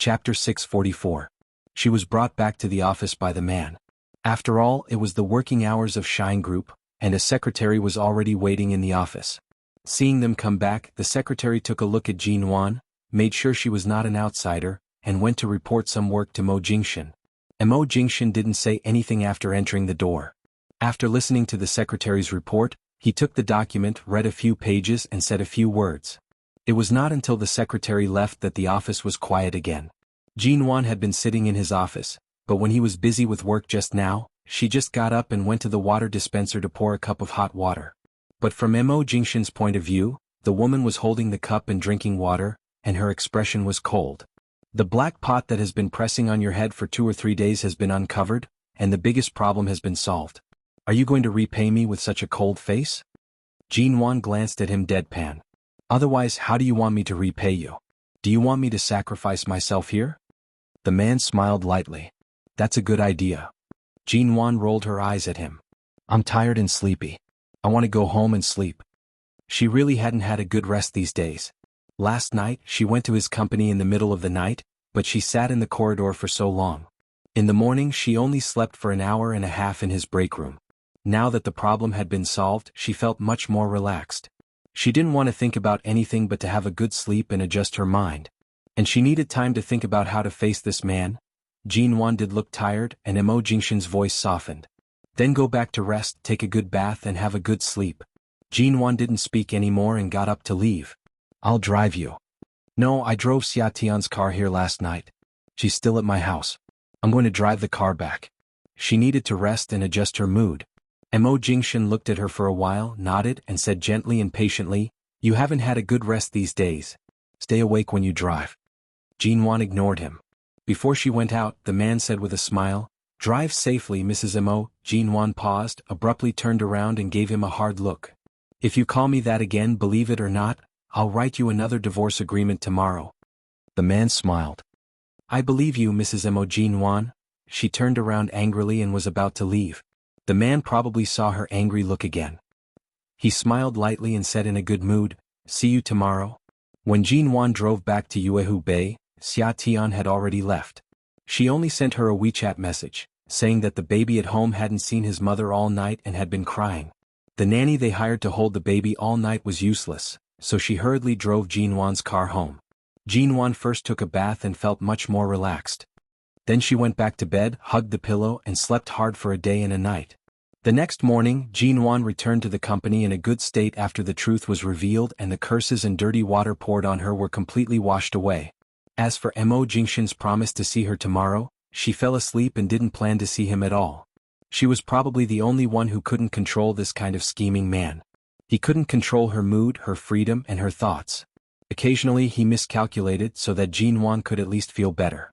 Chapter 644. She was brought back to the office by the man. After all, it was the working hours of Shine Group, and a secretary was already waiting in the office. Seeing them come back, the secretary took a look at Jin Wan, made sure she was not an outsider, and went to report some work to Mo Jingshan. And Mo Jingshan didn't say anything after entering the door. After listening to the secretary's report, he took the document, read a few pages and said a few words. It was not until the secretary left that the office was quiet again. Jin Wan had been sitting in his office, but when he was busy with work just now, she just got up and went to the water dispenser to pour a cup of hot water. But from Mo Jingshan's point of view, the woman was holding the cup and drinking water, and her expression was cold. The black pot that has been pressing on your head for 2 or 3 days has been uncovered, and the biggest problem has been solved. Are you going to repay me with such a cold face? Jin Wan glanced at him deadpan. Otherwise, how do you want me to repay you? Do you want me to sacrifice myself here? The man smiled lightly. That's a good idea. Jin Wan rolled her eyes at him. I'm tired and sleepy. I want to go home and sleep. She really hadn't had a good rest these days. Last night, she went to his company in the middle of the night, but she sat in the corridor for so long. In the morning, she only slept for an hour and a half in his break room. Now that the problem had been solved, she felt much more relaxed. She didn't want to think about anything but to have a good sleep and adjust her mind. And she needed time to think about how to face this man. Jin Wan did look tired, and Mo Jingshan's voice softened. Then go back to rest, take a good bath and have a good sleep. Jin Wan didn't speak anymore and got up to leave. I'll drive you. No, I drove Xia Tian's car here last night. She's still at my house. I'm going to drive the car back. She needed to rest and adjust her mood. Mo Jingshan looked at her for a while, nodded, and said gently and patiently, You haven't had a good rest these days. Stay awake when you drive. Jin Wan ignored him. Before she went out, the man said with a smile, Drive safely, Mrs. Mo. Jin Wan paused, abruptly turned around and gave him a hard look. If you call me that again, believe it or not, I'll write you another divorce agreement tomorrow. The man smiled. I believe you, Mrs. Mo. Jin Wan. She turned around angrily and was about to leave. The man probably saw her angry look again. He smiled lightly and said in a good mood, See you tomorrow. When Jin Wan drove back to Yuehu Bay, Xia Tian had already left. She only sent her a WeChat message, saying that the baby at home hadn't seen his mother all night and had been crying. The nanny they hired to hold the baby all night was useless, so she hurriedly drove Jin Wan's car home. Jin Wan first took a bath and felt much more relaxed. Then she went back to bed, hugged the pillow and slept hard for a day and a night. The next morning, Jin Wan returned to the company in a good state after the truth was revealed and the curses and dirty water poured on her were completely washed away. As for Mo Jingshan's promise to see her tomorrow, she fell asleep and didn't plan to see him at all. She was probably the only one who couldn't control this kind of scheming man. He couldn't control her mood, her freedom and her thoughts. Occasionally he miscalculated so that Jin Wan could at least feel better.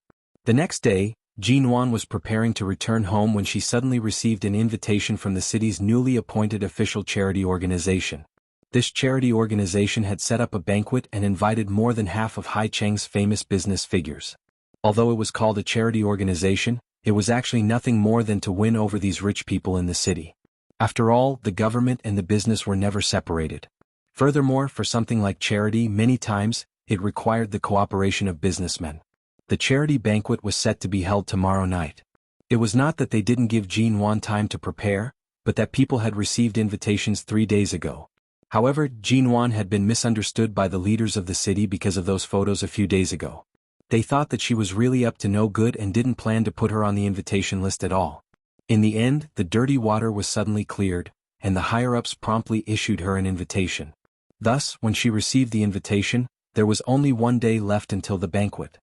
The next day, Jin Wan was preparing to return home when she suddenly received an invitation from the city's newly appointed official charity organization. This charity organization had set up a banquet and invited more than half of Haicheng's famous business figures. Although it was called a charity organization, it was actually nothing more than to win over these rich people in the city. After all, the government and the business were never separated. Furthermore, for something like charity, many times, it required the cooperation of businessmen. The charity banquet was set to be held tomorrow night. It was not that they didn't give Jin Wan time to prepare, but that people had received invitations 3 days ago. However, Jin Wan had been misunderstood by the leaders of the city because of those photos a few days ago. They thought that she was really up to no good and didn't plan to put her on the invitation list at all. In the end, the dirty water was suddenly cleared, and the higher-ups promptly issued her an invitation. Thus, when she received the invitation, there was only 1 day left until the banquet.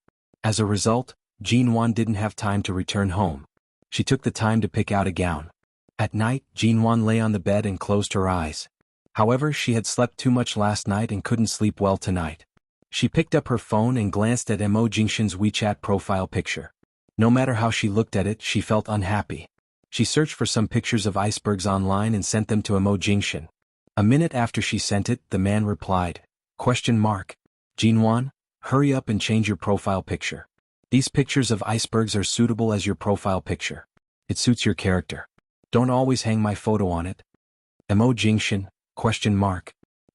As a result, Jin Wan didn't have time to return home. She took the time to pick out a gown. At night, Jin Wan lay on the bed and closed her eyes. However, she had slept too much last night and couldn't sleep well tonight. She picked up her phone and glanced at Mo Jingshan's WeChat profile picture. No matter how she looked at it, she felt unhappy. She searched for some pictures of icebergs online and sent them to Mo Jingshan. A minute after she sent it, the man replied, Jin Wan, hurry up and change your profile picture. These pictures of icebergs are suitable as your profile picture. It suits your character. Don't always hang my photo on it. Mo Jingshan, ?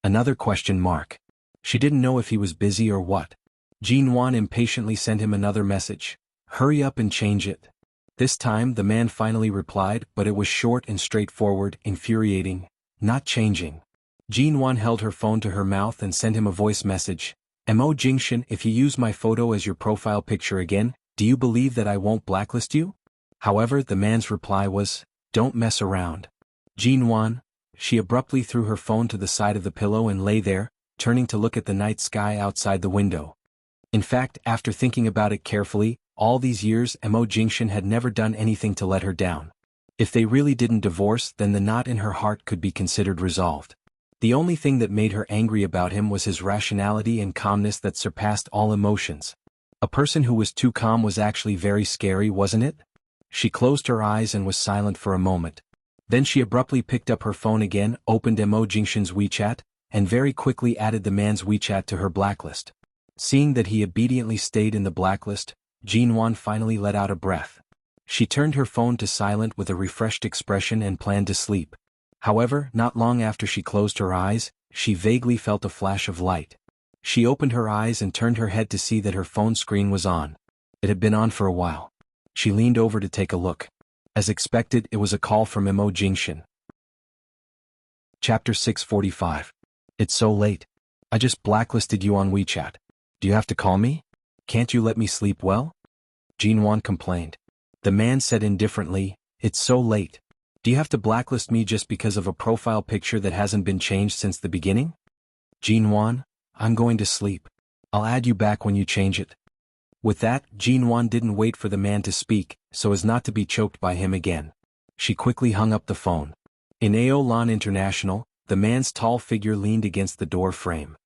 Another question mark. She didn't know if he was busy or what. Jinwan impatiently sent him another message. Hurry up and change it. This time the man finally replied, but it was short and straightforward, infuriating. Not changing. Jinwan held her phone to her mouth and sent him a voice message. Mo Jingshan, if you use my photo as your profile picture again, do you believe that I won't blacklist you? However, the man's reply was, don't mess around. Jinwan. She abruptly threw her phone to the side of the pillow and lay there, turning to look at the night sky outside the window. In fact, after thinking about it carefully, all these years Mo Jingshan had never done anything to let her down. If they really didn't divorce, then the knot in her heart could be considered resolved. The only thing that made her angry about him was his rationality and calmness that surpassed all emotions. A person who was too calm was actually very scary, wasn't it? She closed her eyes and was silent for a moment. Then she abruptly picked up her phone again, opened Mo Jingshan's WeChat, and very quickly added the man's WeChat to her blacklist. Seeing that he obediently stayed in the blacklist, Jinwan finally let out a breath. She turned her phone to silent with a refreshed expression and planned to sleep. However, not long after she closed her eyes, she vaguely felt a flash of light. She opened her eyes and turned her head to see that her phone screen was on. It had been on for a while. She leaned over to take a look. As expected, it was a call from Mo Jingshan. Chapter 645. It's so late. I just blacklisted you on WeChat. Do you have to call me? Can't you let me sleep well? Jinwan complained. The man said indifferently, it's so late. Do you have to blacklist me just because of a profile picture that hasn't been changed since the beginning? Jinwan, I'm going to sleep. I'll add you back when you change it. With that, Jinwan didn't wait for the man to speak, so as not to be choked by him again. She quickly hung up the phone. In Aolan International, the man's tall figure leaned against the door frame.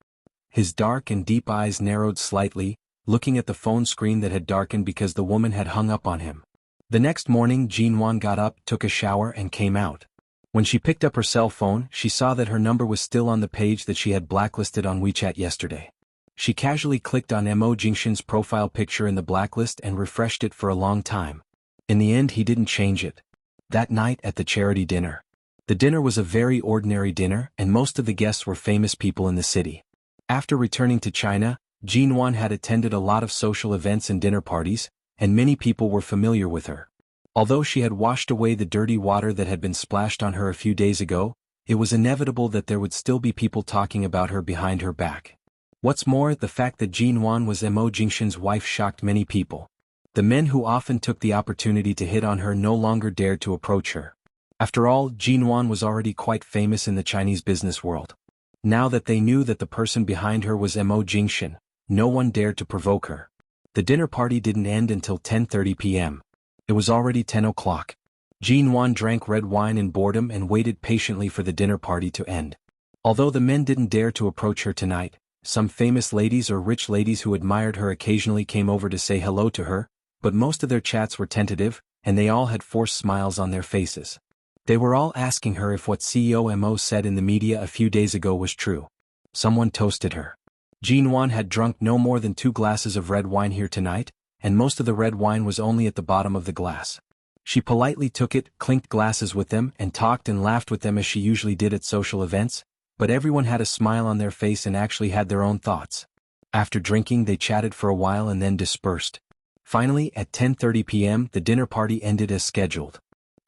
His dark and deep eyes narrowed slightly, looking at the phone screen that had darkened because the woman had hung up on him. The next morning Jinwan got up, took a shower and came out. When she picked up her cell phone, she saw that her number was still on the page that she had blacklisted on WeChat yesterday. She casually clicked on Mo Jingshan's profile picture in the blacklist and refreshed it for a long time. In the end, he didn't change it. That night at the charity dinner. The dinner was a very ordinary dinner and most of the guests were famous people in the city. After returning to China, Jinwan had attended a lot of social events and dinner parties, and many people were familiar with her. Although she had washed away the dirty water that had been splashed on her a few days ago, it was inevitable that there would still be people talking about her behind her back. What's more, the fact that Jinwan was Mo Jingshan's wife shocked many people. The men who often took the opportunity to hit on her no longer dared to approach her. After all, Jinwan was already quite famous in the Chinese business world. Now that they knew that the person behind her was Mo Jingshan, no one dared to provoke her. The dinner party didn't end until 10:30 p.m. It was already 10 o'clock. Jinwan drank red wine in boredom and waited patiently for the dinner party to end. Although the men didn't dare to approach her tonight, some famous ladies or rich ladies who admired her occasionally came over to say hello to her, but most of their chats were tentative, and they all had forced smiles on their faces. They were all asking her if what CEO Mo said in the media a few days ago was true. Someone toasted her. Jinwan had drunk no more than 2 glasses of red wine here tonight, and most of the red wine was only at the bottom of the glass. She politely took it, clinked glasses with them, and talked and laughed with them as she usually did at social events, but everyone had a smile on their face and actually had their own thoughts. After drinking, they chatted for a while and then dispersed. Finally, at 10:30 p.m., the dinner party ended as scheduled.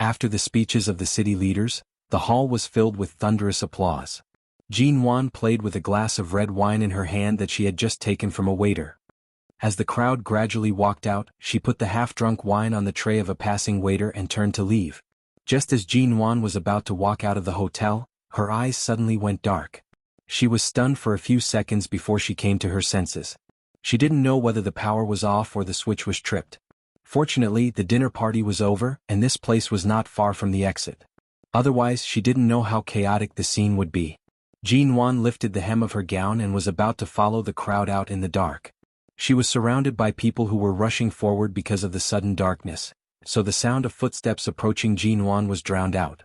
After the speeches of the city leaders, the hall was filled with thunderous applause. Jinwan played with a glass of red wine in her hand that she had just taken from a waiter. As the crowd gradually walked out, she put the half-drunk wine on the tray of a passing waiter and turned to leave. Just as Jinwan was about to walk out of the hotel, her eyes suddenly went dark. She was stunned for a few seconds before she came to her senses. She didn't know whether the power was off or the switch was tripped. Fortunately, the dinner party was over and this place was not far from the exit. Otherwise, she didn't know how chaotic the scene would be. Jinwan lifted the hem of her gown and was about to follow the crowd out in the dark. She was surrounded by people who were rushing forward because of the sudden darkness, so the sound of footsteps approaching Jinwan was drowned out.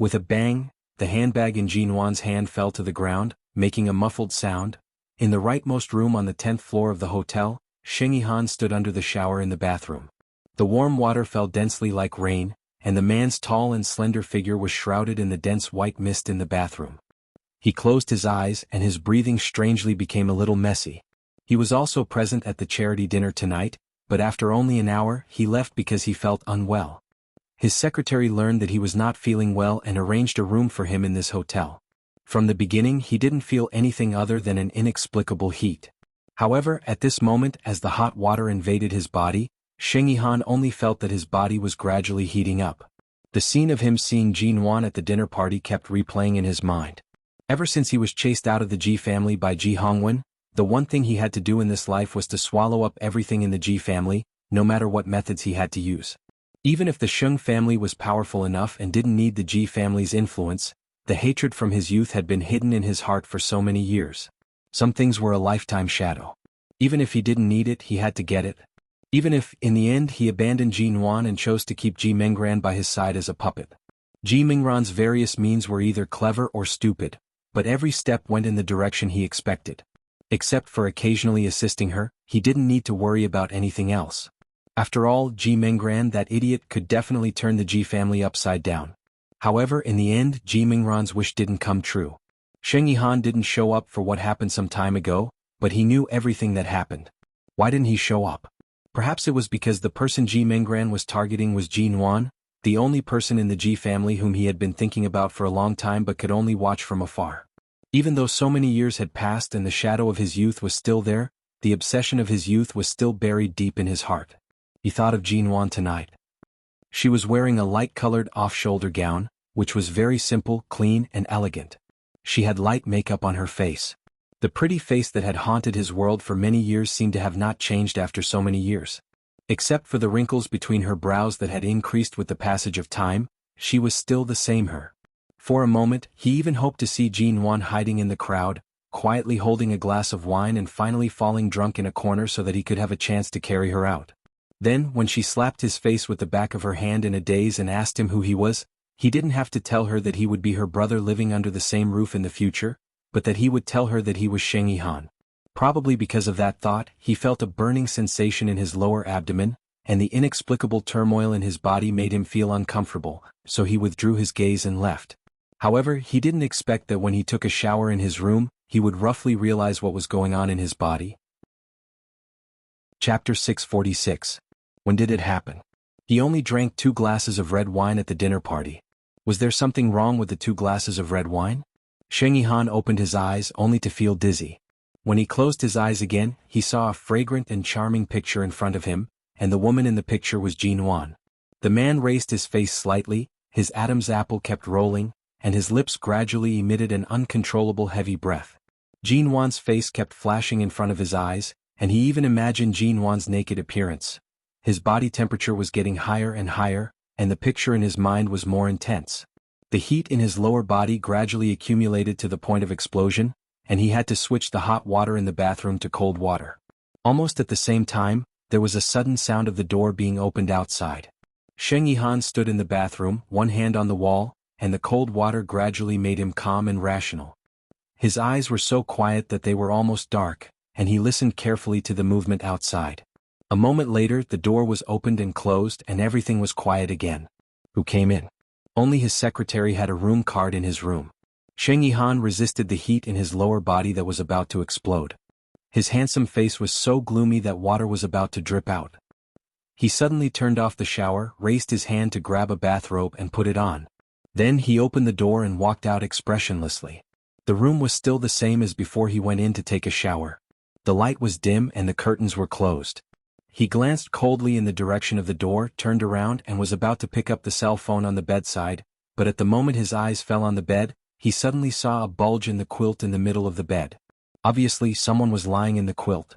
With a bang, the handbag in Jinwan's hand fell to the ground, making a muffled sound. In the rightmost room on the 10th floor of the hotel, Sheng Yihan stood under the shower in the bathroom. The warm water fell densely like rain, and the man's tall and slender figure was shrouded in the dense white mist in the bathroom. He closed his eyes and his breathing strangely became a little messy. He was also present at the charity dinner tonight, but after only an hour he left because he felt unwell. His secretary learned that he was not feeling well and arranged a room for him in this hotel. From the beginning he didn't feel anything other than an inexplicable heat. However, at this moment as the hot water invaded his body, Sheng Yihan only felt that his body was gradually heating up. The scene of him seeing Jin Wan at the dinner party kept replaying in his mind. Ever since he was chased out of the Ji family by Ji Hongwen, the one thing he had to do in this life was to swallow up everything in the Ji family, no matter what methods he had to use. Even if the Sheng family was powerful enough and didn't need the Ji family's influence, the hatred from his youth had been hidden in his heart for so many years. Some things were a lifetime shadow. Even if he didn't need it, he had to get it. Even if, in the end, he abandoned Jin Wan and chose to keep Ji Mingran by his side as a puppet. Ji Mingran's various means were either clever or stupid, but every step went in the direction he expected. Except for occasionally assisting her, he didn't need to worry about anything else. After all, Ji Mingran, that idiot, could definitely turn the Ji family upside down. However, in the end, Ji Mingran's wish didn't come true. Sheng Yihan didn't show up for what happened some time ago, but he knew everything that happened. Why didn't he show up? Perhaps it was because the person Ji Mingran was targeting was Jin Wan, the only person in the Ji family whom he had been thinking about for a long time but could only watch from afar. Even though so many years had passed and the shadow of his youth was still there, the obsession of his youth was still buried deep in his heart. He thought of Jin Wan tonight. She was wearing a light-colored off-shoulder gown, which was very simple, clean, and elegant. She had light makeup on her face. The pretty face that had haunted his world for many years seemed to have not changed after so many years. Except for the wrinkles between her brows that had increased with the passage of time, she was still the same her. For a moment, he even hoped to see Jin Wan hiding in the crowd, quietly holding a glass of wine and finally falling drunk in a corner so that he could have a chance to carry her out. Then, when she slapped his face with the back of her hand in a daze and asked him who he was, he didn't have to tell her that he would be her brother living under the same roof in the future, but that he would tell her that he was Sheng Yihan. Probably because of that thought, he felt a burning sensation in his lower abdomen, and the inexplicable turmoil in his body made him feel uncomfortable, so he withdrew his gaze and left. However, he didn't expect that when he took a shower in his room, he would roughly realize what was going on in his body. Chapter 646. When did it happen? He only drank 2 glasses of red wine at the dinner party. Was there something wrong with the 2 glasses of red wine? Sheng Yihan opened his eyes only to feel dizzy. When he closed his eyes again, he saw a fragrant and charming picture in front of him, and the woman in the picture was Jin Wan. The man raised his face slightly, his Adam's apple kept rolling, and his lips gradually emitted an uncontrollable heavy breath. Jin Wan's face kept flashing in front of his eyes, and he even imagined Jin Wan's naked appearance. His body temperature was getting higher and higher, and the picture in his mind was more intense. The heat in his lower body gradually accumulated to the point of explosion, and he had to switch the hot water in the bathroom to cold water. Almost at the same time, there was a sudden sound of the door being opened outside. Sheng Yihan stood in the bathroom, one hand on the wall, and the cold water gradually made him calm and rational. His eyes were so quiet that they were almost dark, and he listened carefully to the movement outside. A moment later, the door was opened and closed and everything was quiet again. Who came in? Only his secretary had a room card in his room. Sheng Yihan resisted the heat in his lower body that was about to explode. His handsome face was so gloomy that water was about to drip out. He suddenly turned off the shower, raised his hand to grab a bathrobe and put it on. Then he opened the door and walked out expressionlessly. The room was still the same as before he went in to take a shower. The light was dim and the curtains were closed. He glanced coldly in the direction of the door, turned around and was about to pick up the cell phone on the bedside, but at the moment his eyes fell on the bed, he suddenly saw a bulge in the quilt in the middle of the bed. Obviously someone was lying in the quilt.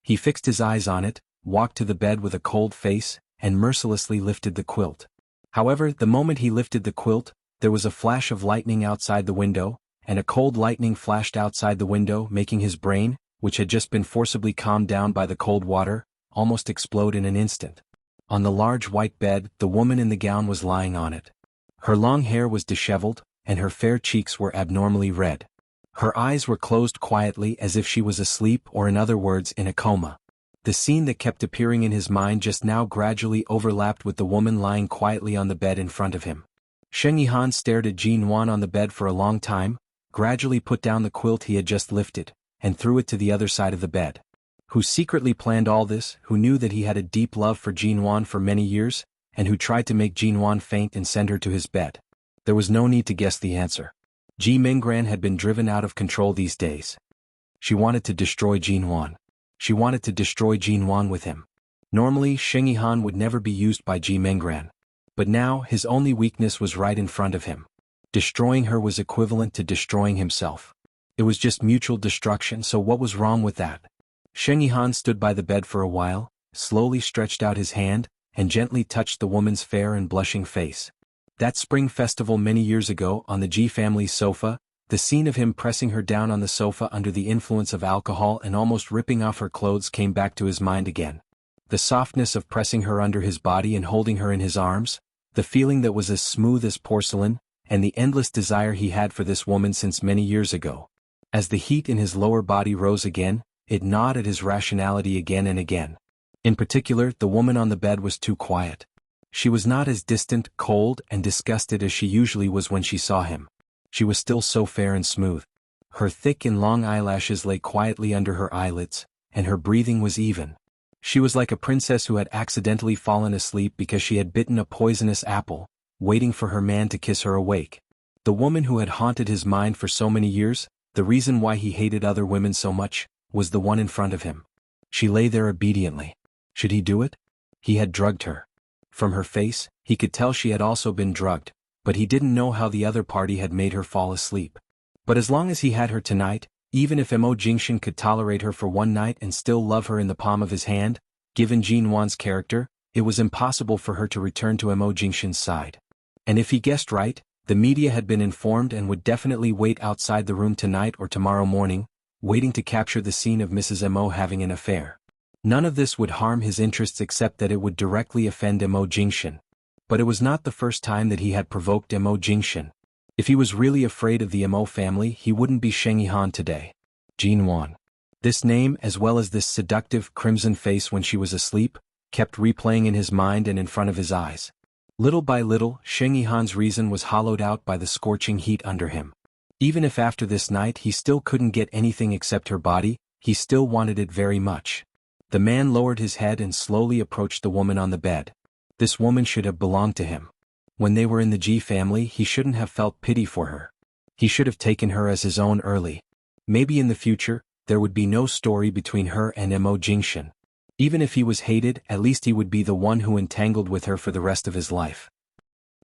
He fixed his eyes on it, walked to the bed with a cold face, and mercilessly lifted the quilt. However, the moment he lifted the quilt, there was a flash of lightning outside the window, and a cold lightning flashed outside the window, making his brain, which had just been forcibly calmed down by the cold water, almost explode in an instant. On the large white bed, the woman in the gown was lying on it. Her long hair was disheveled, and her fair cheeks were abnormally red. Her eyes were closed quietly as if she was asleep, or in other words, in a coma. The scene that kept appearing in his mind just now gradually overlapped with the woman lying quietly on the bed in front of him. Sheng Yihan stared at Jin Wan on the bed for a long time, gradually put down the quilt he had just lifted, and threw it to the other side of the bed. who secretly planned all this, who knew that he had a deep love for Jinwan for many years, and who tried to make Jinwan faint and send her to his bed. There was no need to guess the answer. Ji Minggran had been driven out of control these days. She wanted to destroy Jinwan. She wanted to destroy Jinwan with him. Normally, Sheng Yihan would never be used by Ji Minggran. But now, his only weakness was right in front of him. Destroying her was equivalent to destroying himself. It was just mutual destruction, so what was wrong with that? Sheng Yihan stood by the bed for a while, slowly stretched out his hand, and gently touched the woman's fair and blushing face. That spring festival many years ago on the Ji family's sofa, the scene of him pressing her down on the sofa under the influence of alcohol and almost ripping off her clothes came back to his mind again. The softness of pressing her under his body and holding her in his arms, the feeling that was as smooth as porcelain, and the endless desire he had for this woman since many years ago. As the heat in his lower body rose again, it gnawed at his rationality again and again. In particular, the woman on the bed was too quiet. She was not as distant, cold, and disgusted as she usually was when she saw him. She was still so fair and smooth. Her thick and long eyelashes lay quietly under her eyelids, and her breathing was even. She was like a princess who had accidentally fallen asleep because she had bitten a poisonous apple, waiting for her man to kiss her awake. The woman who had haunted his mind for so many years, the reason why he hated other women so much, was the one in front of him. She lay there obediently. Should he do it? He had drugged her. From her face, he could tell she had also been drugged, but he didn't know how the other party had made her fall asleep. But as long as he had her tonight, even if Mo Jingshan could tolerate her for one night and still love her in the palm of his hand, given Jinwan's character, it was impossible for her to return to Mo Jingshan's side. And if he guessed right, the media had been informed and would definitely wait outside the room tonight or tomorrow morning, waiting to capture the scene of Mrs. Mo having an affair. None of this would harm his interests except that it would directly offend Mo Jingshan. But it was not the first time that he had provoked Mo Jingshan. If he was really afraid of the Mo family, he wouldn't be Sheng Yihan today. Jinwan. This name, as well as this seductive, crimson face when she was asleep, kept replaying in his mind and in front of his eyes. Little by little, Sheng Yihan's reason was hollowed out by the scorching heat under him. Even if after this night he still couldn't get anything except her body, he still wanted it very much. The man lowered his head and slowly approached the woman on the bed. This woman should have belonged to him. When they were in the Ji family, he shouldn't have felt pity for her. He should have taken her as his own early. Maybe in the future, there would be no story between her and Mo Jingshan. Even if he was hated, at least he would be the one who entangled with her for the rest of his life.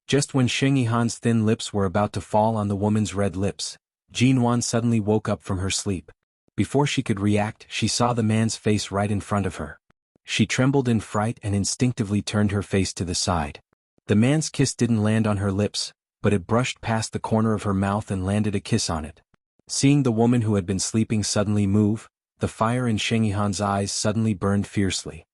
Just when Sheng Yihan's thin lips were about to fall on the woman's red lips, Jinwan suddenly woke up from her sleep. Before she could react, she saw the man's face right in front of her. She trembled in fright and instinctively turned her face to the side. The man's kiss didn't land on her lips, but it brushed past the corner of her mouth and landed a kiss on it. Seeing the woman who had been sleeping suddenly move, the fire in Sheng Yihan's eyes suddenly burned fiercely.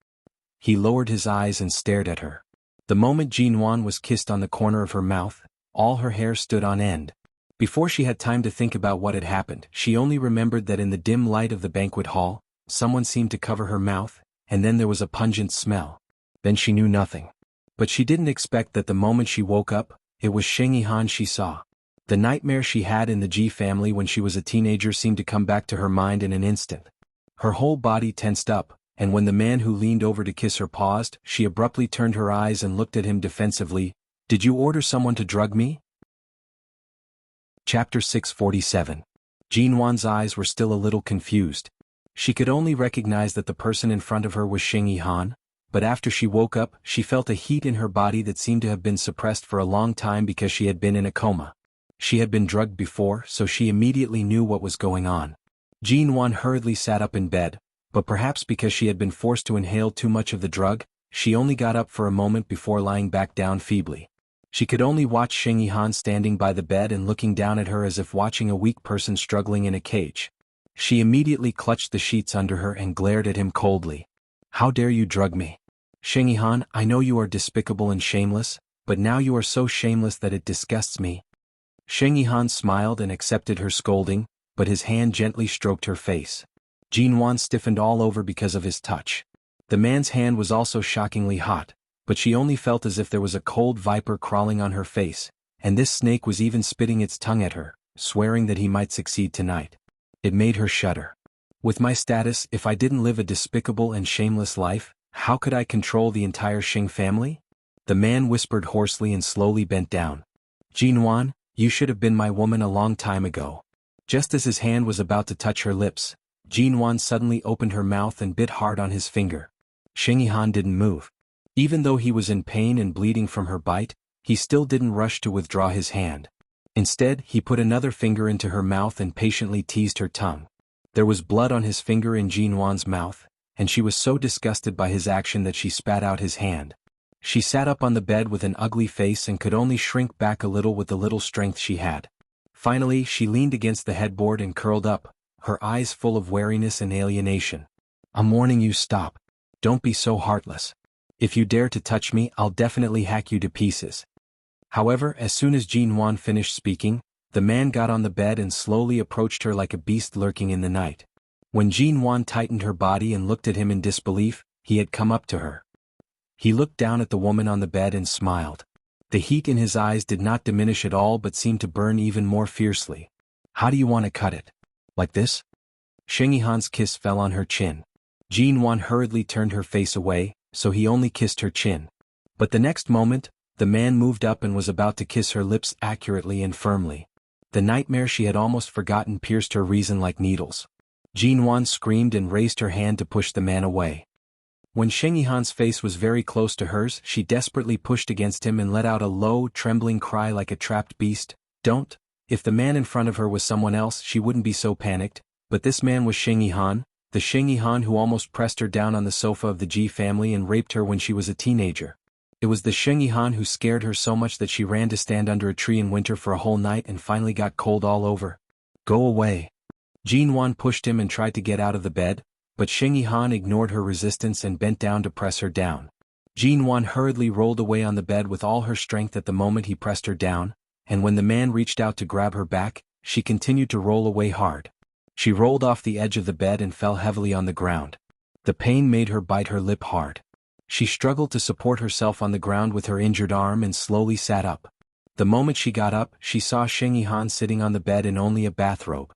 He lowered his eyes and stared at her. The moment Jinwan was kissed on the corner of her mouth, all her hair stood on end. Before she had time to think about what had happened, she only remembered that in the dim light of the banquet hall, someone seemed to cover her mouth, and then there was a pungent smell. Then she knew nothing. But she didn't expect that the moment she woke up, it was Sheng Yihan she saw. The nightmare she had in the Ji family when she was a teenager seemed to come back to her mind in an instant. Her whole body tensed up, and when the man who leaned over to kiss her paused, she abruptly turned her eyes and looked at him defensively. "Did you order someone to drug me?" Chapter 647. Jinwan's eyes were still a little confused. She could only recognize that the person in front of her was Sheng Yihan, but after she woke up, she felt a heat in her body that seemed to have been suppressed for a long time because she had been in a coma. She had been drugged before, so she immediately knew what was going on. Jinwan hurriedly sat up in bed, but perhaps because she had been forced to inhale too much of the drug, she only got up for a moment before lying back down feebly. She could only watch Sheng Yihan standing by the bed and looking down at her as if watching a weak person struggling in a cage. She immediately clutched the sheets under her and glared at him coldly. "How dare you drug me? Sheng Yihan, I know you are despicable and shameless, but now you are so shameless that it disgusts me." Sheng Yihan smiled and accepted her scolding, but his hand gently stroked her face. Jinwan stiffened all over because of his touch. The man's hand was also shockingly hot, but she only felt as if there was a cold viper crawling on her face, and this snake was even spitting its tongue at her, swearing that he might succeed tonight. It made her shudder. With my status, if I didn't live a despicable and shameless life, how could I control the entire Xing family? The man whispered hoarsely and slowly bent down. Jinwan, you should have been my woman a long time ago. Just as his hand was about to touch her lips, Jinwan suddenly opened her mouth and bit hard on his finger. Xing Yihan didn't move. Even though he was in pain and bleeding from her bite, he still didn't rush to withdraw his hand. Instead, he put another finger into her mouth and patiently teased her tongue. There was blood on his finger in Jinwan's mouth, and she was so disgusted by his action that she spat out his hand. She sat up on the bed with an ugly face and could only shrink back a little with the little strength she had. Finally, she leaned against the headboard and curled up, her eyes full of wariness and alienation. I'm warning you, stop. Don't be so heartless. If you dare to touch me, I'll definitely hack you to pieces. However, as soon as Jinwan finished speaking, the man got on the bed and slowly approached her like a beast lurking in the night. When Jinwan tightened her body and looked at him in disbelief, he had come up to her. He looked down at the woman on the bed and smiled. The heat in his eyes did not diminish at all but seemed to burn even more fiercely. How do you want to cut it? Like this? Xing Yihan's kiss fell on her chin. Jinwan hurriedly turned her face away, so he only kissed her chin. But the next moment, the man moved up and was about to kiss her lips accurately and firmly. The nightmare she had almost forgotten pierced her reason like needles. Jinwan screamed and raised her hand to push the man away. When Xing Yihan's face was very close to hers, she desperately pushed against him and let out a low, trembling cry like a trapped beast. Don't. If the man in front of her was someone else, she wouldn't be so panicked, but this man was Xing Yihan, the Xing Yihan who almost pressed her down on the sofa of the Ji family and raped her when she was a teenager. It was the Xing Yihan who scared her so much that she ran to stand under a tree in winter for a whole night and finally got cold all over. Go away. Jinwan pushed him and tried to get out of the bed, but Xing Yihan ignored her resistance and bent down to press her down. Jinwan hurriedly rolled away on the bed with all her strength at the moment he pressed her down, and when the man reached out to grab her back, she continued to roll away hard. She rolled off the edge of the bed and fell heavily on the ground. The pain made her bite her lip hard. She struggled to support herself on the ground with her injured arm and slowly sat up. The moment she got up, she saw Xing Yihan sitting on the bed in only a bathrobe.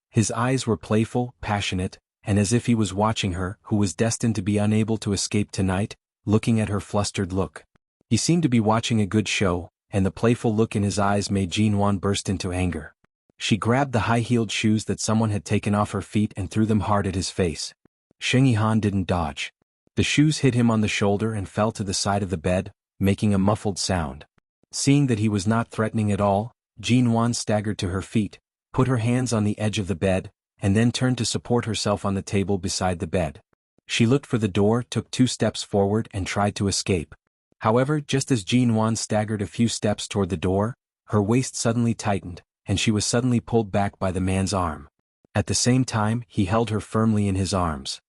His eyes were playful, passionate, and as if he was watching her, who was destined to be unable to escape tonight, looking at her flustered look. He seemed to be watching a good show, and the playful look in his eyes made Jinwan burst into anger. She grabbed the high-heeled shoes that someone had taken off her feet and threw them hard at his face. Xing Yihan didn't dodge. The shoes hit him on the shoulder and fell to the side of the bed, making a muffled sound. Seeing that he was not threatening at all, Jinwan staggered to her feet, put her hands on the edge of the bed, and then turned to support herself on the table beside the bed. She looked for the door, took 2 steps forward and tried to escape. However, just as Jinwan staggered a few steps toward the door, her waist suddenly tightened, and she was suddenly pulled back by the man's arm. At the same time, he held her firmly in his arms.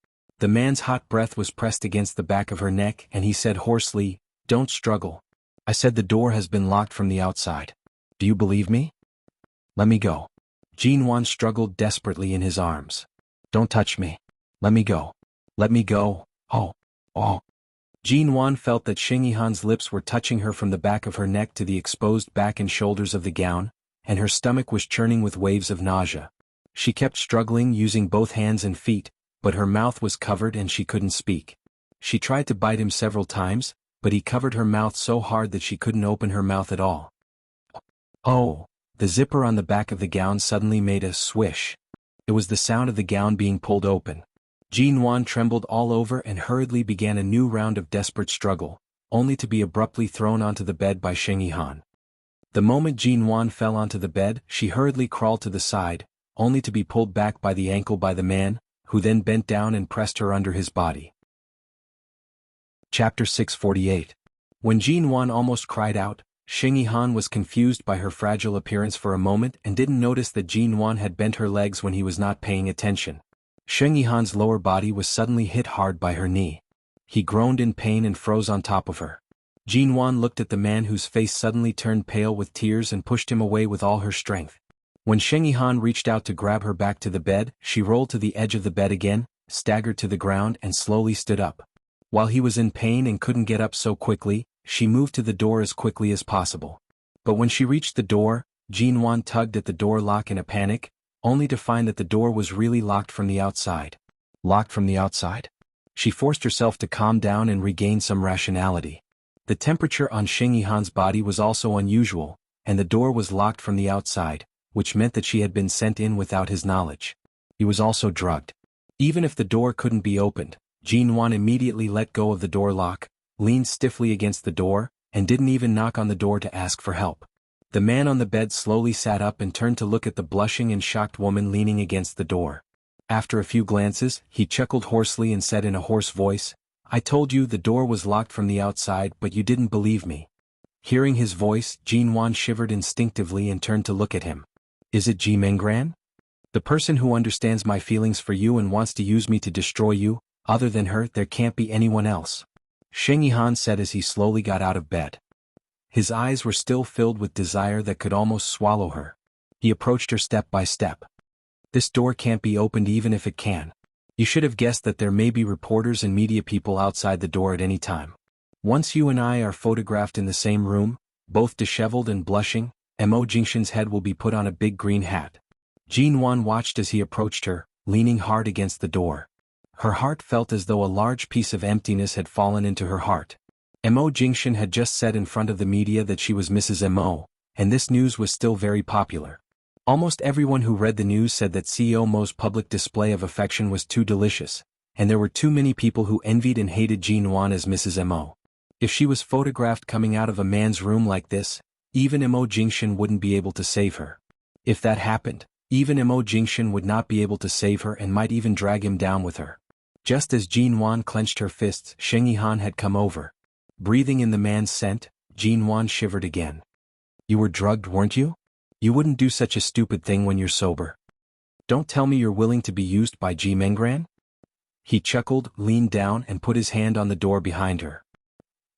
The man's hot breath was pressed against the back of her neck and he said hoarsely, "Don't struggle. I said the door has been locked from the outside. Do you believe me? Let me go." Jinwan struggled desperately in his arms. "Don't touch me. Let me go. Let me go. Oh. Oh." Jinwan felt that Xing Yihan's lips were touching her from the back of her neck to the exposed back and shoulders of the gown, and her stomach was churning with waves of nausea. She kept struggling using both hands and feet, but her mouth was covered and she couldn't speak. She tried to bite him several times, but he covered her mouth so hard that she couldn't open her mouth at all. Oh! The zipper on the back of the gown suddenly made a swish. It was the sound of the gown being pulled open. Jinwan trembled all over and hurriedly began a new round of desperate struggle, only to be abruptly thrown onto the bed by Xing Yihan. The moment Jinwan fell onto the bed, she hurriedly crawled to the side, only to be pulled back by the ankle by the man, who then bent down and pressed her under his body. Chapter 648. When Jinwan almost cried out, Xing Yihan was confused by her fragile appearance for a moment and didn't notice that Jinwan had bent her legs when he was not paying attention. Xing Yihan's lower body was suddenly hit hard by her knee. He groaned in pain and froze on top of her. Jinwan looked at the man whose face suddenly turned pale with tears and pushed him away with all her strength. When Xing Yihan reached out to grab her back to the bed, she rolled to the edge of the bed again, staggered to the ground and slowly stood up. While he was in pain and couldn't get up so quickly, she moved to the door as quickly as possible. But when she reached the door, Jinwan tugged at the door lock in a panic, only to find that the door was really locked from the outside. Locked from the outside? She forced herself to calm down and regain some rationality. The temperature on Sheng Yihan's body was also unusual, and the door was locked from the outside, which meant that she had been sent in without his knowledge. He was also drugged. Even if the door couldn't be opened, Jinwan immediately let go of the door lock, leaned stiffly against the door, and didn't even knock on the door to ask for help. The man on the bed slowly sat up and turned to look at the blushing and shocked woman leaning against the door. After a few glances, he chuckled hoarsely and said in a hoarse voice, "I told you the door was locked from the outside, but you didn't believe me." Hearing his voice, Jinwan shivered instinctively and turned to look at him. "Is it Ji Menggran? The person who understands my feelings for you and wants to use me to destroy you? Other than her, there can't be anyone else," Sheng Yihan said as he slowly got out of bed. His eyes were still filled with desire that could almost swallow her. He approached her step by step. "This door can't be opened even if it can. You should have guessed that there may be reporters and media people outside the door at any time. Once you and I are photographed in the same room, both disheveled and blushing, Mo Jingshan's head will be put on a big green hat." Jinwan watched as he approached her, leaning hard against the door. Her heart felt as though a large piece of emptiness had fallen into her heart. Mo Jingshan had just said in front of the media that she was Mrs. Mo, and this news was still very popular. Almost everyone who read the news said that CEO Mo's public display of affection was too delicious, and there were too many people who envied and hated Jinwan as Mrs. Mo. If she was photographed coming out of a man's room like this, even Mo Jingshan wouldn't be able to save her. If that happened, even Mo Jingshan would not be able to save her and might even drag him down with her. Just as Jinwan clenched her fists, Sheng Yihan had come over. Breathing in the man's scent, Jinwan shivered again. "You were drugged, weren't you? You wouldn't do such a stupid thing when you're sober. Don't tell me you're willing to be used by Ji Menggran?" He chuckled, leaned down and put his hand on the door behind her.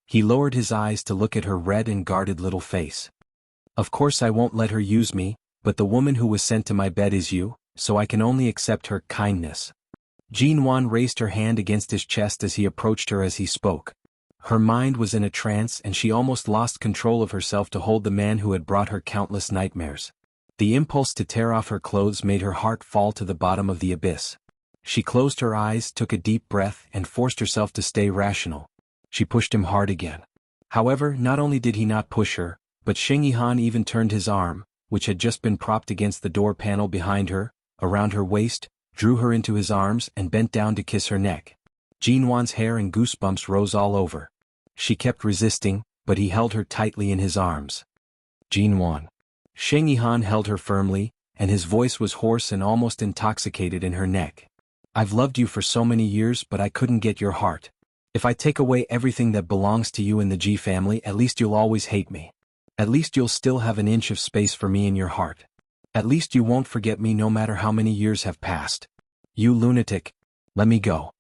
He lowered his eyes to look at her red and guarded little face. "Of course I won't let her use me, but the woman who was sent to my bed is you, so I can only accept her kindness." Jinwan raised her hand against his chest as he approached her as he spoke. Her mind was in a trance and she almost lost control of herself to hold the man who had brought her countless nightmares. The impulse to tear off her clothes made her heart fall to the bottom of the abyss. She closed her eyes, took a deep breath, and forced herself to stay rational. She pushed him hard again. However, not only did he not push her, but Sheng Yihan even turned his arm, which had just been propped against the door panel behind her, around her waist, drew her into his arms and bent down to kiss her neck. Jinwan's hair and goosebumps rose all over. She kept resisting, but he held her tightly in his arms. "Jinwan." Sheng Yihan held her firmly, and his voice was hoarse and almost intoxicated in her neck. "I've loved you for so many years, but I couldn't get your heart. If I take away everything that belongs to you in the Ji family, at least you'll always hate me. At least you'll still have an inch of space for me in your heart. At least you won't forget me no matter how many years have passed. You lunatic. Let me go."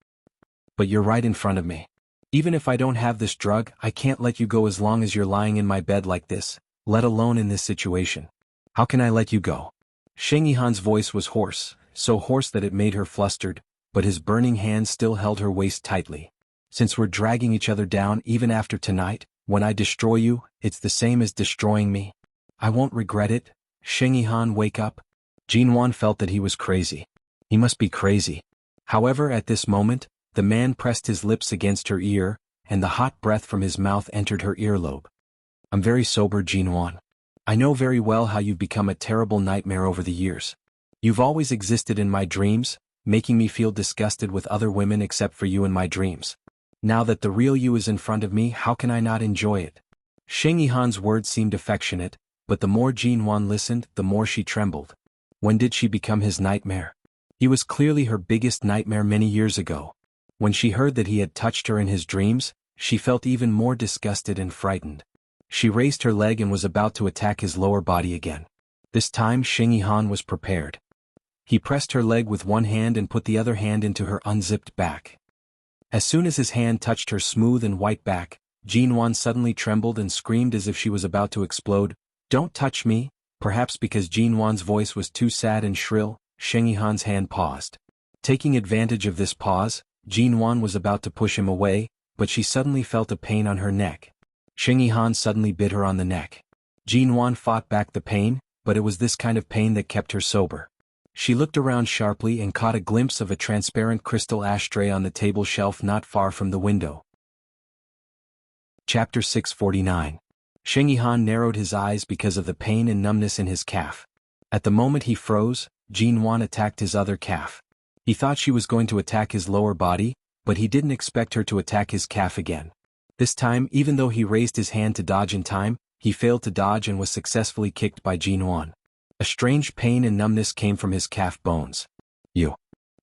"But you're right in front of me. Even if I don't have this drug, I can't let you go as long as you're lying in my bed like this, let alone in this situation. How can I let you go?" Sheng Yihan's voice was hoarse, so hoarse that it made her flustered, but his burning hand still held her waist tightly. "Since we're dragging each other down even after tonight, when I destroy you, it's the same as destroying me. I won't regret it. Sheng Yihan, wake up." Jinwan felt that he was crazy. He must be crazy. However, at this moment, the man pressed his lips against her ear, and the hot breath from his mouth entered her earlobe. "I'm very sober, Jinwan. I know very well how you've become a terrible nightmare over the years. You've always existed in my dreams, making me feel disgusted with other women except for you in my dreams. Now that the real you is in front of me, how can I not enjoy it?" Sheng Yihan's words seemed affectionate, but the more Jinwan listened, the more she trembled. When did she become his nightmare? He was clearly her biggest nightmare many years ago. When she heard that he had touched her in his dreams, she felt even more disgusted and frightened. She raised her leg and was about to attack his lower body again. This time Sheng Yihan was prepared. He pressed her leg with one hand and put the other hand into her unzipped back. As soon as his hand touched her smooth and white back, Jinwan suddenly trembled and screamed as if she was about to explode. "Don't touch me." Perhaps because Jinwan's voice was too sad and shrill, Sheng Yihan's hand paused. Taking advantage of this pause, Jinwan was about to push him away, but she suddenly felt a pain on her neck. Sheng Yihan suddenly bit her on the neck. Jinwan fought back the pain, but it was this kind of pain that kept her sober. She looked around sharply and caught a glimpse of a transparent crystal ashtray on the table shelf not far from the window. Chapter 649. Sheng Yihan narrowed his eyes because of the pain and numbness in his calf. At the moment he froze, Jin Wan attacked his other calf. He thought she was going to attack his lower body, but he didn't expect her to attack his calf again. This time, even though he raised his hand to dodge in time, he failed to dodge and was successfully kicked by Jin Wan. A strange pain and numbness came from his calf bones.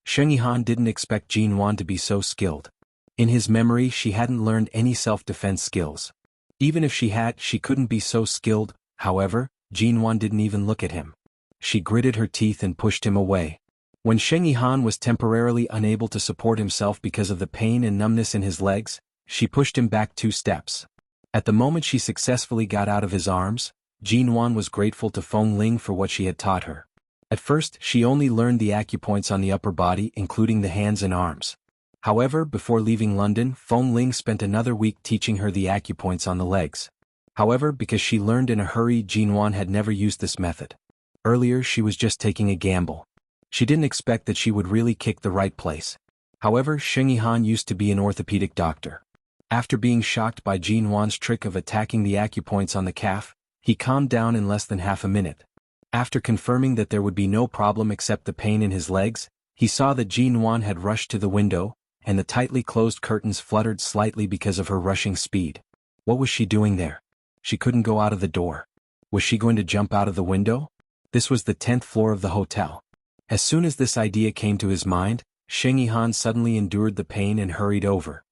Sheng Yihan didn't expect Jin Wan to be so skilled. In his memory she hadn't learned any self-defense skills. Even if she had, she couldn't be so skilled. However, Jin Wan didn't even look at him. She gritted her teeth and pushed him away. When Sheng Yihan was temporarily unable to support himself because of the pain and numbness in his legs, she pushed him back 2 steps. At the moment she successfully got out of his arms, Jin Wan was grateful to Feng Ling for what she had taught her. At first, she only learned the acupoints on the upper body, including the hands and arms. However, before leaving London, Feng Ling spent another week teaching her the acupoints on the legs. However, because she learned in a hurry, Jin Wan had never used this method. Earlier she was just taking a gamble. She didn't expect that she would really kick the right place. However, Sheng Yihan used to be an orthopedic doctor. After being shocked by Jin Wan's trick of attacking the acupoints on the calf, he calmed down in less than half a minute. After confirming that there would be no problem except the pain in his legs, he saw that Jin Wan had rushed to the window, and the tightly closed curtains fluttered slightly because of her rushing speed. What was she doing there? She couldn't go out of the door. Was she going to jump out of the window? This was the 10th floor of the hotel. As soon as this idea came to his mind, Sheng Yihan suddenly endured the pain and hurried over.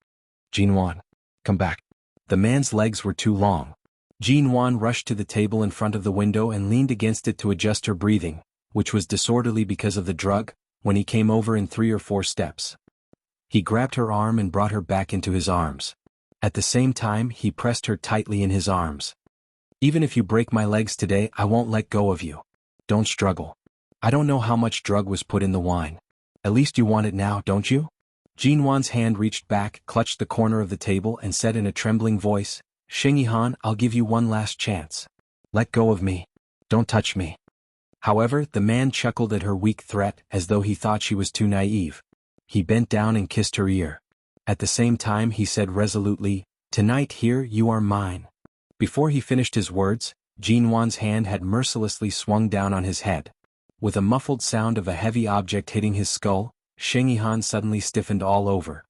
Jin Wan, come back. The man's legs were too long. Jin Wan rushed to the table in front of the window and leaned against it to adjust her breathing, which was disorderly because of the drug, when he came over in 3 or 4 steps. He grabbed her arm and brought her back into his arms. At the same time, he pressed her tightly in his arms. Even if you break my legs today, I won't let go of you. Don't struggle. I don't know how much drug was put in the wine. At least you want it now, don't you? Jin Wan's hand reached back, clutched the corner of the table and said in a trembling voice, Sheng Yihan, I'll give you one last chance. Let go of me. Don't touch me. However, the man chuckled at her weak threat as though he thought she was too naive. He bent down and kissed her ear. At the same time he said resolutely, Tonight here you are mine. Before he finished his words, Jin Wan's hand had mercilessly swung down on his head. With a muffled sound of a heavy object hitting his skull, Sheng Yihan suddenly stiffened all over.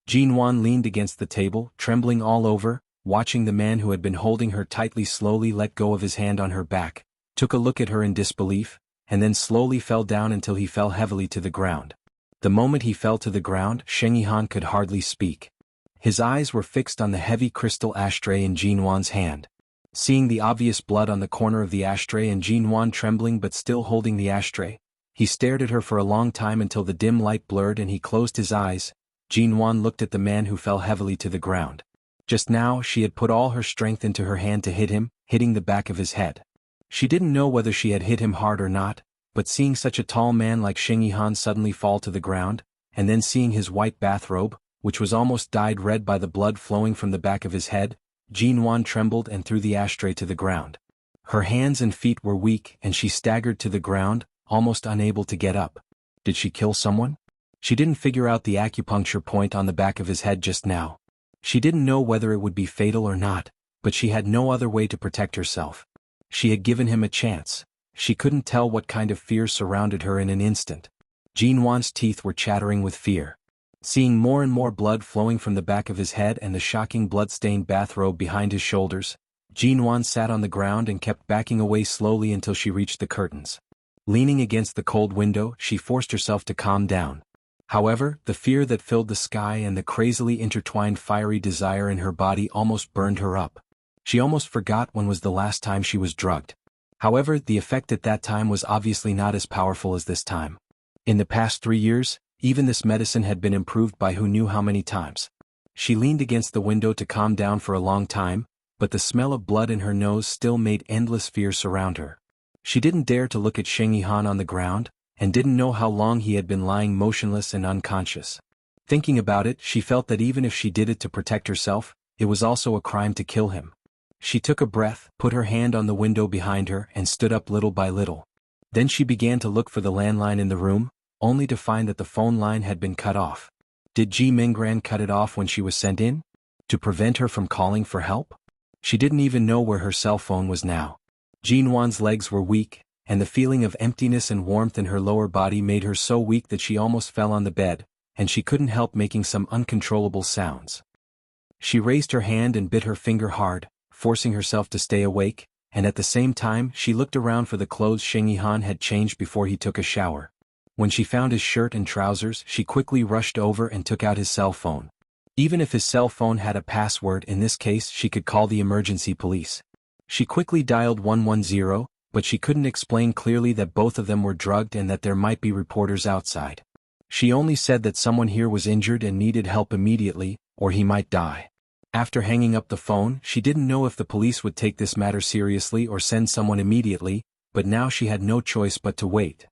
Jin Wan leaned against the table, trembling all over, watching the man who had been holding her tightly slowly let go of his hand on her back, took a look at her in disbelief, and then slowly fell down until he fell heavily to the ground. The moment he fell to the ground, Sheng Yihan could hardly speak. His eyes were fixed on the heavy crystal ashtray in Jin Wan's hand. Seeing the obvious blood on the corner of the ashtray and Jin Wan trembling but still holding the ashtray, he stared at her for a long time until the dim light blurred and he closed his eyes. Jin Wan looked at the man who fell heavily to the ground. Just now she had put all her strength into her hand to hit him, hitting the back of his head. She didn't know whether she had hit him hard or not, but seeing such a tall man like Sheng Yihan suddenly fall to the ground, and then seeing his white bathrobe, which was almost dyed red by the blood flowing from the back of his head, Jin Wan trembled and threw the ashtray to the ground. Her hands and feet were weak and she staggered to the ground, almost unable to get up. Did she kill someone? She didn't figure out the acupuncture point on the back of his head just now. She didn't know whether it would be fatal or not, but she had no other way to protect herself. She had given him a chance. She couldn't tell what kind of fear surrounded her in an instant. Jin Wan's teeth were chattering with fear. Seeing more and more blood flowing from the back of his head and the shocking blood-stained bathrobe behind his shoulders, Jin Wan sat on the ground and kept backing away slowly until she reached the curtains. Leaning against the cold window, she forced herself to calm down. However, the fear that filled the sky and the crazily intertwined fiery desire in her body almost burned her up. She almost forgot when was the last time she was drugged. However, the effect at that time was obviously not as powerful as this time. In the past 3 years, even this medicine had been improved by who knew how many times. She leaned against the window to calm down for a long time, but the smell of blood in her nose still made endless fear surround her. She didn't dare to look at Sheng Yihan on the ground, and didn't know how long he had been lying motionless and unconscious. Thinking about it, she felt that even if she did it to protect herself, it was also a crime to kill him. She took a breath, put her hand on the window behind her and stood up little by little. Then she began to look for the landline in the room, only to find that the phone line had been cut off. Did Ji Minggran cut it off when she was sent in? To prevent her from calling for help? She didn't even know where her cell phone was now. Jinwan's legs were weak, and the feeling of emptiness and warmth in her lower body made her so weak that she almost fell on the bed, and she couldn't help making some uncontrollable sounds. She raised her hand and bit her finger hard, forcing herself to stay awake, and at the same time she looked around for the clothes Sheng Yihan had changed before he took a shower. When she found his shirt and trousers, she quickly rushed over and took out his cell phone. Even if his cell phone had a password, in this case she could call the emergency police. She quickly dialed 110, but she couldn't explain clearly that both of them were drugged and that there might be reporters outside. She only said that someone here was injured and needed help immediately, or he might die. After hanging up the phone, she didn't know if the police would take this matter seriously or send someone immediately, but now she had no choice but to wait.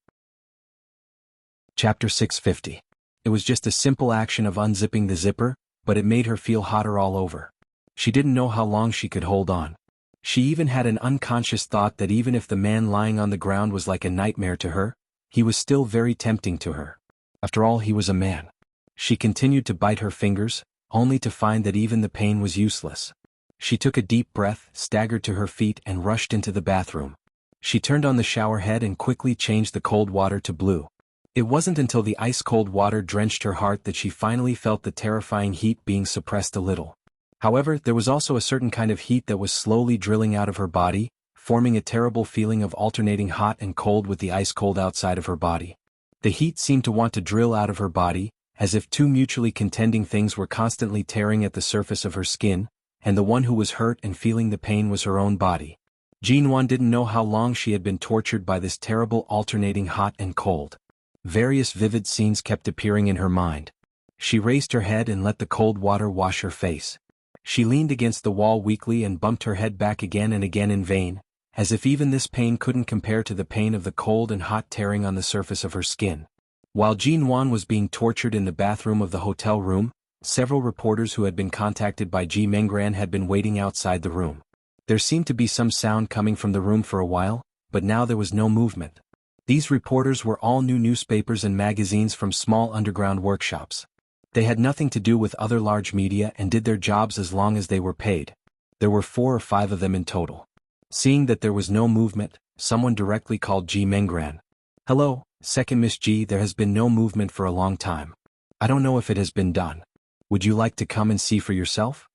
Chapter 650. It was just a simple action of unzipping the zipper, but it made her feel hotter all over. She didn't know how long she could hold on. She even had an unconscious thought that even if the man lying on the ground was like a nightmare to her, he was still very tempting to her. After all, he was a man. She continued to bite her fingers, only to find that even the pain was useless. She took a deep breath, staggered to her feet and rushed into the bathroom. She turned on the shower head and quickly changed the cold water to blue. It wasn't until the ice-cold water drenched her heart that she finally felt the terrifying heat being suppressed a little. However, there was also a certain kind of heat that was slowly drilling out of her body, forming a terrible feeling of alternating hot and cold with the ice-cold outside of her body. The heat seemed to want to drill out of her body, as if two mutually contending things were constantly tearing at the surface of her skin, and the one who was hurt and feeling the pain was her own body. Jinwan didn't know how long she had been tortured by this terrible alternating hot and cold. Various vivid scenes kept appearing in her mind. She raised her head and let the cold water wash her face. She leaned against the wall weakly and bumped her head back again and again in vain, as if even this pain couldn't compare to the pain of the cold and hot tearing on the surface of her skin. While Jinwan was being tortured in the bathroom of the hotel room, several reporters who had been contacted by Ji Minggran had been waiting outside the room. There seemed to be some sound coming from the room for a while, but now there was no movement. These reporters were all new newspapers and magazines from small underground workshops. They had nothing to do with other large media and did their jobs as long as they were paid. There were 4 or 5 of them in total. Seeing that there was no movement, someone directly called Ji Minggran. "Hello, Second Miss Ji, there has been no movement for a long time. I don't know if it has been done. Would you like to come and see for yourself?"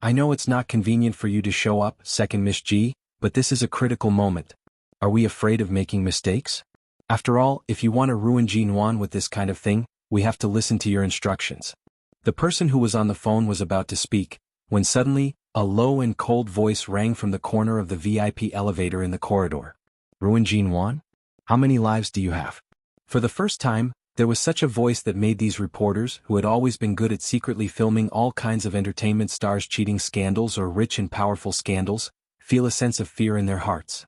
"I know it's not convenient for you to show up, Second Miss Ji, but this is a critical moment. Are we afraid of making mistakes? After all, if you want to ruin Jinwan with this kind of thing, we have to listen to your instructions." The person who was on the phone was about to speak, when suddenly, a low and cold voice rang from the corner of the VIP elevator in the corridor. "Ruin Jinwan? How many lives do you have?" For the first time, there was such a voice that made these reporters, who had always been good at secretly filming all kinds of entertainment stars' cheating scandals or rich and powerful scandals, feel a sense of fear in their hearts.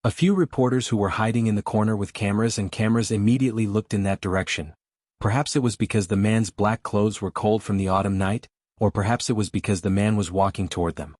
A few reporters who were hiding in the corner with cameras immediately looked in that direction. Perhaps it was because the man's black clothes were cold from the autumn night, or perhaps it was because the man was walking toward them.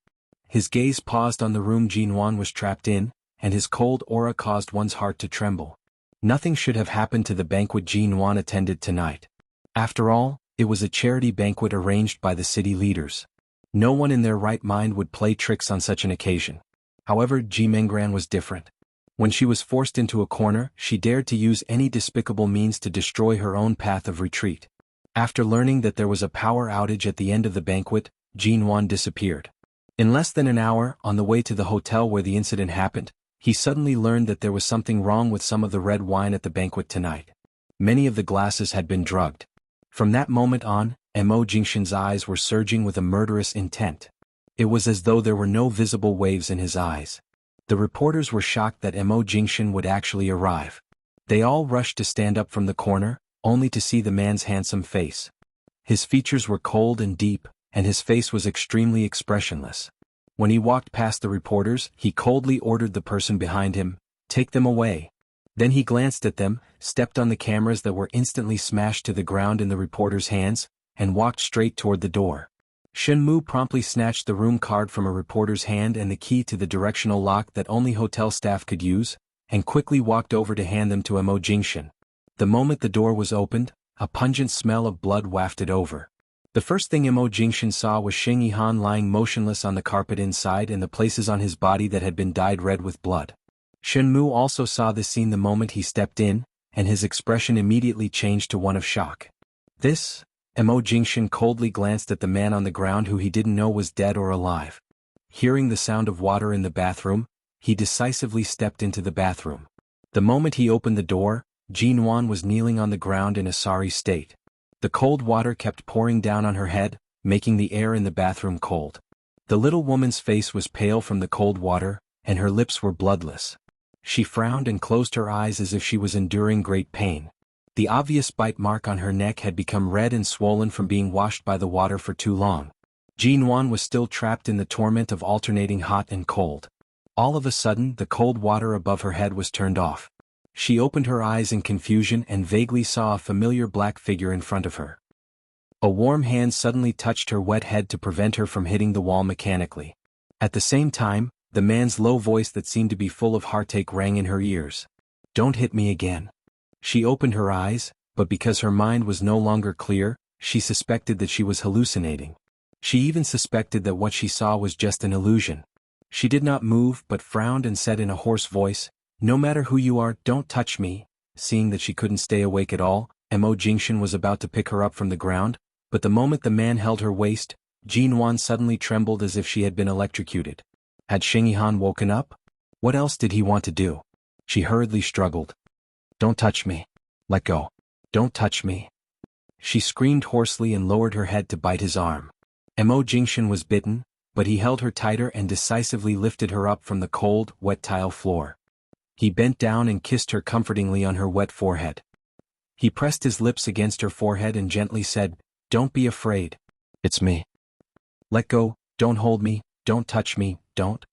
His gaze paused on the room Jinwan was trapped in, and his cold aura caused one's heart to tremble. Nothing should have happened to the banquet Jinwan attended tonight. After all, it was a charity banquet arranged by the city leaders. No one in their right mind would play tricks on such an occasion. However, Ji Minggran was different. When she was forced into a corner, she dared to use any despicable means to destroy her own path of retreat. After learning that there was a power outage at the end of the banquet, Jinwan disappeared. In less than an hour, on the way to the hotel where the incident happened, he suddenly learned that there was something wrong with some of the red wine at the banquet tonight. Many of the glasses had been drugged. From that moment on, Mo Jingshan's eyes were surging with a murderous intent. It was as though there were no visible waves in his eyes. The reporters were shocked that Mo Jingshan would actually arrive. They all rushed to stand up from the corner, only to see the man's handsome face. His features were cold and deep, and his face was extremely expressionless. When he walked past the reporters, he coldly ordered the person behind him, "Take them away." Then he glanced at them, stepped on the cameras that were instantly smashed to the ground in the reporters' hands, and walked straight toward the door. Shen Mu promptly snatched the room card from a reporter's hand and the key to the directional lock that only hotel staff could use, and quickly walked over to hand them to Mo Jingshan. The moment the door was opened, a pungent smell of blood wafted over. The first thing Mo Jingshan saw was Xing Yihan lying motionless on the carpet inside and the places on his body that had been dyed red with blood. Shen Mu also saw this scene the moment he stepped in, and his expression immediately changed to one of shock. This? Mo Jingshan coldly glanced at the man on the ground who he didn't know was dead or alive. Hearing the sound of water in the bathroom, he decisively stepped into the bathroom. The moment he opened the door, Jin Wan was kneeling on the ground in a sorry state. The cold water kept pouring down on her head, making the air in the bathroom cold. The little woman's face was pale from the cold water, and her lips were bloodless. She frowned and closed her eyes as if she was enduring great pain. The obvious bite mark on her neck had become red and swollen from being washed by the water for too long. Jin Wan was still trapped in the torment of alternating hot and cold. All of a sudden, the cold water above her head was turned off. She opened her eyes in confusion and vaguely saw a familiar black figure in front of her. A warm hand suddenly touched her wet head to prevent her from hitting the wall mechanically. At the same time, the man's low voice that seemed to be full of heartache rang in her ears. "Don't hit me again." She opened her eyes, but because her mind was no longer clear, she suspected that she was hallucinating. She even suspected that what she saw was just an illusion. She did not move but frowned and said in a hoarse voice, "No matter who you are, don't touch me." Seeing that she couldn't stay awake at all, Mo Jingshan was about to pick her up from the ground, but the moment the man held her waist, Jin Wan suddenly trembled as if she had been electrocuted. Had Xing Yihan woken up? What else did he want to do? She hurriedly struggled. "Don't touch me. Let go. Don't touch me." She screamed hoarsely and lowered her head to bite his arm. Mo Jingshan was bitten, but he held her tighter and decisively lifted her up from the cold, wet tile floor. He bent down and kissed her comfortingly on her wet forehead. He pressed his lips against her forehead and gently said, "Don't be afraid. It's me. Let go, don't hold me, don't touch me, don't."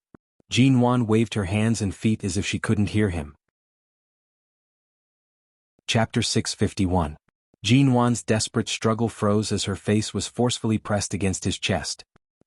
Jin Wan waved her hands and feet as if she couldn't hear him. Chapter 651. Jin Wan's desperate struggle froze as her face was forcefully pressed against his chest.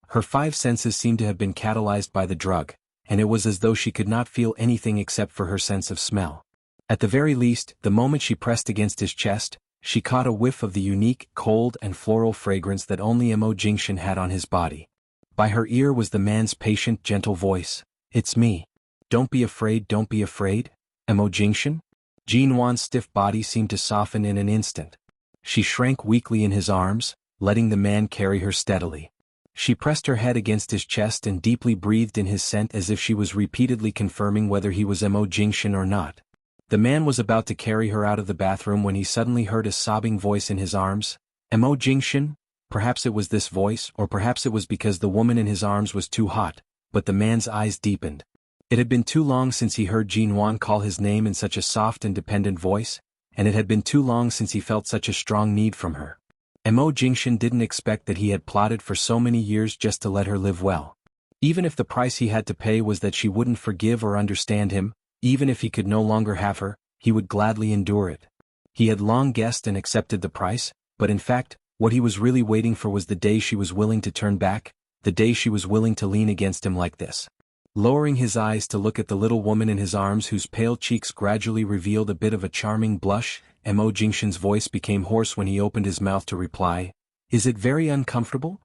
Her five senses seemed to have been catalyzed by the drug, and it was as though she could not feel anything except for her sense of smell. At the very least, the moment she pressed against his chest, she caught a whiff of the unique, cold and floral fragrance that only Mo Jingshan had on his body. By her ear was the man's patient, gentle voice. "It's me. Don't be afraid, don't be afraid, Mo Jingshan." Jin Wan's stiff body seemed to soften in an instant. She shrank weakly in his arms, letting the man carry her steadily. She pressed her head against his chest and deeply breathed in his scent as if she was repeatedly confirming whether he was Mo Jingshan or not. The man was about to carry her out of the bathroom when he suddenly heard a sobbing voice in his arms. "Mo Jingshan?" Perhaps it was this voice, or perhaps it was because the woman in his arms was too hot, but the man's eyes deepened. It had been too long since he heard Jin Wan call his name in such a soft and dependent voice, and it had been too long since he felt such a strong need from her. Mo Jingshan didn't expect that he had plotted for so many years just to let her live well. Even if the price he had to pay was that she wouldn't forgive or understand him, even if he could no longer have her, he would gladly endure it. He had long guessed and accepted the price, but in fact, what he was really waiting for was the day she was willing to turn back, the day she was willing to lean against him like this. Lowering his eyes to look at the little woman in his arms whose pale cheeks gradually revealed a bit of a charming blush, Mo Jingshan's voice became hoarse when he opened his mouth to reply, "Is it very uncomfortable?"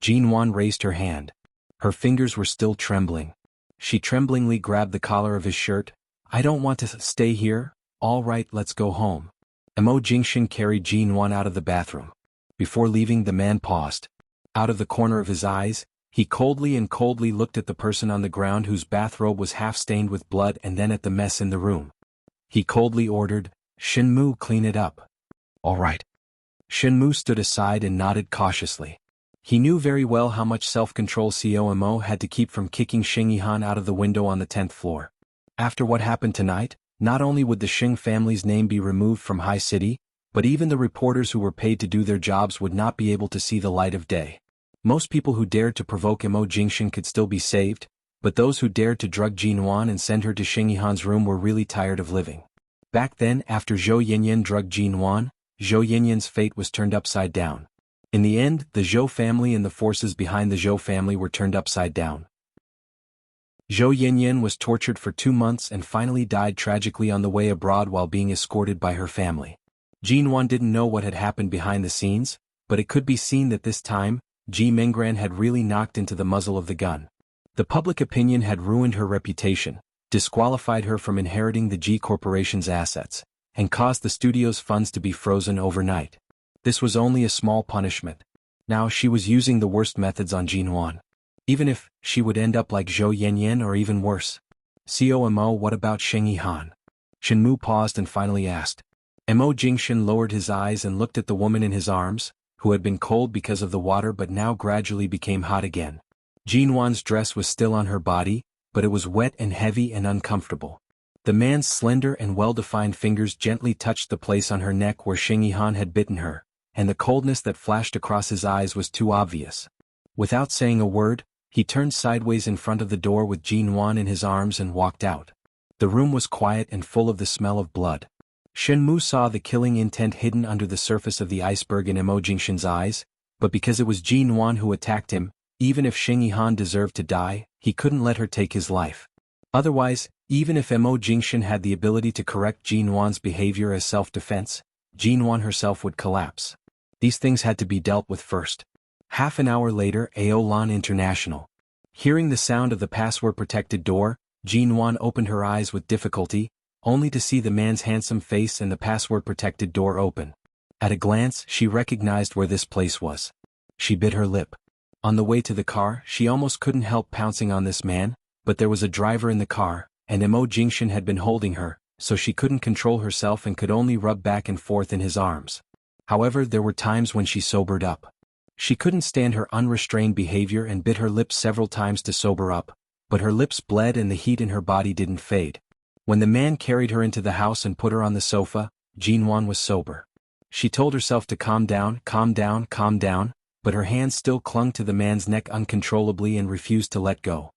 Jin Wan raised her hand. Her fingers were still trembling. She tremblingly grabbed the collar of his shirt. "I don't want to stay here. All right, let's go home." Mo Jingshan carried Jin Wan out of the bathroom. Before leaving, the man paused. Out of the corner of his eyes, he coldly looked at the person on the ground whose bathrobe was half stained with blood and then at the mess in the room. He coldly ordered, "Shen Mu, clean it up." "All right." Shen Mu stood aside and nodded cautiously. He knew very well how much self-control Mo had to keep from kicking Xing Yihan out of the window on the 10th floor. After what happened tonight, not only would the Xing family's name be removed from High City, but even the reporters who were paid to do their jobs would not be able to see the light of day. Most people who dared to provoke Mo Jingshan could still be saved, but those who dared to drug Jin Wan and send her to Xing Yihan's room were really tired of living. Back then, after Zhou Yinyan drugged Jin Wan, Zhou Yinyan's fate was turned upside down. In the end, the Zhou family and the forces behind the Zhou family were turned upside down. Zhou Yanyan was tortured for 2 months and finally died tragically on the way abroad while being escorted by her family. Jinwan didn't know what had happened behind the scenes, but it could be seen that this time, Ji Menggran had really knocked into the muzzle of the gun. The public opinion had ruined her reputation, disqualified her from inheriting the Ji Corporation's assets, and caused the studio's funds to be frozen overnight. This was only a small punishment. Now she was using the worst methods on Jinwan. Even if she would end up like Zhou Yanyan or even worse. COMO, what about Sheng Yihan? Shenmu paused and finally asked. Mo Jingshan lowered his eyes and looked at the woman in his arms, who had been cold because of the water but now gradually became hot again. Jinwan's dress was still on her body, but it was wet and heavy and uncomfortable. The man's slender and well-defined fingers gently touched the place on her neck where Sheng Yihan had bitten her, and the coldness that flashed across his eyes was too obvious. Without saying a word, he turned sideways in front of the door with Jinwan in his arms and walked out. The room was quiet and full of the smell of blood. Shenmu saw the killing intent hidden under the surface of the iceberg in Mo Jingshan's eyes, but because it was Jinwan who attacked him, even if Sheng Yihan deserved to die, he couldn't let her take his life. Otherwise, even if Mo Jingshan had the ability to correct Jinwan's behavior as self-defense, Jinwan herself would collapse. These things had to be dealt with first. Half an hour later, Aolan International. Hearing the sound of the password-protected door, Jinwan opened her eyes with difficulty, only to see the man's handsome face and the password-protected door open. At a glance, she recognized where this place was. She bit her lip. On the way to the car, she almost couldn't help pouncing on this man, but there was a driver in the car, and Mo Jingshan had been holding her, so she couldn't control herself and could only rub back and forth in his arms. However, there were times when she sobered up. She couldn't stand her unrestrained behavior and bit her lips several times to sober up, but her lips bled and the heat in her body didn't fade. When the man carried her into the house and put her on the sofa, Jinwan was sober. She told herself to calm down, but her hands still clung to the man's neck uncontrollably and refused to let go.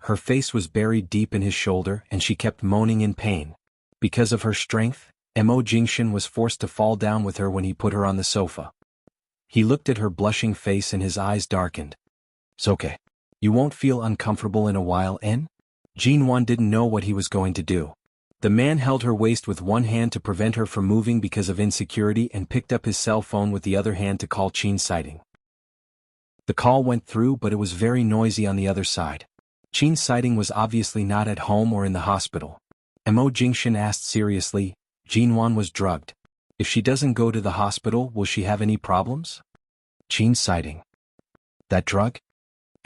Her face was buried deep in his shoulder and she kept moaning in pain. Because of her strength, Mo Jingshan was forced to fall down with her when he put her on the sofa. He looked at her blushing face and his eyes darkened. "It's okay. You won't feel uncomfortable in a while, en?" Jinwan didn't know what he was going to do. The man held her waist with one hand to prevent her from moving because of insecurity and picked up his cell phone with the other hand to call Qin Sighting. The call went through, but it was very noisy on the other side. Qin Sighting was obviously not at home or in the hospital. Mo Jingshan asked seriously. Jinwan was drugged. If she doesn't go to the hospital, will she have any problems? Qin Sighting. That drug?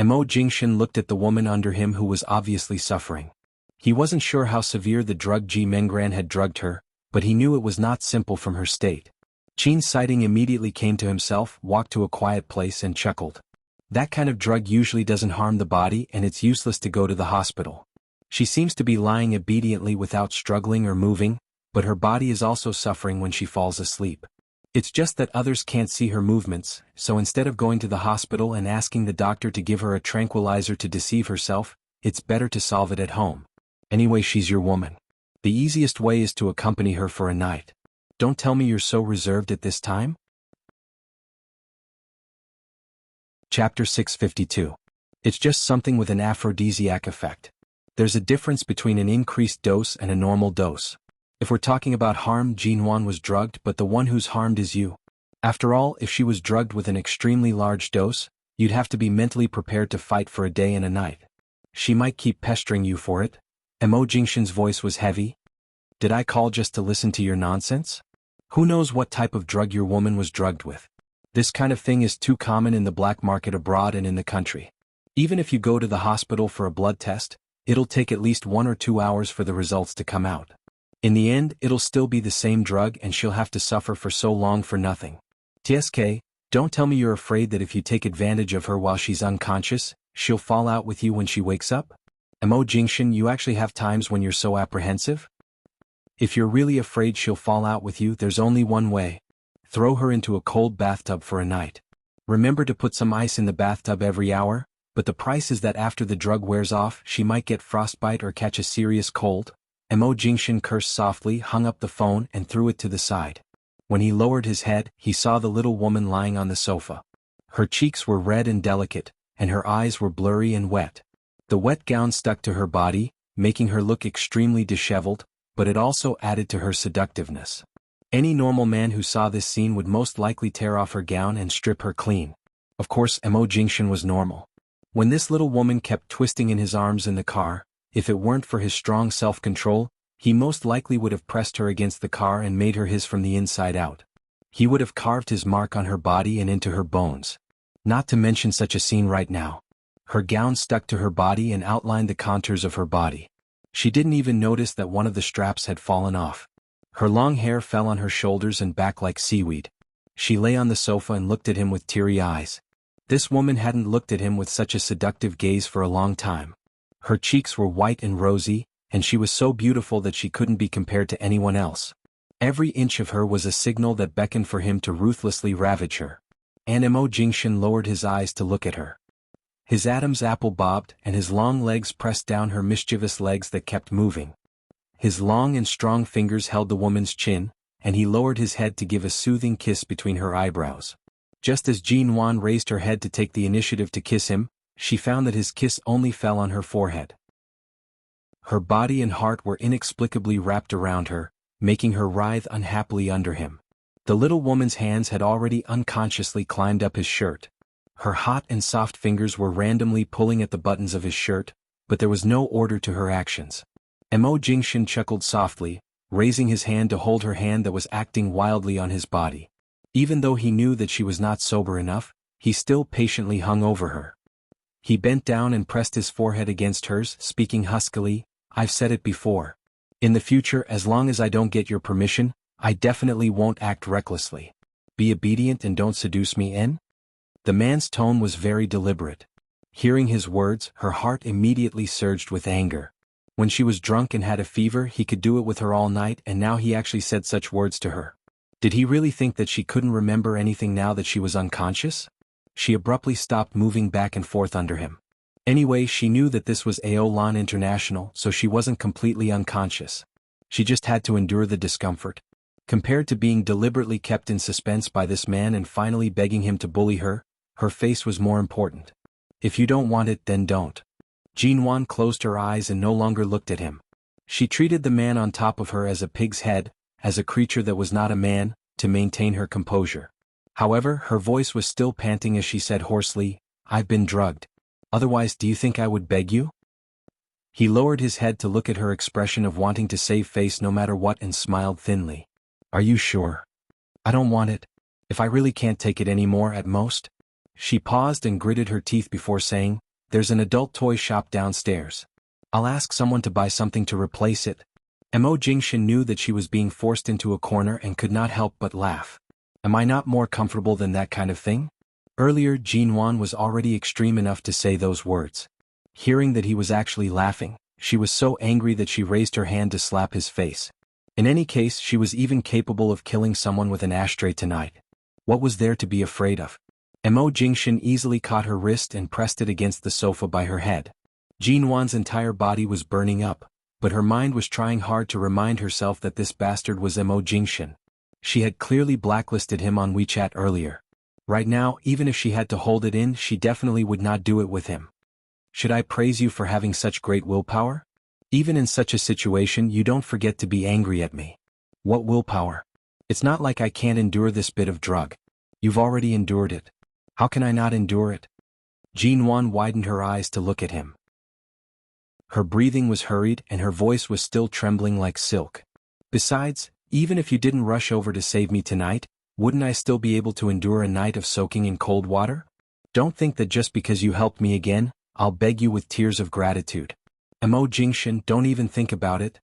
Mo Jingshan looked at the woman under him who was obviously suffering. He wasn't sure how severe the drug Ji Menggran had drugged her, but he knew it was not simple from her state. Qin Sighting immediately came to himself, walked to a quiet place and chuckled. That kind of drug usually doesn't harm the body and it's useless to go to the hospital. She seems to be lying obediently without struggling or moving, but her body is also suffering when she falls asleep. It's just that others can't see her movements, so instead of going to the hospital and asking the doctor to give her a tranquilizer to deceive herself, it's better to solve it at home. Anyway, she's your woman. The easiest way is to accompany her for a night. Don't tell me you're so reserved at this time? Chapter 652. It's just something with an aphrodisiac effect. There's a difference between an increased dose and a normal dose. If we're talking about harm, Jinwan was drugged, but the one who's harmed is you. After all, if she was drugged with an extremely large dose, you'd have to be mentally prepared to fight for a day and a night. She might keep pestering you for it. Mo Jingshan's voice was heavy. Did I call just to listen to your nonsense? Who knows what type of drug your woman was drugged with? This kind of thing is too common in the black market abroad and in the country. Even if you go to the hospital for a blood test, it'll take at least 1 or 2 hours for the results to come out. In the end, it'll still be the same drug and she'll have to suffer for so long for nothing. TSK, don't tell me you're afraid that if you take advantage of her while she's unconscious, she'll fall out with you when she wakes up? Mo Jingshan, you actually have times when you're so apprehensive? If you're really afraid she'll fall out with you, there's only one way. Throw her into a cold bathtub for a night. Remember to put some ice in the bathtub every hour, but the price is that after the drug wears off, she might get frostbite or catch a serious cold. Mo Jingshan cursed softly, hung up the phone and threw it to the side. When he lowered his head, he saw the little woman lying on the sofa. Her cheeks were red and delicate, and her eyes were blurry and wet. The wet gown stuck to her body, making her look extremely disheveled, but it also added to her seductiveness. Any normal man who saw this scene would most likely tear off her gown and strip her clean. Of course, Mo Jingshan was normal. When this little woman kept twisting in his arms in the car, if it weren't for his strong self-control, he most likely would have pressed her against the car and made her his from the inside out. He would have carved his mark on her body and into her bones. Not to mention such a scene right now. Her gown stuck to her body and outlined the contours of her body. She didn't even notice that one of the straps had fallen off. Her long hair fell on her shoulders and back like seaweed. She lay on the sofa and looked at him with teary eyes. This woman hadn't looked at him with such a seductive gaze for a long time. Her cheeks were white and rosy, and she was so beautiful that she couldn't be compared to anyone else. Every inch of her was a signal that beckoned for him to ruthlessly ravage her. And Mo Jingshan lowered his eyes to look at her. His Adam's apple bobbed, and his long legs pressed down her mischievous legs that kept moving. His long and strong fingers held the woman's chin, and he lowered his head to give a soothing kiss between her eyebrows. Just as Jin Wan raised her head to take the initiative to kiss him, she found that his kiss only fell on her forehead. Her body and heart were inexplicably wrapped around her, making her writhe unhappily under him. The little woman's hands had already unconsciously climbed up his shirt. Her hot and soft fingers were randomly pulling at the buttons of his shirt, but there was no order to her actions. Mo Jingshan chuckled softly, raising his hand to hold her hand that was acting wildly on his body. Even though he knew that she was not sober enough, he still patiently hung over her. He bent down and pressed his forehead against hers, speaking huskily, "I've said it before. In the future, as long as I don't get your permission, I definitely won't act recklessly. Be obedient and don't seduce me in?" The man's tone was very deliberate. Hearing his words, her heart immediately surged with anger. When she was drunk and had a fever, he could do it with her all night, and now he actually said such words to her. Did he really think that she couldn't remember anything now that she was unconscious? She abruptly stopped moving back and forth under him. Anyway, she knew that this was Aolan International, so she wasn't completely unconscious. She just had to endure the discomfort. Compared to being deliberately kept in suspense by this man and finally begging him to bully her, her face was more important. If you don't want it, then don't. Jin Wan closed her eyes and no longer looked at him. She treated the man on top of her as a pig's head, as a creature that was not a man, to maintain her composure. However, her voice was still panting as she said hoarsely, "I've been drugged. Otherwise, do you think I would beg you?" He lowered his head to look at her expression of wanting to save face no matter what and smiled thinly. "Are you sure? I don't want it. If I really can't take it anymore at most." She paused and gritted her teeth before saying, "There's an adult toy shop downstairs. I'll ask someone to buy something to replace it." Mo Jingshan knew that she was being forced into a corner and could not help but laugh. "Am I not more comfortable than that kind of thing?" Earlier, Jin Wan was already extreme enough to say those words. Hearing that he was actually laughing, she was so angry that she raised her hand to slap his face. In any case, she was even capable of killing someone with an ashtray tonight. What was there to be afraid of? Mo Jingshan easily caught her wrist and pressed it against the sofa by her head. Jin Wan's entire body was burning up, but her mind was trying hard to remind herself that this bastard was Mo Jingshan. She had clearly blacklisted him on WeChat earlier. Right now, even if she had to hold it in, she definitely would not do it with him. "Should I praise you for having such great willpower? Even in such a situation, you don't forget to be angry at me." "What willpower? It's not like I can't endure this bit of drug. You've already endured it. How can I not endure it?" Jin Wan widened her eyes to look at him. Her breathing was hurried and her voice was still trembling like silk. "Besides, even if you didn't rush over to save me tonight, wouldn't I still be able to endure a night of soaking in cold water? Don't think that just because you helped me again, I'll beg you with tears of gratitude. Mo Jingshan, don't even think about it."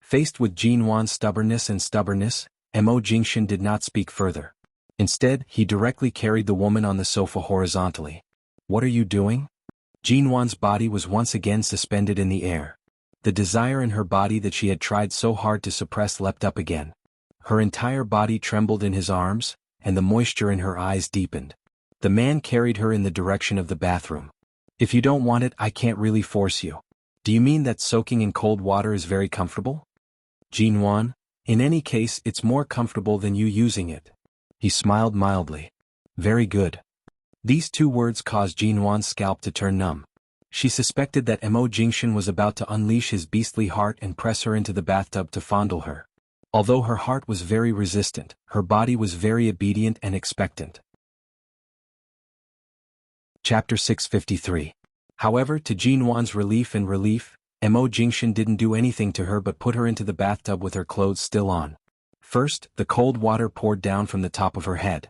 Faced with Jin Wan's stubbornness, Mo Jingshan did not speak further. Instead, he directly carried the woman on the sofa horizontally. "What are you doing?" Jin Wan's body was once again suspended in the air. The desire in her body that she had tried so hard to suppress leapt up again. Her entire body trembled in his arms, and the moisture in her eyes deepened. The man carried her in the direction of the bathroom. "If you don't want it, I can't really force you. Do you mean that soaking in cold water is very comfortable?" "Jin Wan, in any case, it's more comfortable than you using it." He smiled mildly. "Very good." These two words caused Jin Wan's scalp to turn numb. She suspected that Mo Jingshan was about to unleash his beastly heart and press her into the bathtub to fondle her. Although her heart was very resistant, her body was very obedient and expectant. Chapter 653. However, to Jinwan's relief, Mo Jingshan didn't do anything to her but put her into the bathtub with her clothes still on. First, the cold water poured down from the top of her head.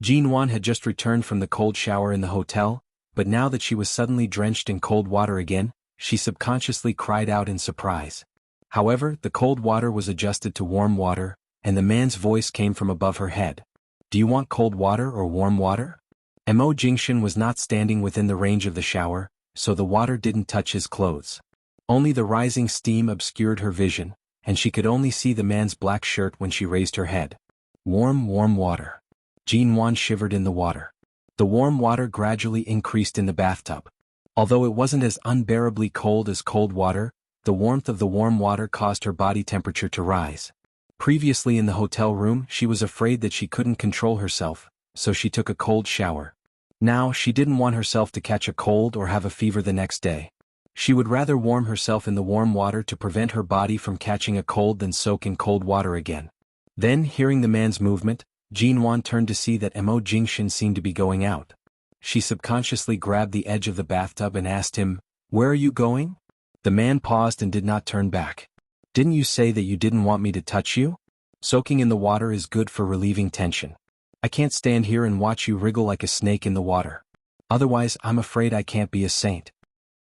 Jinwan had just returned from the cold shower in the hotel, but now that she was suddenly drenched in cold water again, she subconsciously cried out in surprise. However, the cold water was adjusted to warm water, and the man's voice came from above her head. "Do you want cold water or warm water?" Mo Jingshan was not standing within the range of the shower, so the water didn't touch his clothes. Only the rising steam obscured her vision, and she could only see the man's black shirt when she raised her head. Warm water. Jinwan shivered in the water. The warm water gradually increased in the bathtub. Although it wasn't as unbearably cold as cold water, the warmth of the warm water caused her body temperature to rise. Previously in the hotel room, she was afraid that she couldn't control herself, so she took a cold shower. Now, she didn't want herself to catch a cold or have a fever the next day. She would rather warm herself in the warm water to prevent her body from catching a cold than soak in cold water again. Then, hearing the man's movement, Jinwan turned to see that Mo Jingshan seemed to be going out. She subconsciously grabbed the edge of the bathtub and asked him, "Where are you going?" The man paused and did not turn back. "Didn't you say that you didn't want me to touch you? Soaking in the water is good for relieving tension. I can't stand here and watch you wriggle like a snake in the water. Otherwise, I'm afraid I can't be a saint."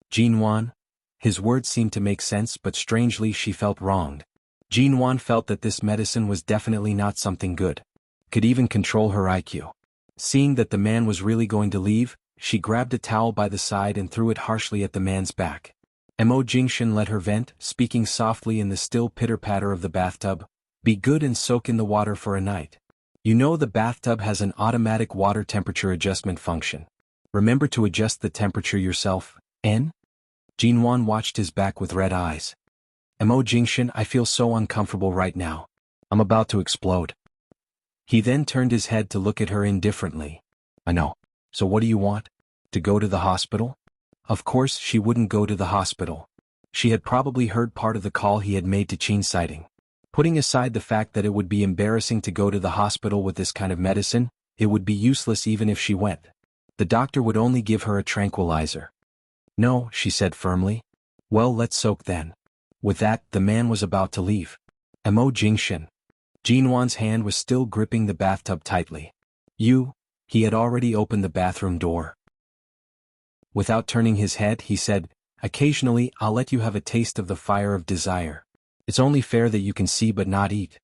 Jinwan? His words seemed to make sense, but strangely she felt wronged. Jinwan felt that this medicine was definitely not something good. Could even control her IQ. Seeing that the man was really going to leave, she grabbed a towel by the side and threw it harshly at the man's back. Mo Jingshan let her vent, speaking softly in the still pitter-patter of the bathtub. "Be good and soak in the water for a night. You know the bathtub has an automatic water temperature adjustment function. Remember to adjust the temperature yourself, N?" Jinwan watched his back with red eyes. "Mo Jingshan, I feel so uncomfortable right now. I'm about to explode." He then turned his head to look at her indifferently. "I know. So what do you want? To go to the hospital?" Of course she wouldn't go to the hospital. She had probably heard part of the call he had made to Qin Sighting. Putting aside the fact that it would be embarrassing to go to the hospital with this kind of medicine, it would be useless even if she went. The doctor would only give her a tranquilizer. "No," she said firmly. "Well, let's soak then." With that, the man was about to leave. Mo Jingshan. Jinwan's hand was still gripping the bathtub tightly. He had already opened the bathroom door. Without turning his head, he said, "Occasionally, I'll let you have a taste of the fire of desire. It's only fair that you can see but not eat."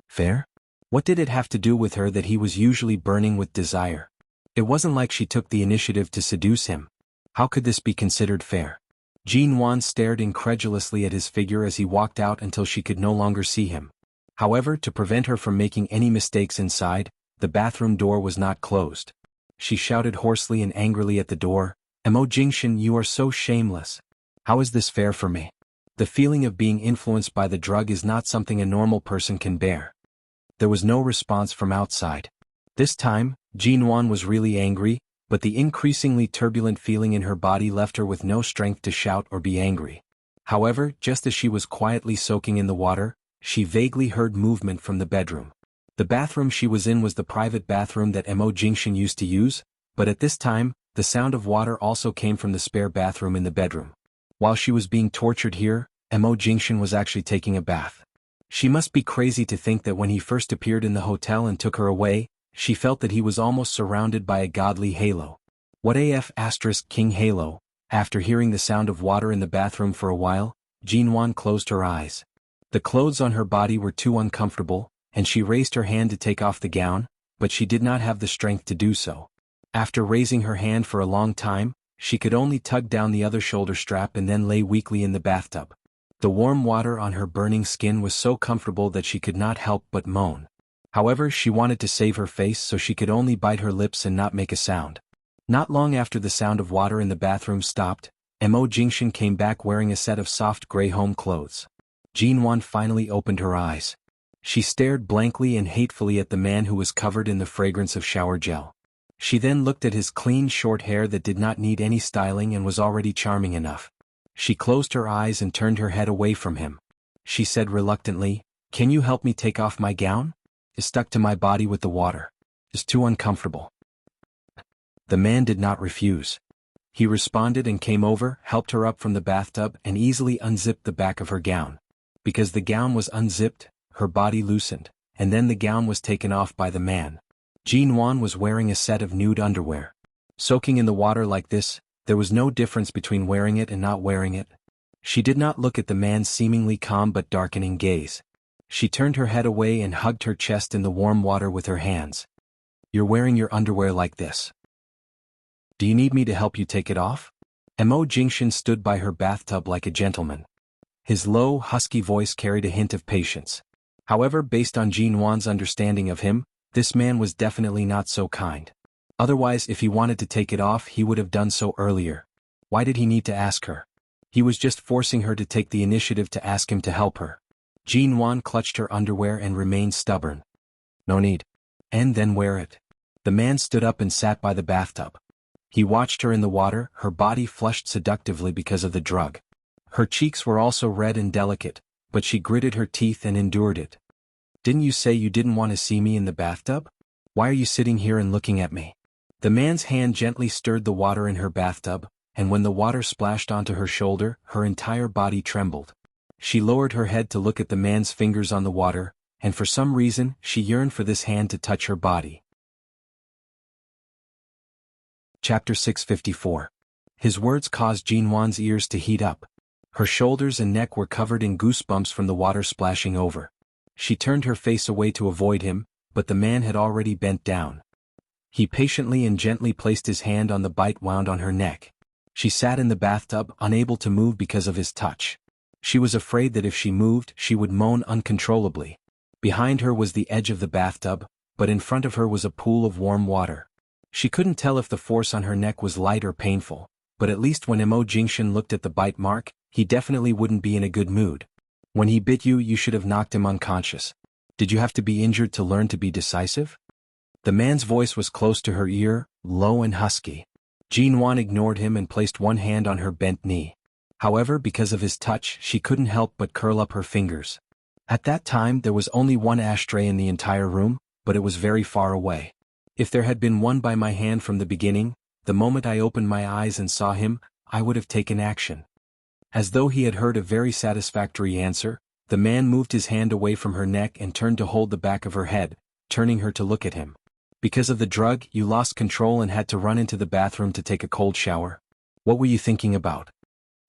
Fair? What did it have to do with her that he was usually burning with desire? It wasn't like she took the initiative to seduce him. How could this be considered fair? Jinwan stared incredulously at his figure as he walked out until she could no longer see him. However, to prevent her from making any mistakes inside, the bathroom door was not closed. She shouted hoarsely and angrily at the door, "Mo Jingshan, you are so shameless. How is this fair for me? The feeling of being influenced by the drug is not something a normal person can bear." There was no response from outside. This time, Jinwan was really angry, but the increasingly turbulent feeling in her body left her with no strength to shout or be angry. However, just as she was quietly soaking in the water, she vaguely heard movement from the bedroom. The bathroom she was in was the private bathroom that Mo Jingshan used to use, but at this time, the sound of water also came from the spare bathroom in the bedroom. While she was being tortured here, Mo Jingshan was actually taking a bath. She must be crazy to think that when he first appeared in the hotel and took her away, she felt that he was almost surrounded by a godly halo. What AF * King Halo? After hearing the sound of water in the bathroom for a while, Jinwan closed her eyes. The clothes on her body were too uncomfortable, and she raised her hand to take off the gown, but she did not have the strength to do so. After raising her hand for a long time, she could only tug down the other shoulder strap and then lay weakly in the bathtub. The warm water on her burning skin was so comfortable that she could not help but moan. However, she wanted to save her face, so she could only bite her lips and not make a sound. Not long after the sound of water in the bathroom stopped, Mo Jingshan came back wearing a set of soft gray home clothes. Jinwan finally opened her eyes. She stared blankly and hatefully at the man who was covered in the fragrance of shower gel. She then looked at his clean short hair that did not need any styling and was already charming enough. She closed her eyes and turned her head away from him. She said reluctantly, "Can you help me take off my gown? It's stuck to my body with the water. It's too uncomfortable." The man did not refuse. He responded and came over, helped her up from the bathtub and easily unzipped the back of her gown. Because the gown was unzipped, her body loosened, and then the gown was taken off by the man. Jinwan was wearing a set of nude underwear. Soaking in the water like this, there was no difference between wearing it and not wearing it. She did not look at the man's seemingly calm but darkening gaze. She turned her head away and hugged her chest in the warm water with her hands. "You're wearing your underwear like this. Do you need me to help you take it off?" Mo Jingshan stood by her bathtub like a gentleman. His low, husky voice carried a hint of patience. However, based on Jinwan's understanding of him, this man was definitely not so kind. Otherwise, if he wanted to take it off, he would have done so earlier. Why did he need to ask her? He was just forcing her to take the initiative to ask him to help her. Jinwan clutched her underwear and remained stubborn. "No need." "And then wear it." The man stood up and sat by the bathtub. He watched her in the water, her body flushed seductively because of the drug. Her cheeks were also red and delicate, but she gritted her teeth and endured it. "Didn't you say you didn't want to see me in the bathtub? Why are you sitting here and looking at me?" The man's hand gently stirred the water in her bathtub, and when the water splashed onto her shoulder, her entire body trembled. She lowered her head to look at the man's fingers on the water, and for some reason, she yearned for this hand to touch her body. Chapter 654. His words caused Jinwan's ears to heat up. Her shoulders and neck were covered in goosebumps from the water splashing over. She turned her face away to avoid him, but the man had already bent down. He patiently and gently placed his hand on the bite wound on her neck. She sat in the bathtub, unable to move because of his touch. She was afraid that if she moved, she would moan uncontrollably. Behind her was the edge of the bathtub, but in front of her was a pool of warm water. She couldn't tell if the force on her neck was light or painful, but at least when Mo Jingshan looked at the bite mark, he definitely wouldn't be in a good mood. "When he bit you, you should have knocked him unconscious. Did you have to be injured to learn to be decisive?" The man's voice was close to her ear, low and husky. Jinwan ignored him and placed one hand on her bent knee. However, because of his touch, she couldn't help but curl up her fingers. At that time, there was only one ashtray in the entire room, but it was very far away. If there had been one by my hand from the beginning, the moment I opened my eyes and saw him, I would have taken action. As though he had heard a very satisfactory answer, the man moved his hand away from her neck and turned to hold the back of her head, turning her to look at him. "Because of the drug, you lost control and had to run into the bathroom to take a cold shower. What were you thinking about?"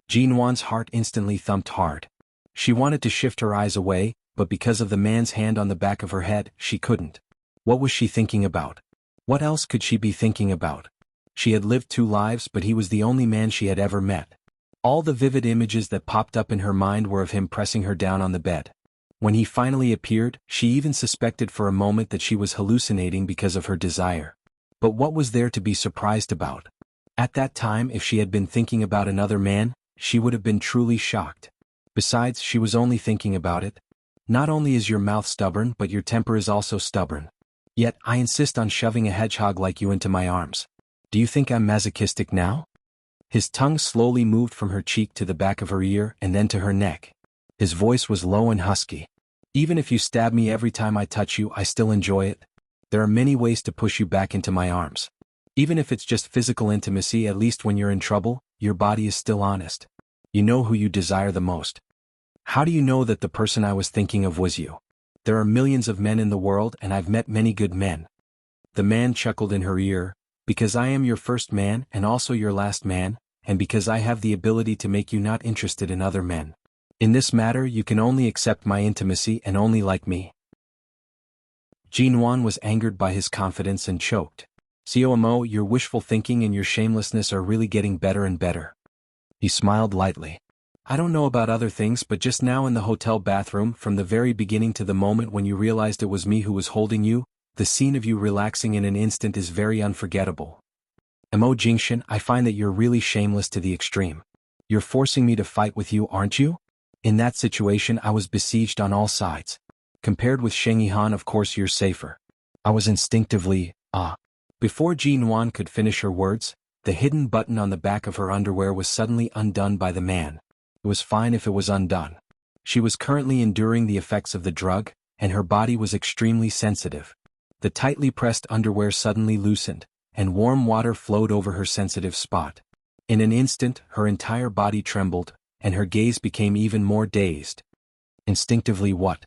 Jinwan's heart instantly thumped hard. She wanted to shift her eyes away, but because of the man's hand on the back of her head, she couldn't. What was she thinking about? What else could she be thinking about? She had lived 2 lives, but he was the only man she had ever met. All the vivid images that popped up in her mind were of him pressing her down on the bed. When he finally appeared, she even suspected for a moment that she was hallucinating because of her desire. But what was there to be surprised about? At that time, if she had been thinking about another man, she would have been truly shocked. Besides, she was only thinking about it. "Not only is your mouth stubborn, but your temper is also stubborn. Yet, I insist on shoving a hedgehog like you into my arms. Do you think I'm masochistic now?" His tongue slowly moved from her cheek to the back of her ear and then to her neck. His voice was low and husky. "Even if you stab me every time I touch you, I still enjoy it. There are many ways to push you back into my arms. Even if it's just physical intimacy, at least when you're in trouble, your body is still honest. You know who you desire the most." "How do you know that the person I was thinking of was you?" "There are millions of men in the world and I've met many good men." The man chuckled in her ear, "Because I am your first man and also your last man, and because I have the ability to make you not interested in other men. In this matter, you can only accept my intimacy and only like me." Jinwan was angered by his confidence and choked. "Mo, your wishful thinking and your shamelessness are really getting better and better." He smiled lightly. "I don't know about other things, but just now in the hotel bathroom, from the very beginning to the moment when you realized it was me who was holding you, the scene of you relaxing in an instant is very unforgettable. Mo Jingshan, I find that you're really shameless to the extreme. You're forcing me to fight with you, aren't you?" In that situation, I was besieged on all sides. Compared with Sheng Yihan, of course you're safer. I was instinctively, Before Jean Wan could finish her words, the hidden button on the back of her underwear was suddenly undone by the man. It was fine if it was undone. She was currently enduring the effects of the drug, and her body was extremely sensitive. The tightly pressed underwear suddenly loosened, and warm water flowed over her sensitive spot. In an instant, her entire body trembled, and her gaze became even more dazed. Instinctively what?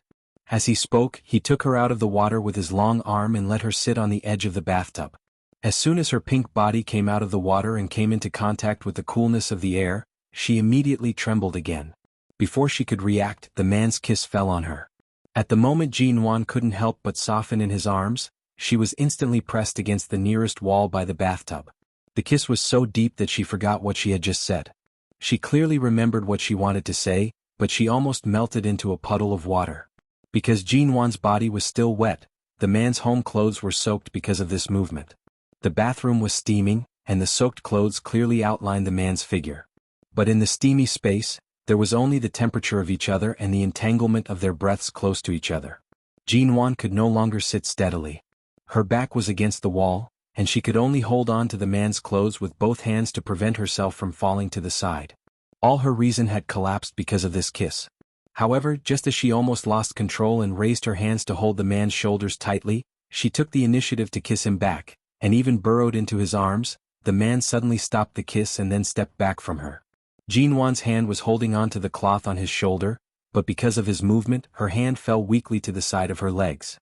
As he spoke, he took her out of the water with his long arm and let her sit on the edge of the bathtub. As soon as her pink body came out of the water and came into contact with the coolness of the air, she immediately trembled again. Before she could react, the man's kiss fell on her. At the moment Jean Wan couldn't help but soften in his arms. She was instantly pressed against the nearest wall by the bathtub. The kiss was so deep that she forgot what she had just said. She clearly remembered what she wanted to say, but she almost melted into a puddle of water. Because Jean Wan's body was still wet, the man's home clothes were soaked because of this movement. The bathroom was steaming, and the soaked clothes clearly outlined the man's figure. But in the steamy space, there was only the temperature of each other and the entanglement of their breaths close to each other. Jean Wan could no longer sit steadily. Her back was against the wall, and she could only hold on to the man's clothes with both hands to prevent herself from falling to the side. All her reason had collapsed because of this kiss. However, just as she almost lost control and raised her hands to hold the man's shoulders tightly, she took the initiative to kiss him back, and even burrowed into his arms. The man suddenly stopped the kiss and then stepped back from her. Jean Wan's hand was holding on to the cloth on his shoulder, but because of his movement, her hand fell weakly to the side of her legs.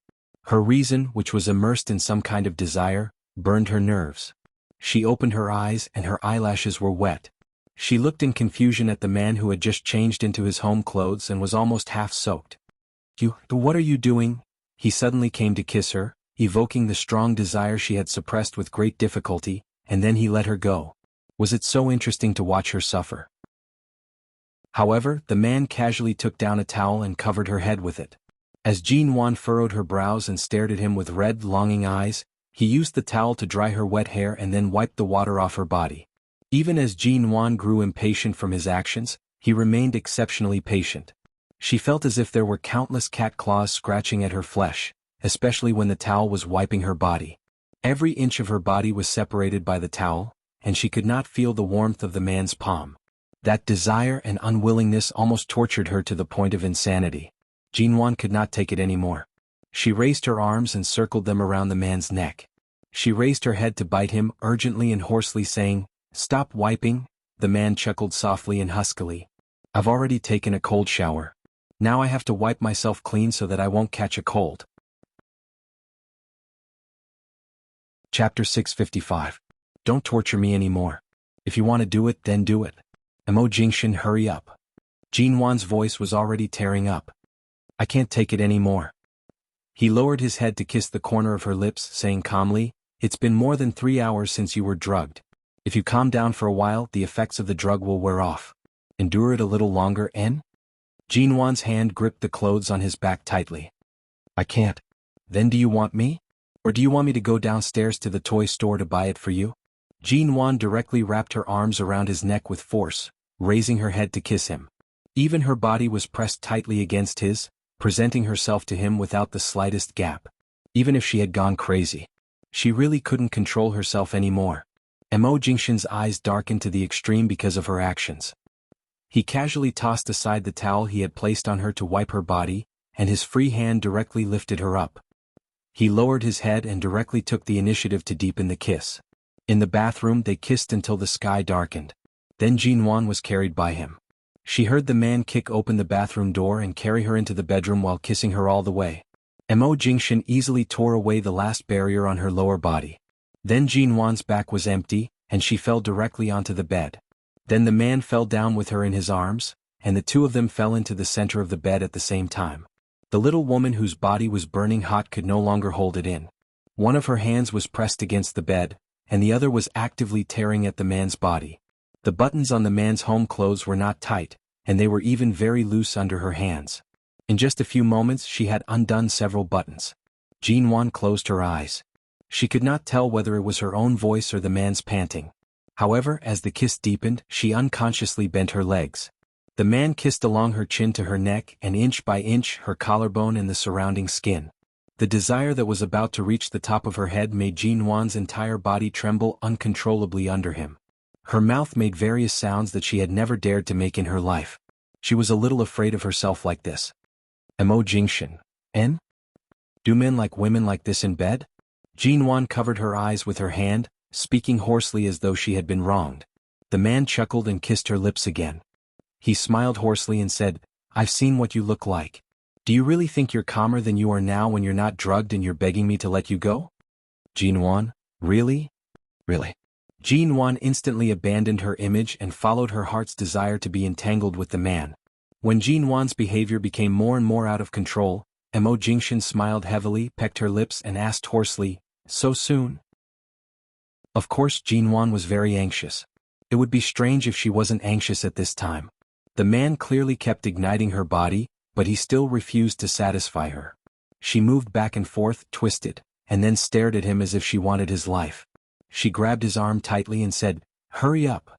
Her reason, which was immersed in some kind of desire, burned her nerves. She opened her eyes and her eyelashes were wet. She looked in confusion at the man who had just changed into his home clothes and was almost half soaked. What are you doing?" He suddenly came to kiss her, evoking the strong desire she had suppressed with great difficulty, and then he let her go. Was it so interesting to watch her suffer? However, the man casually took down a towel and covered her head with it. As Jean Wan furrowed her brows and stared at him with red, longing eyes, he used the towel to dry her wet hair and then wiped the water off her body. Even as Jean Wan grew impatient from his actions, he remained exceptionally patient. She felt as if there were countless cat claws scratching at her flesh, especially when the towel was wiping her body. Every inch of her body was separated by the towel, and she could not feel the warmth of the man's palm. That desire and unwillingness almost tortured her to the point of insanity. Jean Wan could not take it anymore. She raised her arms and circled them around the man's neck. She raised her head to bite him urgently and hoarsely saying, "Stop wiping." The man chuckled softly and huskily. "I've already taken a cold shower. Now I have to wipe myself clean so that I won't catch a cold." Chapter 655. Don't torture me anymore. If you want to do it, then do it. Mo Jingshin, hurry up. Jean Wan's voice was already tearing up. "I can't take it anymore." He lowered his head to kiss the corner of her lips, saying calmly, "It's been more than 3 hours since you were drugged. If you calm down for a while, the effects of the drug will wear off. Endure it a little longer, en?" Jean Wan's hand gripped the clothes on his back tightly. "I can't." "Then do you want me? Or do you want me to go downstairs to the toy store to buy it for you?" Jean Wan directly wrapped her arms around his neck with force, raising her head to kiss him. Even her body was pressed tightly against his, presenting herself to him without the slightest gap. Even if she had gone crazy, she really couldn't control herself anymore. Mo Jingshin's eyes darkened to the extreme because of her actions. He casually tossed aside the towel he had placed on her to wipe her body, and his free hand directly lifted her up. He lowered his head and directly took the initiative to deepen the kiss. In the bathroom they kissed until the sky darkened. Then Jean Wan was carried by him. She heard the man kick open the bathroom door and carry her into the bedroom while kissing her all the way. Mo Jingshin easily tore away the last barrier on her lower body. Then Jean Wan's back was empty, and she fell directly onto the bed. Then the man fell down with her in his arms, and the two of them fell into the center of the bed at the same time. The little woman whose body was burning hot could no longer hold it in. One of her hands was pressed against the bed, and the other was actively tearing at the man's body. The buttons on the man's home clothes were not tight, and they were even very loose under her hands. In just a few moments she had undone several buttons. Jean Wan closed her eyes. She could not tell whether it was her own voice or the man's panting. However, as the kiss deepened, she unconsciously bent her legs. The man kissed along her chin to her neck and inch by inch her collarbone and the surrounding skin. The desire that was about to reach the top of her head made Jinwan's entire body tremble uncontrollably under him. Her mouth made various sounds that she had never dared to make in her life. She was a little afraid of herself like this. Mo Jingshan. En? Do men like women like this in bed? Jinwan covered her eyes with her hand, speaking hoarsely as though she had been wronged. The man chuckled and kissed her lips again. He smiled hoarsely and said, I've seen what you look like. Do you really think you're calmer than you are now when you're not drugged and you're begging me to let you go? Jinwan, really? Really? Jinwan instantly abandoned her image and followed her heart's desire to be entangled with the man. When Jinwan's behavior became more and more out of control, Mo Jingshan smiled heavily, pecked her lips and asked hoarsely, So soon? Of course Jinwan was very anxious. It would be strange if she wasn't anxious at this time. The man clearly kept igniting her body, but he still refused to satisfy her. She moved back and forth, twisted, and then stared at him as if she wanted his life. She grabbed his arm tightly and said, Hurry up.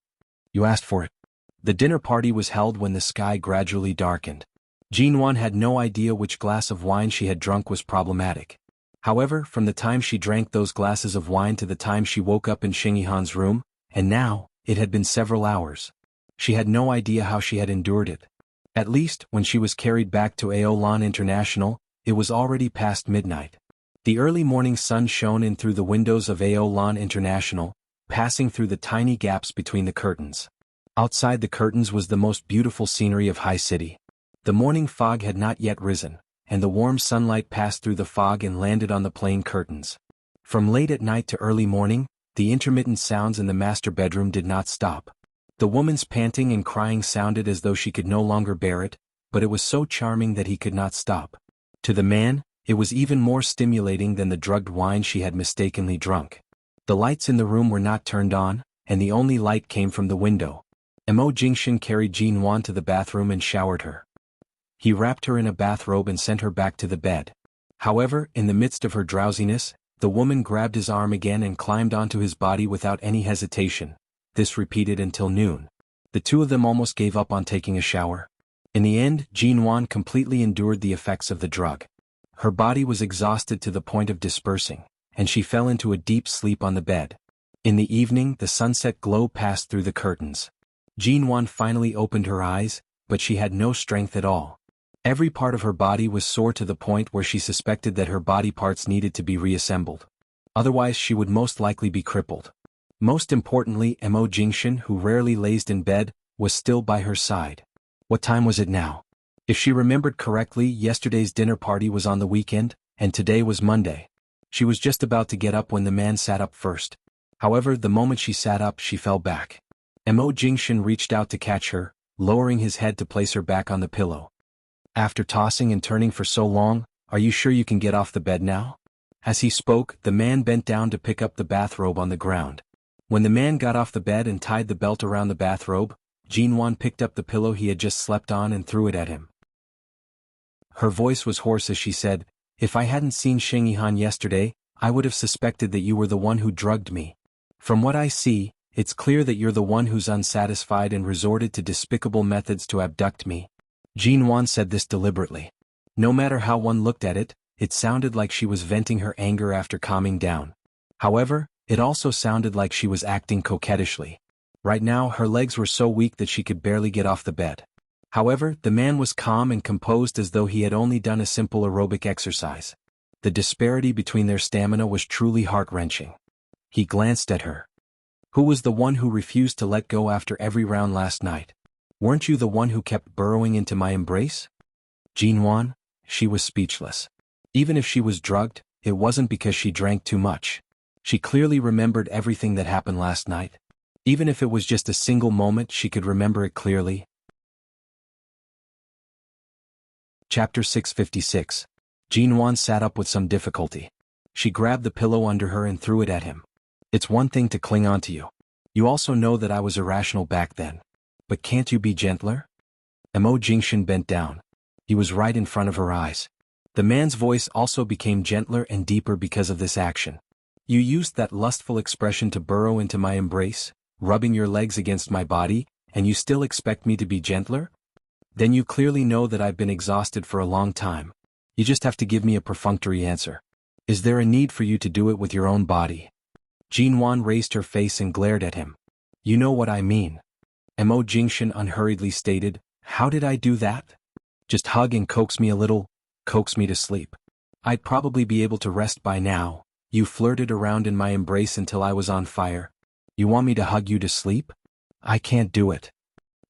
You asked for it. The dinner party was held when the sky gradually darkened. Jinwan had no idea which glass of wine she had drunk was problematic. However, from the time she drank those glasses of wine to the time she woke up in Shengyihan's room, and now, it had been several hours. She had no idea how she had endured it. At least, when she was carried back to Aolan International, it was already past midnight. The early morning sun shone in through the windows of Aolan International, passing through the tiny gaps between the curtains. Outside the curtains was the most beautiful scenery of High City. The morning fog had not yet risen, and the warm sunlight passed through the fog and landed on the plain curtains. From late at night to early morning, the intermittent sounds in the master bedroom did not stop. The woman's panting and crying sounded as though she could no longer bear it, but it was so charming that he could not stop. To the man, it was even more stimulating than the drugged wine she had mistakenly drunk. The lights in the room were not turned on, and the only light came from the window. Mo Jingshan carried Jinwan to the bathroom and showered her. He wrapped her in a bathrobe and sent her back to the bed. However, in the midst of her drowsiness, the woman grabbed his arm again and climbed onto his body without any hesitation. This repeated until noon. The two of them almost gave up on taking a shower. In the end, Jinwan completely endured the effects of the drug. Her body was exhausted to the point of dispersing, and she fell into a deep sleep on the bed. In the evening, the sunset glow passed through the curtains. Jinwan finally opened her eyes, but she had no strength at all. Every part of her body was sore to the point where she suspected that her body parts needed to be reassembled. Otherwise she would most likely be crippled. Most importantly, Mo Jingshan, who rarely lazed in bed, was still by her side. What time was it now? If she remembered correctly, yesterday's dinner party was on the weekend, and today was Monday. She was just about to get up when the man sat up first. However, the moment she sat up, she fell back. Mo Jingshan reached out to catch her, lowering his head to place her back on the pillow. After tossing and turning for so long, are you sure you can get off the bed now? As he spoke, the man bent down to pick up the bathrobe on the ground. When the man got off the bed and tied the belt around the bathrobe, Jinwan picked up the pillow he had just slept on and threw it at him. Her voice was hoarse as she said, If I hadn't seen Shengyihan yesterday, I would have suspected that you were the one who drugged me. From what I see, it's clear that you're the one who's unsatisfied and resorted to despicable methods to abduct me. Jinwan said this deliberately. No matter how one looked at it, it sounded like she was venting her anger after calming down. However, it also sounded like she was acting coquettishly. Right now her legs were so weak that she could barely get off the bed. However, the man was calm and composed as though he had only done a simple aerobic exercise. The disparity between their stamina was truly heart-wrenching. He glanced at her. Who was the one who refused to let go after every round last night? Weren't you the one who kept burrowing into my embrace? Jinwan? She was speechless. Even if she was drugged, it wasn't because she drank too much. She clearly remembered everything that happened last night. Even if it was just a single moment, she could remember it clearly. Chapter 656. Jinwan sat up with some difficulty. She grabbed the pillow under her and threw it at him. It's one thing to cling on to you. You also know that I was irrational back then. But can't you be gentler? Mo Jingshan bent down. He was right in front of her eyes. The man's voice also became gentler and deeper because of this action. You used that lustful expression to burrow into my embrace, rubbing your legs against my body, and you still expect me to be gentler? Then you clearly know that I've been exhausted for a long time. You just have to give me a perfunctory answer. Is there a need for you to do it with your own body? Jinwan raised her face and glared at him. You know what I mean. Mo Jingshan unhurriedly stated, how did I do that? Just hug and coax me a little, coax me to sleep. I'd probably be able to rest by now. You flirted around in my embrace until I was on fire. You want me to hug you to sleep? I can't do it.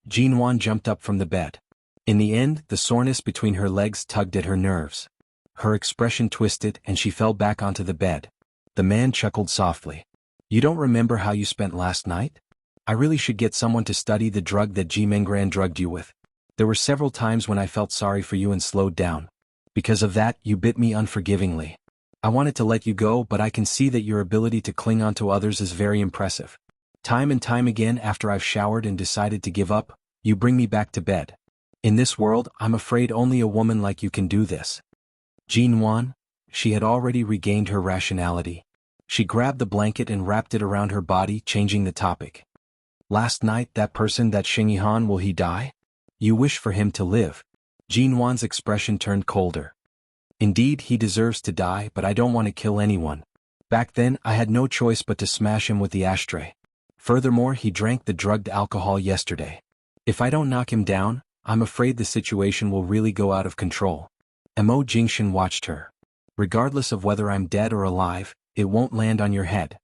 Jinwan jumped up from the bed. In the end, the soreness between her legs tugged at her nerves. Her expression twisted and she fell back onto the bed. The man chuckled softly. You don't remember how you spent last night? I really should get someone to study the drug that Jimengran drugged you with. There were several times when I felt sorry for you and slowed down. Because of that, you bit me unforgivingly. I wanted to let you go, but I can see that your ability to cling on to others is very impressive. Time and time again after I've showered and decided to give up, you bring me back to bed. In this world, I'm afraid only a woman like you can do this. Jinwan, she had already regained her rationality. She grabbed the blanket and wrapped it around her body, changing the topic. Last night, that person, that Shengyhan, will he die? You wish for him to live. Jinwan's expression turned colder. Indeed, he deserves to die, but I don't want to kill anyone. Back then, I had no choice but to smash him with the ashtray. Furthermore, he drank the drugged alcohol yesterday. If I don't knock him down, I'm afraid the situation will really go out of control. Mo Jingshan watched her. Regardless of whether I'm dead or alive, it won't land on your head.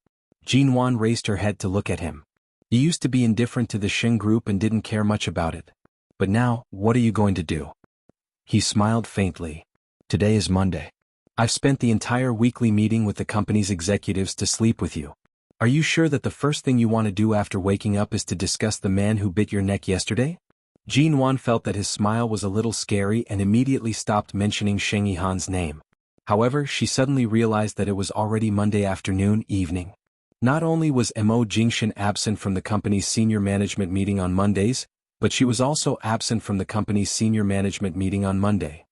Jinwan raised her head to look at him. You used to be indifferent to the Shen group and didn't care much about it. But now, what are you going to do? He smiled faintly. Today is Monday. I've spent the entire weekly meeting with the company's executives to sleep with you. Are you sure that the first thing you want to do after waking up is to discuss the man who bit your neck yesterday? Jinwan felt that his smile was a little scary and immediately stopped mentioning Sheng Yihan's name. However, she suddenly realized that it was already Monday afternoon, evening. Not only was Mo Jingshan absent from the company's senior management meeting on Mondays, but she was also absent from the company's senior management meeting on Monday.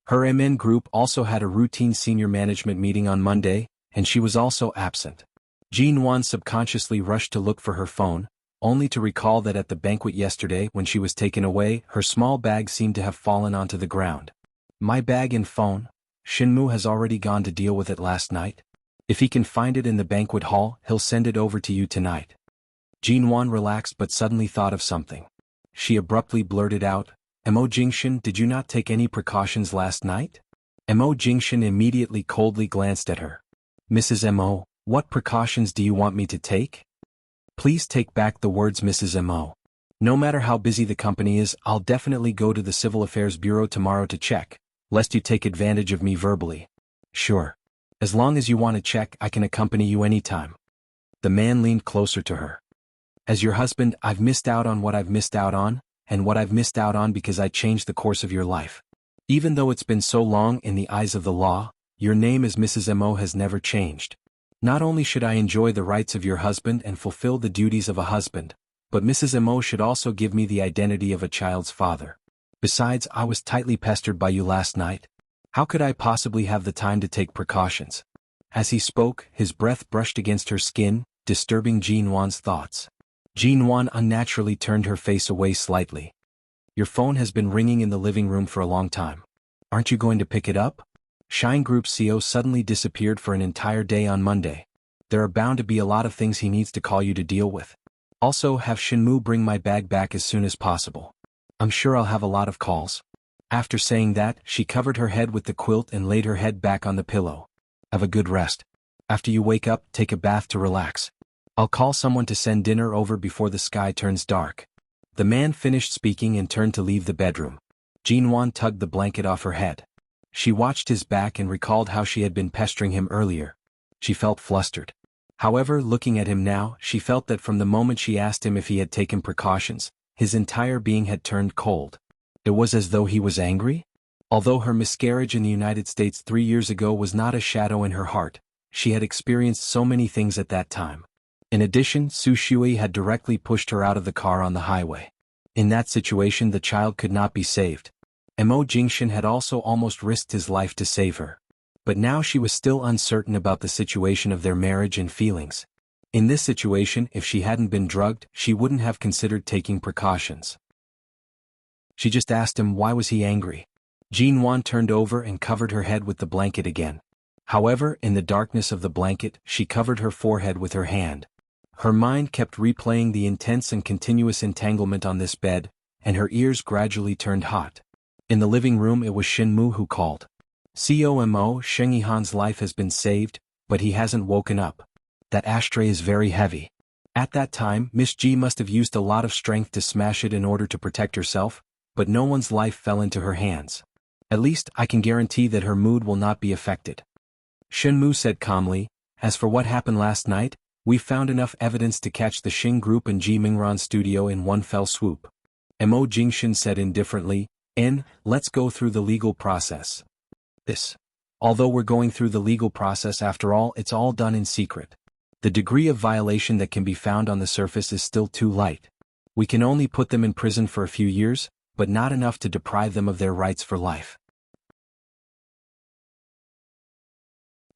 Her MN group also had a routine senior management meeting on Monday, and she was also absent. Jinwan subconsciously rushed to look for her phone, only to recall that at the banquet yesterday when she was taken away, her small bag seemed to have fallen onto the ground. My bag and phone? Shinmu has already gone to deal with it last night. If he can find it in the banquet hall, he'll send it over to you tonight. Jinwan relaxed but suddenly thought of something. She abruptly blurted out, Mo Jingshan, did you not take any precautions last night? Mo Jingshan immediately coldly glanced at her. Mrs. Mo, what precautions do you want me to take? Please take back the words, Mrs. Mo. No matter how busy the company is, I'll definitely go to the Civil Affairs Bureau tomorrow to check, lest you take advantage of me verbally. Sure. As long as you want to check, I can accompany you anytime. The man leaned closer to her. As your husband, I've missed out on what I've missed out on, and what I've missed out on because I changed the course of your life. Even though it's been so long in the eyes of the law, your name as Mrs. Mo has never changed. Not only should I enjoy the rights of your husband and fulfill the duties of a husband, but Mrs. Mo should also give me the identity of a child's father. Besides, I was tightly pestered by you last night. How could I possibly have the time to take precautions? As he spoke, his breath brushed against her skin, disturbing Jinwan's thoughts. Jinwan unnaturally turned her face away slightly. Your phone has been ringing in the living room for a long time. Aren't you going to pick it up? Shine Group CEO suddenly disappeared for an entire day on Monday. There are bound to be a lot of things he needs to call you to deal with. Also, have Shinmu bring my bag back as soon as possible. I'm sure I'll have a lot of calls. After saying that, she covered her head with the quilt and laid her head back on the pillow. Have a good rest. After you wake up, take a bath to relax. I'll call someone to send dinner over before the sky turns dark. The man finished speaking and turned to leave the bedroom. Jinwan tugged the blanket off her head. She watched his back and recalled how she had been pestering him earlier. She felt flustered. However, looking at him now, she felt that from the moment she asked him if he had taken precautions, his entire being had turned cold. It was as though he was angry? Although her miscarriage in the United States 3 years ago was not a shadow in her heart, she had experienced so many things at that time. In addition, Su Shui had directly pushed her out of the car on the highway. In that situation, the child could not be saved. Mo Jingshan had also almost risked his life to save her. But now she was still uncertain about the situation of their marriage and feelings. In this situation, if she hadn't been drugged, she wouldn't have considered taking precautions. She just asked him why was he angry. Jean Wan turned over and covered her head with the blanket again. However, in the darkness of the blanket, she covered her forehead with her hand. Her mind kept replaying the intense and continuous entanglement on this bed, and her ears gradually turned hot. In the living room it was Shinmu who called. "COMO, Sheng Yihan's life has been saved, but he hasn't woken up. That ashtray is very heavy." At that time, Miss G must have used a lot of strength to smash it in order to protect herself, but no one's life fell into her hands. At least, I can guarantee that her mood will not be affected. Shinmu said calmly, "As for what happened last night, we found enough evidence to catch the Xing Group and Ji Mingran's studio in one fell swoop." Mo Jingshin said indifferently, "Let's go through the legal process." Although we're going through the legal process, after all, it's all done in secret. The degree of violation that can be found on the surface is still too light. We can only put them in prison for a few years, but not enough to deprive them of their rights for life.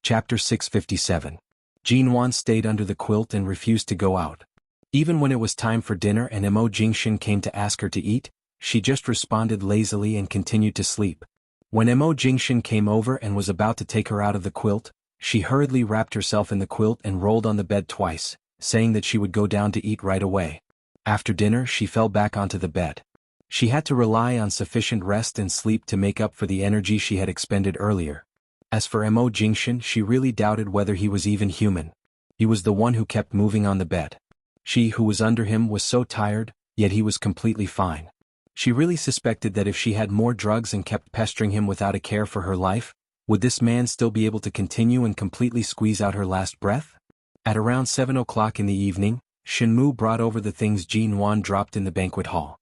Chapter 657. Jean Wan stayed under the quilt and refused to go out. Even when it was time for dinner and Mo Jingshin came to ask her to eat, she just responded lazily and continued to sleep. When Mo Jingshin came over and was about to take her out of the quilt, she hurriedly wrapped herself in the quilt and rolled on the bed twice, saying that she would go down to eat right away. After dinner she fell back onto the bed. She had to rely on sufficient rest and sleep to make up for the energy she had expended earlier. As for Mo Jingshin, she really doubted whether he was even human. He was the one who kept moving on the bed. She who was under him was so tired, yet he was completely fine. She really suspected that if she had more drugs and kept pestering him without a care for her life, would this man still be able to continue and completely squeeze out her last breath? At around 7 o'clock in the evening, Shinmu brought over the things Jean Wan dropped in the banquet hall.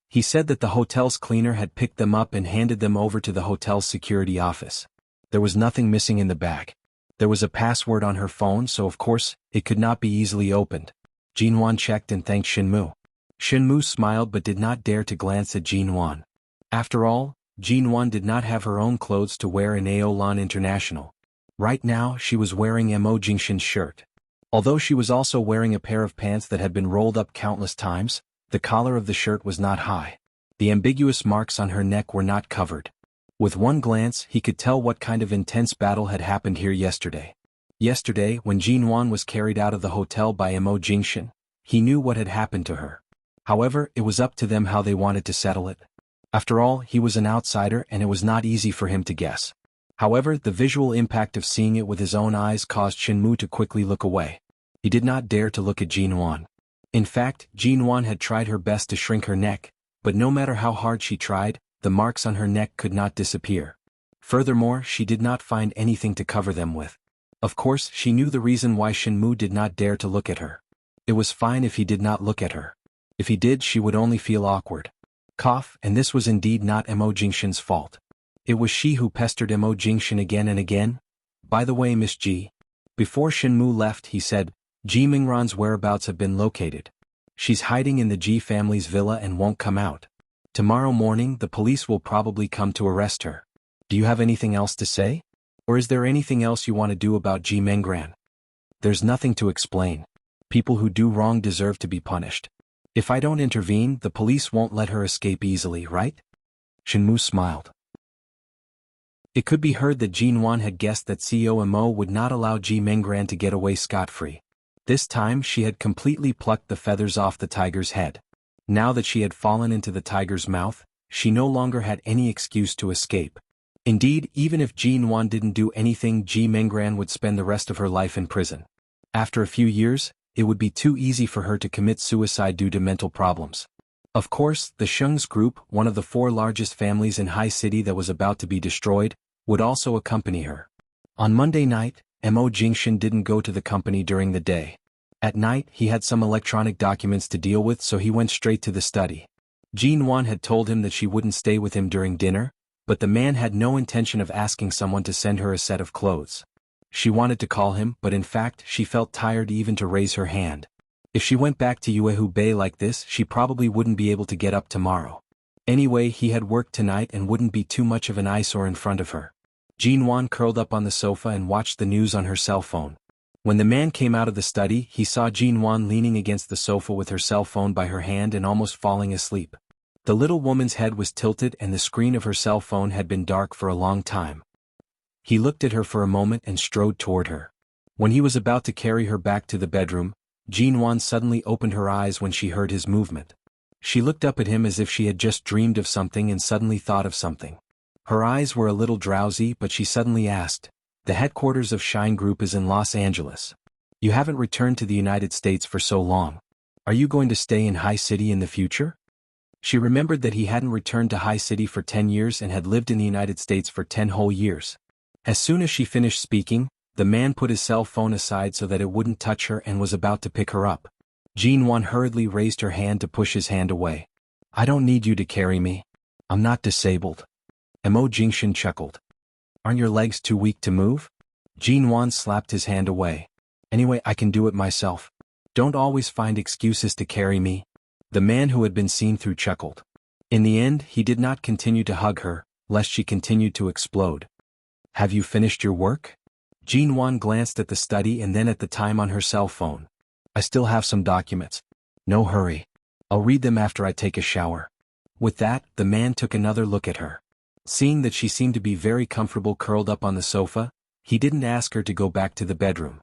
He said that the hotel's cleaner had picked them up and handed them over to the hotel's security office. There was nothing missing in the bag. There was a password on her phone, so of course, it could not be easily opened. Jean Wan checked and thanked Shinmu. Shinmu smiled but did not dare to glance at Jean Wan. After all, Jean Wan did not have her own clothes to wear in Aolan International. Right now, she was wearing Mo Jingshin's shirt. Although she was also wearing a pair of pants that had been rolled up countless times, the collar of the shirt was not high. The ambiguous marks on her neck were not covered. With one glance, he could tell what kind of intense battle had happened here yesterday. Yesterday, when Jean Wan was carried out of the hotel by Mo Jingshin, he knew what had happened to her. However, it was up to them how they wanted to settle it. After all, he was an outsider and it was not easy for him to guess. However, the visual impact of seeing it with his own eyes caused Shinmu to quickly look away. He did not dare to look at Jean Wan. In fact, Jean Wan had tried her best to shrink her neck, but no matter how hard she tried, the marks on her neck could not disappear. Furthermore, she did not find anything to cover them with. Of course, she knew the reason why Shinmu did not dare to look at her. It was fine if he did not look at her. If he did, she would only feel awkward. And this was indeed not Mo Jingshin's fault. It was she who pestered Mo Jingshin again and again. By the way, Miss G. Before Shinmu left, he said, Ji Mingran's whereabouts have been located. She's hiding in the Ji family's villa and won't come out. Tomorrow morning the police will probably come to arrest her. Do you have anything else to say? Or is there anything else you want to do about Ji Mingran? There's nothing to explain. People who do wrong deserve to be punished. If I don't intervene, the police won't let her escape easily, right? Shinmu smiled. It could be heard that Jean Wan had guessed that COMO would not allow Ji Mingran to get away scot-free. This time she had completely plucked the feathers off the tiger's head. Now that she had fallen into the tiger's mouth, she no longer had any excuse to escape. Indeed, even if Jean Wan didn't do anything, Ji Mingran would spend the rest of her life in prison. After a few years, it would be too easy for her to commit suicide due to mental problems. Of course, the Sheng's group, one of the 4 largest families in High City that was about to be destroyed, would also accompany her. On Monday night, Mo Jingshin didn't go to the company during the day. At night, he had some electronic documents to deal with, so he went straight to the study. Jean Wan had told him that she wouldn't stay with him during dinner, but the man had no intention of asking someone to send her a set of clothes. She wanted to call him, but in fact, she felt tired even to raise her hand. If she went back to Yuehu Bay like this, she probably wouldn't be able to get up tomorrow. Anyway, he had work tonight and wouldn't be too much of an eyesore in front of her. Jean Wan curled up on the sofa and watched the news on her cell phone. When the man came out of the study, he saw Jean Wan leaning against the sofa with her cell phone by her hand and almost falling asleep. The little woman's head was tilted and the screen of her cell phone had been dark for a long time. He looked at her for a moment and strode toward her. When he was about to carry her back to the bedroom, Jinwan suddenly opened her eyes when she heard his movement. She looked up at him as if she had just dreamed of something and suddenly thought of something. Her eyes were a little drowsy, but she suddenly asked, "The headquarters of Shine Group is in Los Angeles. You haven't returned to the United States for so long. Are you going to stay in High City in the future?" She remembered that he hadn't returned to High City for 10 years and had lived in the United States for 10 whole years. As soon as she finished speaking, the man put his cell phone aside so that it wouldn't touch her and was about to pick her up. Jinwan hurriedly raised her hand to push his hand away. "I don't need you to carry me. I'm not disabled." Mo Jingshan chuckled. "Aren't your legs too weak to move?" Jinwan slapped his hand away. "Anyway, I can do it myself. Don't always find excuses to carry me." The man who had been seen through chuckled. In the end, he did not continue to hug her, lest she continued to explode. "Have you finished your work?" Jinwan glanced at the study and then at the time on her cell phone. "I still have some documents. No hurry. I'll read them after I take a shower." With that, the man took another look at her. Seeing that she seemed to be very comfortable curled up on the sofa, he didn't ask her to go back to the bedroom.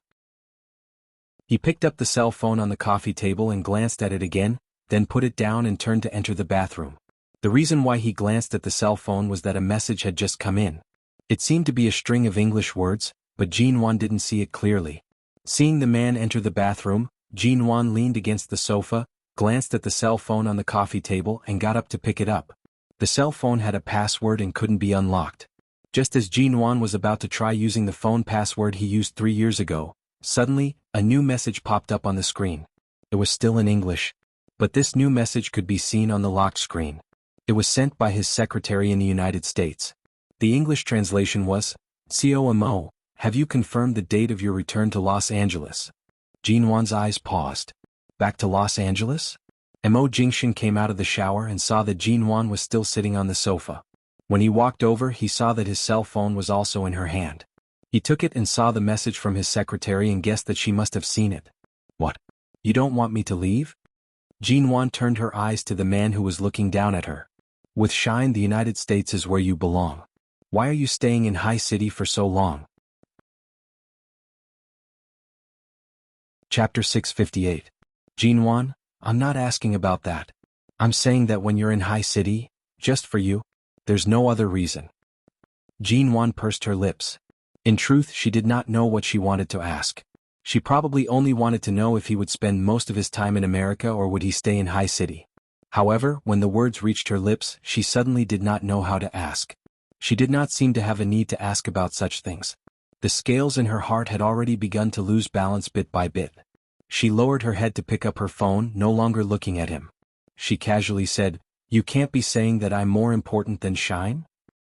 He picked up the cell phone on the coffee table and glanced at it again, then put it down and turned to enter the bathroom. The reason why he glanced at the cell phone was that a message had just come in. It seemed to be a string of English words, but Jinwan didn't see it clearly. Seeing the man enter the bathroom, Jinwan leaned against the sofa, glanced at the cell phone on the coffee table and got up to pick it up. The cell phone had a password and couldn't be unlocked. Just as Jinwan was about to try using the phone password he used 3 years ago, suddenly, a new message popped up on the screen. It was still in English, but this new message could be seen on the locked screen. It was sent by his secretary in the United States. The English translation was, "COMO, have you confirmed the date of your return to Los Angeles?" Jinwan's eyes paused. "Back to Los Angeles?" Mo Jingshan came out of the shower and saw that Jinwan was still sitting on the sofa. When he walked over, he saw that his cell phone was also in her hand. He took it and saw the message from his secretary and guessed that she must have seen it. "What? You don't want me to leave?" Jinwan turned her eyes to the man who was looking down at her. "With Shine, the United States is where you belong. Why are you staying in High City for so long?" Chapter 658. Jinwan, I'm not asking about that. I'm saying that when you're in High City, just for you, there's no other reason. Jinwan pursed her lips. In truth, she did not know what she wanted to ask. She probably only wanted to know if he would spend most of his time in America or would he stay in High City. However, when the words reached her lips, she suddenly did not know how to ask. She did not seem to have a need to ask about such things. The scales in her heart had already begun to lose balance bit by bit. She lowered her head to pick up her phone, no longer looking at him. She casually said, "You can't be saying that I'm more important than Shine?"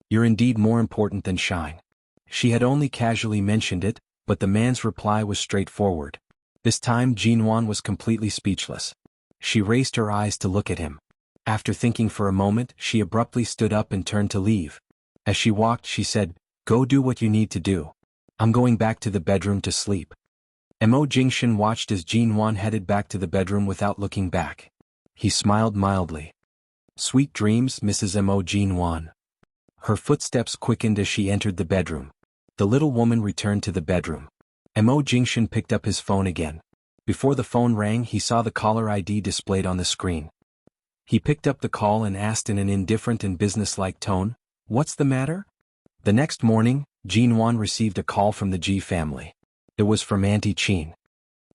"You're indeed more important than Shine." She had only casually mentioned it, but the man's reply was straightforward. This time Jinwan was completely speechless. She raised her eyes to look at him. After thinking for a moment, she abruptly stood up and turned to leave. As she walked, she said, "Go do what you need to do. I'm going back to the bedroom to sleep." Mo Jingshan watched as Jinwan headed back to the bedroom without looking back. He smiled mildly. "Sweet dreams, Mrs. Mo Jinwan." Her footsteps quickened as she entered the bedroom. The little woman returned to the bedroom. Mo Jingshan picked up his phone again. Before the phone rang, he saw the caller ID displayed on the screen. He picked up the call and asked in an indifferent and businesslike tone, "What's the matter?" The next morning, Jinwan received a call from the Ji family. It was from Auntie Chin.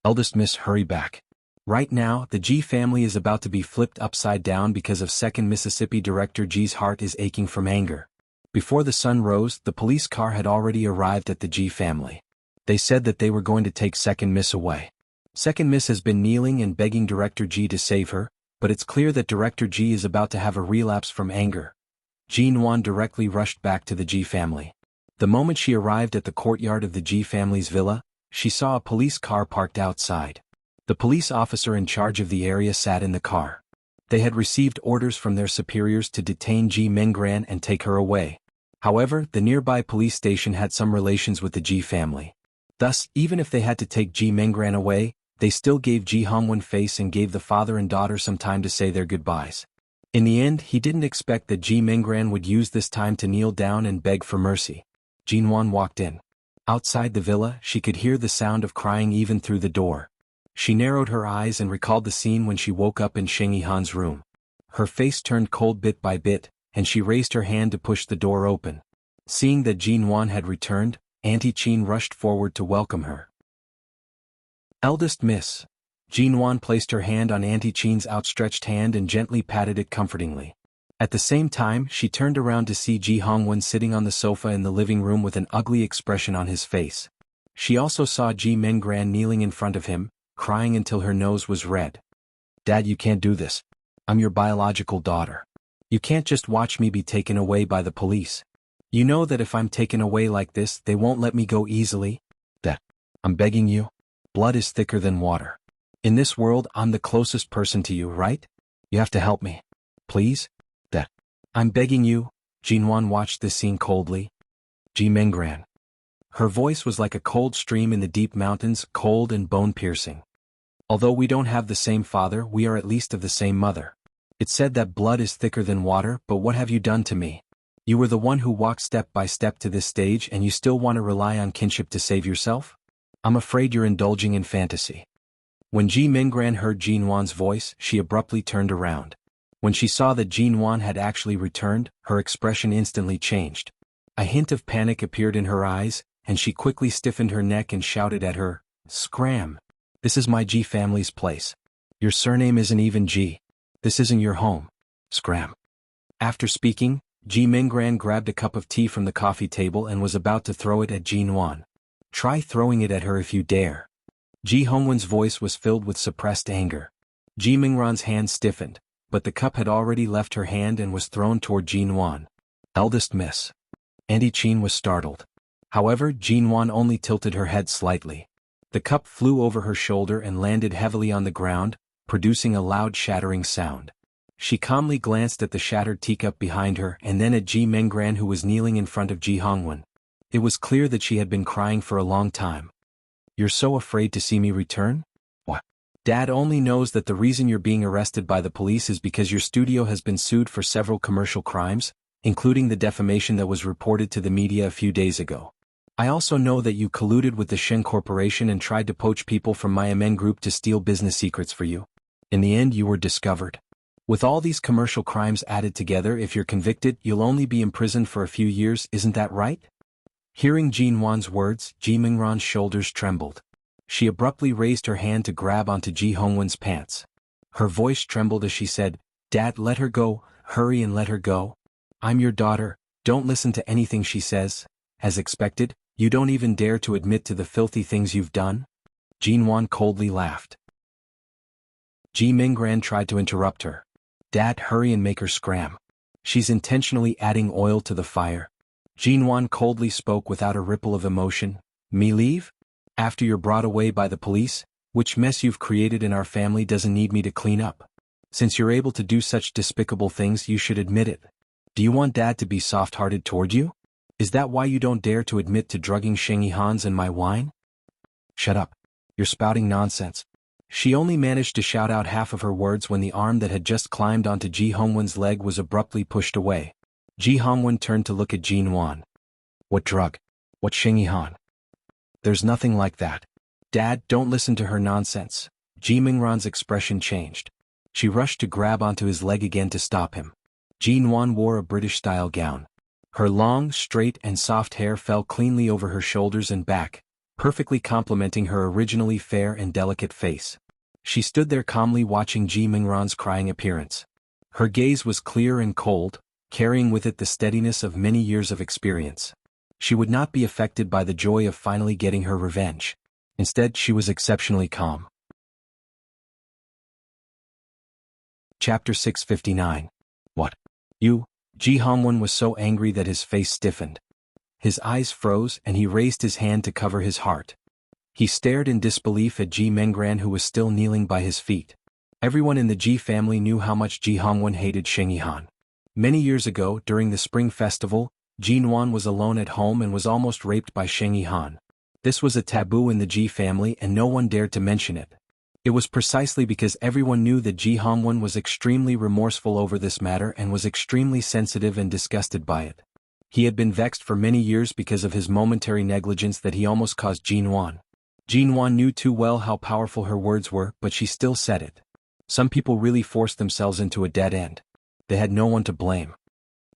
"Eldest Miss, hurry back. Right now, the Ji family is about to be flipped upside down because of Second Mississippi Director Ji's heart is aching from anger." Before the sun rose, the police car had already arrived at the Ji family. They said that they were going to take Second Miss away. Second Miss has been kneeling and begging Director Ji to save her, but it's clear that Director Ji is about to have a relapse from anger. Jinwan directly rushed back to the Ji family. The moment she arrived at the courtyard of the Ji family's villa, she saw a police car parked outside. The police officer in charge of the area sat in the car. They had received orders from their superiors to detain Ji Menggran and take her away. However, the nearby police station had some relations with the Ji family. Thus, even if they had to take Ji Menggran away, they still gave Ji Hongwen face and gave the father and daughter some time to say their goodbyes. In the end, he didn't expect that Ji Minggran would use this time to kneel down and beg for mercy. Jinwan walked in. Outside the villa, she could hear the sound of crying even through the door. She narrowed her eyes and recalled the scene when she woke up in Sheng Yihan's room. Her face turned cold bit by bit, and she raised her hand to push the door open. Seeing that Jinwan had returned, Auntie Qin rushed forward to welcome her. "Eldest Miss." Jinwan placed her hand on Auntie Qin's outstretched hand and gently patted it comfortingly. At the same time, she turned around to see Ji Hongwen sitting on the sofa in the living room with an ugly expression on his face. She also saw Ji Minggran kneeling in front of him, crying until her nose was red. "Dad, you can't do this. I'm your biological daughter. You can't just watch me be taken away by the police. You know that if I'm taken away like this, they won't let me go easily? That, I'm begging you. Blood is thicker than water. In this world, I'm the closest person to you, right? You have to help me. Please? That, I'm begging you." Jinwan watched this scene coldly. "Ji Minggran." Her voice was like a cold stream in the deep mountains, cold and bone-piercing. "Although we don't have the same father, we are at least of the same mother. It's said that blood is thicker than water, but what have you done to me? You were the one who walked step by step to this stage and you still want to rely on kinship to save yourself? I'm afraid you're indulging in fantasy." When Ji Minggran heard Jinwan's voice, she abruptly turned around. When she saw that Jinwan had actually returned, her expression instantly changed. A hint of panic appeared in her eyes, and she quickly stiffened her neck and shouted at her, "Scram! This is my Ji family's place. Your surname isn't even Ji. This isn't your home. Scram!" After speaking, Ji Minggran grabbed a cup of tea from the coffee table and was about to throw it at Jinwan. "Try throwing it at her if you dare." Ji Hongwen's voice was filled with suppressed anger. Ji Minggran's hand stiffened, but the cup had already left her hand and was thrown toward Jinwan. "Eldest Miss." Auntie Qin was startled. However, Jinwan only tilted her head slightly. The cup flew over her shoulder and landed heavily on the ground, producing a loud shattering sound. She calmly glanced at the shattered teacup behind her and then at Ji Minggran, who was kneeling in front of Ji Hongwen. It was clear that she had been crying for a long time. "You're so afraid to see me return? What? Dad only knows that the reason you're being arrested by the police is because your studio has been sued for several commercial crimes, including the defamation that was reported to the media a few days ago. I also know that you colluded with the Shen Corporation and tried to poach people from my MN Group to steal business secrets for you. In the end, you were discovered. With all these commercial crimes added together, if you're convicted, you'll only be imprisoned for a few years, isn't that right?" Hearing Jinwan's words, Ji Minggran's shoulders trembled. She abruptly raised her hand to grab onto Ji Hongwen's pants. Her voice trembled as she said, "Dad, let her go, hurry and let her go. I'm your daughter, don't listen to anything she says. As expected, you don't even dare to admit to the filthy things you've done?" Jinwan coldly laughed. Ji Minggran tried to interrupt her. "Dad, hurry and make her scram. She's intentionally adding oil to the fire." Jinwan coldly spoke without a ripple of emotion. "Me leave? After you're brought away by the police? Which mess you've created in our family doesn't need me to clean up. Since you're able to do such despicable things, you should admit it. Do you want Dad to be soft-hearted toward you? Is that why you don't dare to admit to drugging Sheng Yihan's and my wine?" "Shut up. You're spouting nonsense." She only managed to shout out half of her words when the arm that had just climbed onto Ji Hongwen's leg was abruptly pushed away. Ji Hongwen turned to look at Jinwan. "What drug? What Sheng Yihan? There's nothing like that. Dad, don't listen to her nonsense." Ji Minggran's expression changed. She rushed to grab onto his leg again to stop him. Jinwan wore a British-style gown. Her long, straight and soft hair fell cleanly over her shoulders and back, perfectly complementing her originally fair and delicate face. She stood there calmly watching Ji Minggran's crying appearance. Her gaze was clear and cold, carrying with it the steadiness of many years of experience. She would not be affected by the joy of finally getting her revenge. Instead, she was exceptionally calm. Chapter 659. "What? You?" Ji Hongwen was so angry that his face stiffened. His eyes froze and he raised his hand to cover his heart. He stared in disbelief at Ji Minggran, who was still kneeling by his feet. Everyone in the Ji family knew how much Ji Hongwen hated Sheng Yihan. Many years ago, during the Spring Festival, Jinwan was alone at home and was almost raped by Sheng Yihan. This was a taboo in the Ji family and no one dared to mention it. It was precisely because everyone knew that Ji Hongwon was extremely remorseful over this matter and was extremely sensitive and disgusted by it. He had been vexed for many years because of his momentary negligence that he almost caused Jin Wan. Jin Wan knew too well how powerful her words were, but she still said it. Some people really forced themselves into a dead end. They had no one to blame.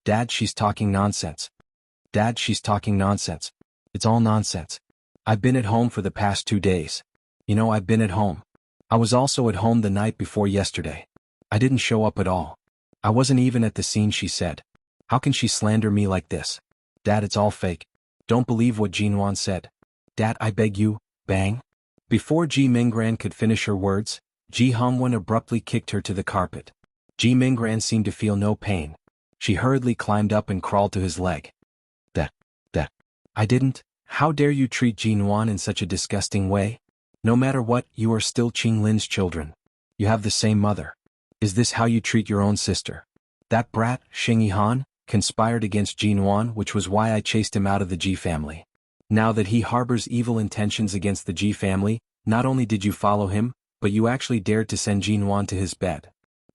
Dad, she's talking nonsense. Dad, she's talking nonsense. It's all nonsense. I've been at home for the past 2 days. I've been at home. I was also at home the night before yesterday. I didn't show up at all. I wasn't even at the scene, she said. How can she slander me like this? Dad, it's all fake. Don't believe what Jin Wan said. Dad, I beg you, bang. Before Ji Minggran could finish her words, Ji Hongwon abruptly kicked her to the carpet. Ji Minggran seemed to feel no pain. She hurriedly climbed up and crawled to his leg. That. I didn't. How dare you treat Jin Wan in such a disgusting way? No matter what, you are still Qing Lin's children. You have the same mother. Is this how you treat your own sister? That brat, Xing Yihan, conspired against Jin Wan, which was why I chased him out of the Ji family. Now that he harbors evil intentions against the Ji family, not only did you follow him, but you actually dared to send Jin Wan to his bed.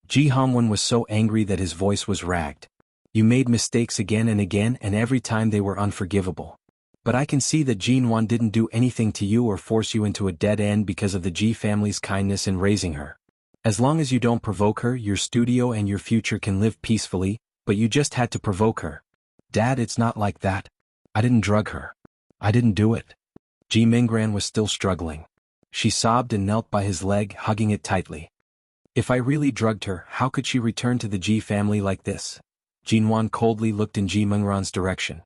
Ji Hongwon was so angry that his voice was ragged. You made mistakes again, and every time they were unforgivable. But I can see that Jin Wan didn't do anything to you or force you into a dead end because of the Ji family's kindness in raising her. As long as you don't provoke her, your studio and your future can live peacefully, but you just had to provoke her. Dad, it's not like that. I didn't drug her. I didn't do it. Ji Minggran was still struggling. She sobbed and knelt by his leg, hugging it tightly. If I really drugged her, how could she return to the Ji family like this? Jin Wan coldly looked in Ji Minggran's direction.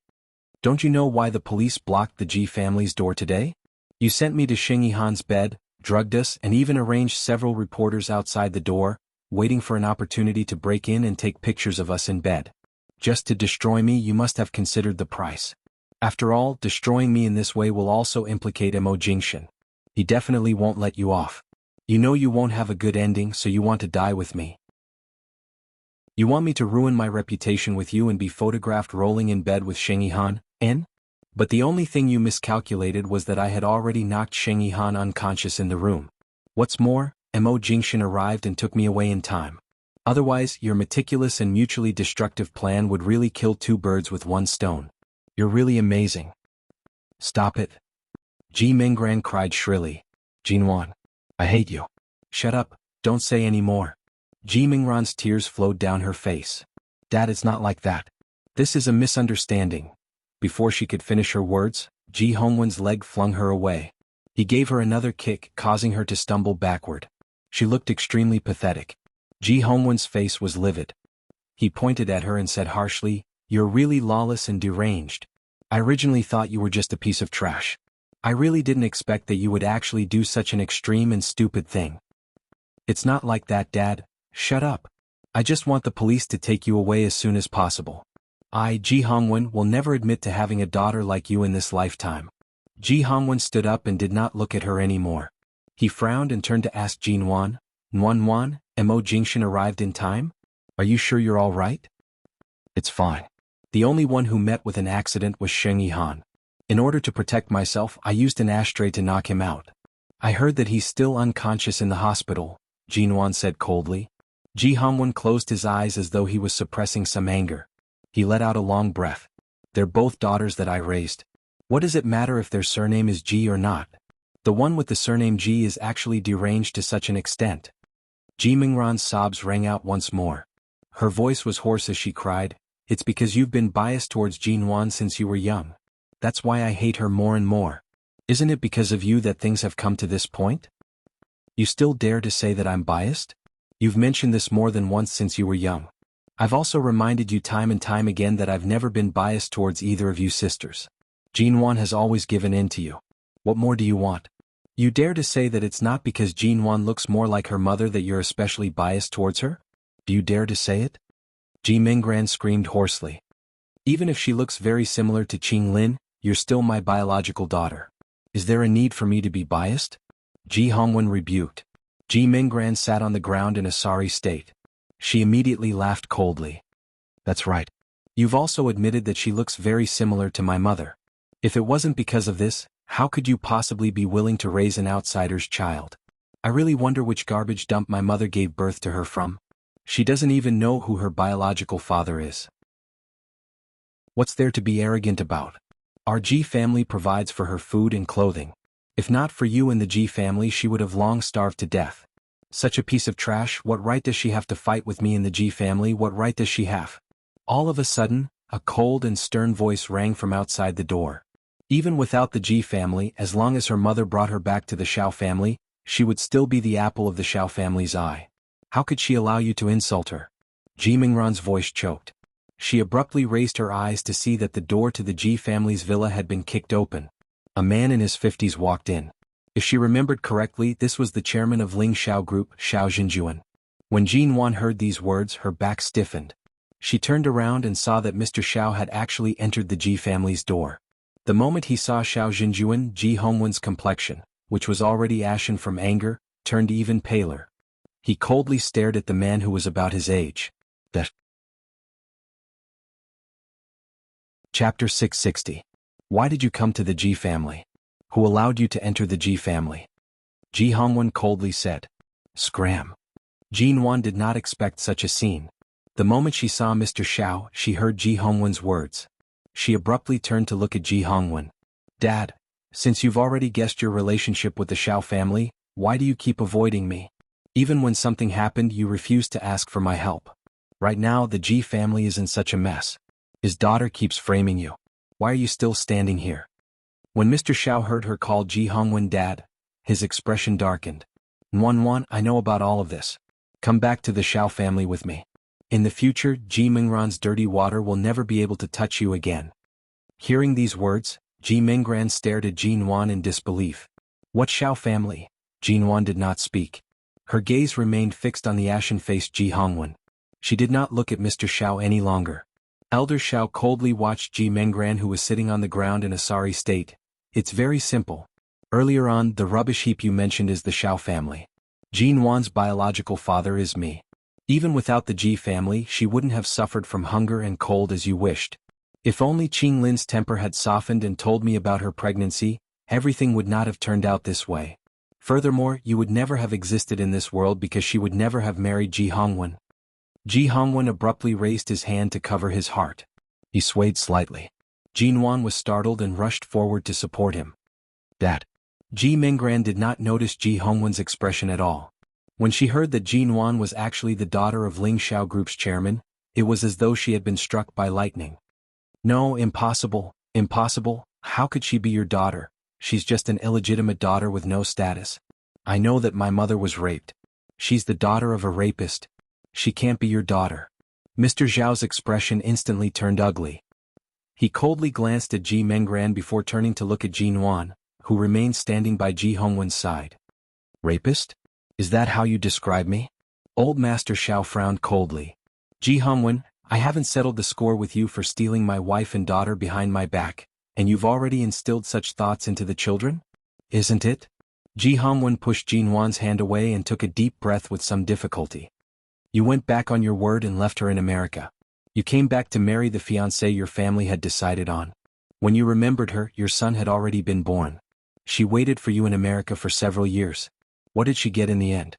Don't you know why the police blocked the Ji family's door today? You sent me to Xing Yihan's bed, drugged us, and even arranged several reporters outside the door, waiting for an opportunity to break in and take pictures of us in bed. Just to destroy me, you must have considered the price. After all, destroying me in this way will also implicate Mo Jingshan. He definitely won't let you off. You know you won't have a good ending, so you want to die with me. You want me to ruin my reputation with you and be photographed rolling in bed with Xing Yihan, But the only thing you miscalculated was that I had already knocked Xing Yihan unconscious in the room. What's more, Mo Jingshan arrived and took me away in time. Otherwise, your meticulous and mutually destructive plan would really kill 2 birds with 1 stone. You're really amazing. Stop it. Ji Minggran cried shrilly. Jin Wan, I hate you. Shut up, don't say any more. Ji Minggran's tears flowed down her face. Dad, it's not like that. This is a misunderstanding. Before she could finish her words, Ji Hongwon's leg flung her away. He gave her another kick, causing her to stumble backward. She looked extremely pathetic. Ji Hongwon's face was livid. He pointed at her and said harshly, You're really lawless and deranged. I originally thought you were just a piece of trash. I really didn't expect that you would actually do such an extreme and stupid thing. It's not like that, Dad. Shut up. I just want the police to take you away as soon as possible. I, Ji Hongwon, will never admit to having a daughter like you in this lifetime. Ji Hongwon stood up and did not look at her anymore. He frowned and turned to ask Jin Wan, Wan, Mo Jingshan arrived in time? Are you sure you're all right? It's fine. The only one who met with an accident was Xing Yihan. In order to protect myself, I used an ashtray to knock him out. I heard that he's still unconscious in the hospital, Jin Wan said coldly. Ji Hongwon closed his eyes as though he was suppressing some anger. He let out a long breath. They're both daughters that I raised. What does it matter if their surname is Ji or not? The one with the surname Ji is actually deranged to such an extent. Ji Minggran's sobs rang out once more. Her voice was hoarse as she cried, It's because you've been biased towards Jin Wan since you were young. That's why I hate her more and more. Isn't it because of you that things have come to this point? You still dare to say that I'm biased? You've mentioned this more than once since you were young. I've also reminded you time and time again that I've never been biased towards either of you sisters. Jin Wan has always given in to you. What more do you want? You dare to say that it's not because Jin Wan looks more like her mother that you're especially biased towards her? Do you dare to say it? Ji Minggran screamed hoarsely. Even if she looks very similar to Qing Lin, you're still my biological daughter. Is there a need for me to be biased? Ji Hongwon rebuked. Ji Minggran sat on the ground in a sorry state. She immediately laughed coldly. That's right. You've also admitted that she looks very similar to my mother. If it wasn't because of this, how could you possibly be willing to raise an outsider's child? I really wonder which garbage dump my mother gave birth to her from. She doesn't even know who her biological father is. What's there to be arrogant about? Our G family provides for her food and clothing. If not for you and the G family, she would have long starved to death. Such a piece of trash, what right does she have to fight with me and the G family? What right does she have? All of a sudden, a cold and stern voice rang from outside the door. Even without the G family, as long as her mother brought her back to the Xiao family, she would still be the apple of the Xiao family's eye. How could she allow you to insult her? Ji Mingran's voice choked. She abruptly raised her eyes to see that the door to the Ji family's villa had been kicked open. A man in his 50s walked in. If she remembered correctly, this was the chairman of Ling Xiao Group, Xiao Jinjuan. When Jin Wan heard these words, her back stiffened. She turned around and saw that Mr. Xiao had actually entered the Ji family's door. The moment he saw Xiao Jinjuan, Ji Hongwen's complexion, which was already ashen from anger, turned even paler. He coldly stared at the man who was about his age. Chapter 660. Why did you come to the Ji family? Who allowed you to enter the Ji family? Ji Hongwen coldly said. Scram. Jin Wan did not expect such a scene. The moment she saw Mr. Xiao, she heard Ji Hongwen's words. She abruptly turned to look at Ji Hongwen. Dad, since you've already guessed your relationship with the Xiao family, why do you keep avoiding me? Even when something happened, you refused to ask for my help. Right now, the Ji family is in such a mess. His daughter keeps framing you. Why are you still standing here? When Mr. Xiao heard her call Ji Hongwen dad, his expression darkened. Wan, I know about all of this. Come back to the Xiao family with me. In the future, Ji Mingran's dirty water will never be able to touch you again. Hearing these words, Ji Mingran stared at Jin Wan in disbelief. What Xiao family? Jin Wan did not speak. Her gaze remained fixed on the ashen-faced Ji Hongwen. She did not look at Mr. Xiao any longer. Elder Xiao coldly watched Ji Mingran, who was sitting on the ground in a sorry state. It's very simple. Earlier on, the rubbish heap you mentioned is the Xiao family. Jin Wan's biological father is me. Even without the Ji family, she wouldn't have suffered from hunger and cold as you wished. If only Qing Lin's temper had softened and told me about her pregnancy, everything would not have turned out this way. Furthermore, you would never have existed in this world because she would never have married Ji Hongwen. Ji Hongwen abruptly raised his hand to cover his heart. He swayed slightly. Jin Wan was startled and rushed forward to support him. Dad. Ji Mingran did not notice Ji Hongwen's expression at all. When she heard that Jin Wan was actually the daughter of Ling Xiao Group's chairman, it was as though she had been struck by lightning. No, impossible, impossible, how could she be your daughter? She's just an illegitimate daughter with no status. I know that my mother was raped. She's the daughter of a rapist. She can't be your daughter. Mr. Zhao's expression instantly turned ugly. He coldly glanced at Ji Mingran before turning to look at Jin Wan, who remained standing by Ji Hongwen's side. Rapist? Is that how you describe me? Old Master Xiao frowned coldly. Ji Hongwen, I haven't settled the score with you for stealing my wife and daughter behind my back, and you've already instilled such thoughts into the children? Isn't it? Ji Hongwen pushed Jin Wan's hand away and took a deep breath with some difficulty. You went back on your word and left her in America. You came back to marry the fiancé your family had decided on. When you remembered her, your son had already been born. She waited for you in America for several years. What did she get in the end?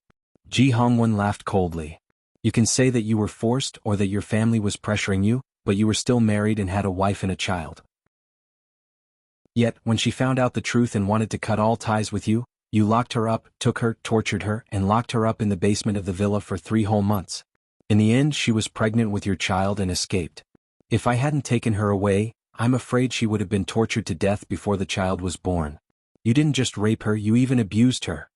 Ji Hongwen laughed coldly. You can say that you were forced or that your family was pressuring you, but you were still married and had a wife and a child. Yet, when she found out the truth and wanted to cut all ties with you, you locked her up, took her, tortured her, and locked her up in the basement of the villa for 3 whole months. In the end, she was pregnant with your child and escaped. If I hadn't taken her away, I'm afraid she would have been tortured to death before the child was born. You didn't just rape her, you even abused her.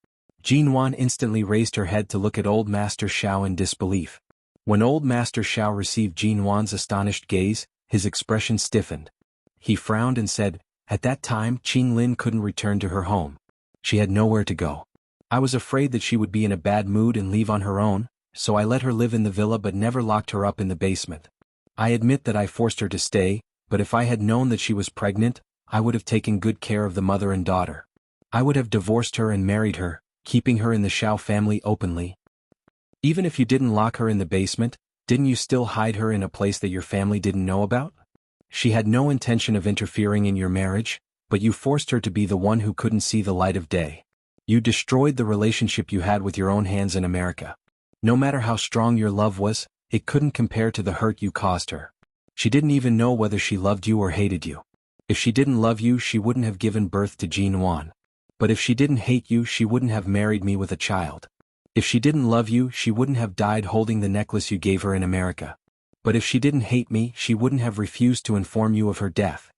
Jin Wan instantly raised her head to look at Old Master Xiao in disbelief. When Old Master Xiao received Jin Wan's astonished gaze, his expression stiffened. He frowned and said, At that time, Qing Lin couldn't return to her home. She had nowhere to go. I was afraid that she would be in a bad mood and leave on her own, so I let her live in the villa but never locked her up in the basement. I admit that I forced her to stay, but if I had known that she was pregnant, I would have taken good care of the mother and daughter. I would have divorced her and married her, keeping her in the Xiao family openly. Even if you didn't lock her in the basement, didn't you still hide her in a place that your family didn't know about? She had no intention of interfering in your marriage, but you forced her to be the one who couldn't see the light of day. You destroyed the relationship you had with your own hands in America. No matter how strong your love was, it couldn't compare to the hurt you caused her. She didn't even know whether she loved you or hated you. If she didn't love you, she wouldn't have given birth to Jean Wan. But if she didn't hate you, she wouldn't have married me with a child. If she didn't love you, she wouldn't have died holding the necklace you gave her in America. But if she didn't hate me, she wouldn't have refused to inform you of her death.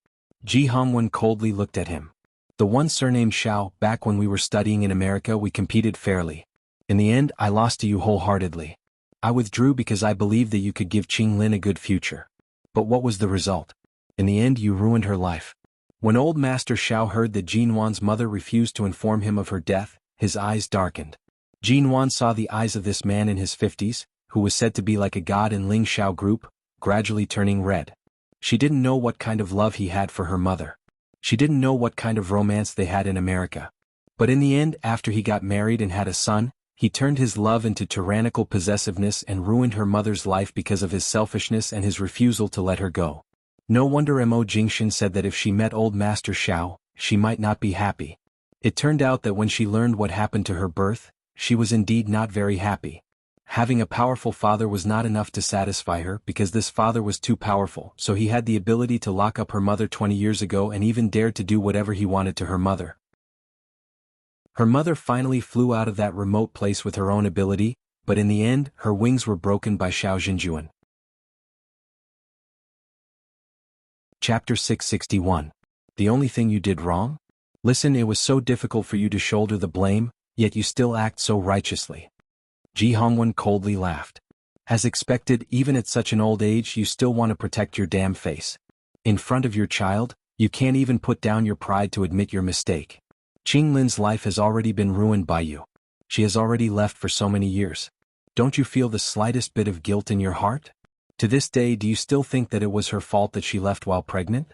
Ji Hongwen coldly looked at him. The one surnamed Xiao. Back when we were studying in America, we competed fairly. In the end, I lost to you wholeheartedly. I withdrew because I believed that you could give Qing Lin a good future. But what was the result? In the end, you ruined her life. When old Master Xiao heard that Jean Wan's mother refused to inform him of her death, his eyes darkened. Jean Wan saw the eyes of this man in his 50s, who was said to be like a god in Ling Xiao group, gradually turning red. She didn't know what kind of love he had for her mother. She didn't know what kind of romance they had in America. But in the end, after he got married and had a son, he turned his love into tyrannical possessiveness and ruined her mother's life because of his selfishness and his refusal to let her go. No wonder Mo Jingxin said that if she met old Master Xiao, she might not be happy. It turned out that when she learned what happened to her birth, she was indeed not very happy. Having a powerful father was not enough to satisfy her because this father was too powerful, so he had the ability to lock up her mother 20 years ago and even dared to do whatever he wanted to her mother. Her mother finally flew out of that remote place with her own ability, but in the end, her wings were broken by Xiao Jinjuan. Chapter 661. The only thing you did wrong? Listen, it was so difficult for you to shoulder the blame, yet you still act so righteously. Ji Hongwen coldly laughed. As expected, even at such an old age, you still want to protect your damn face. In front of your child, you can't even put down your pride to admit your mistake. Qing Lin's life has already been ruined by you. She has already left for so many years. Don't you feel the slightest bit of guilt in your heart? To this day, do you still think that it was her fault that she left while pregnant?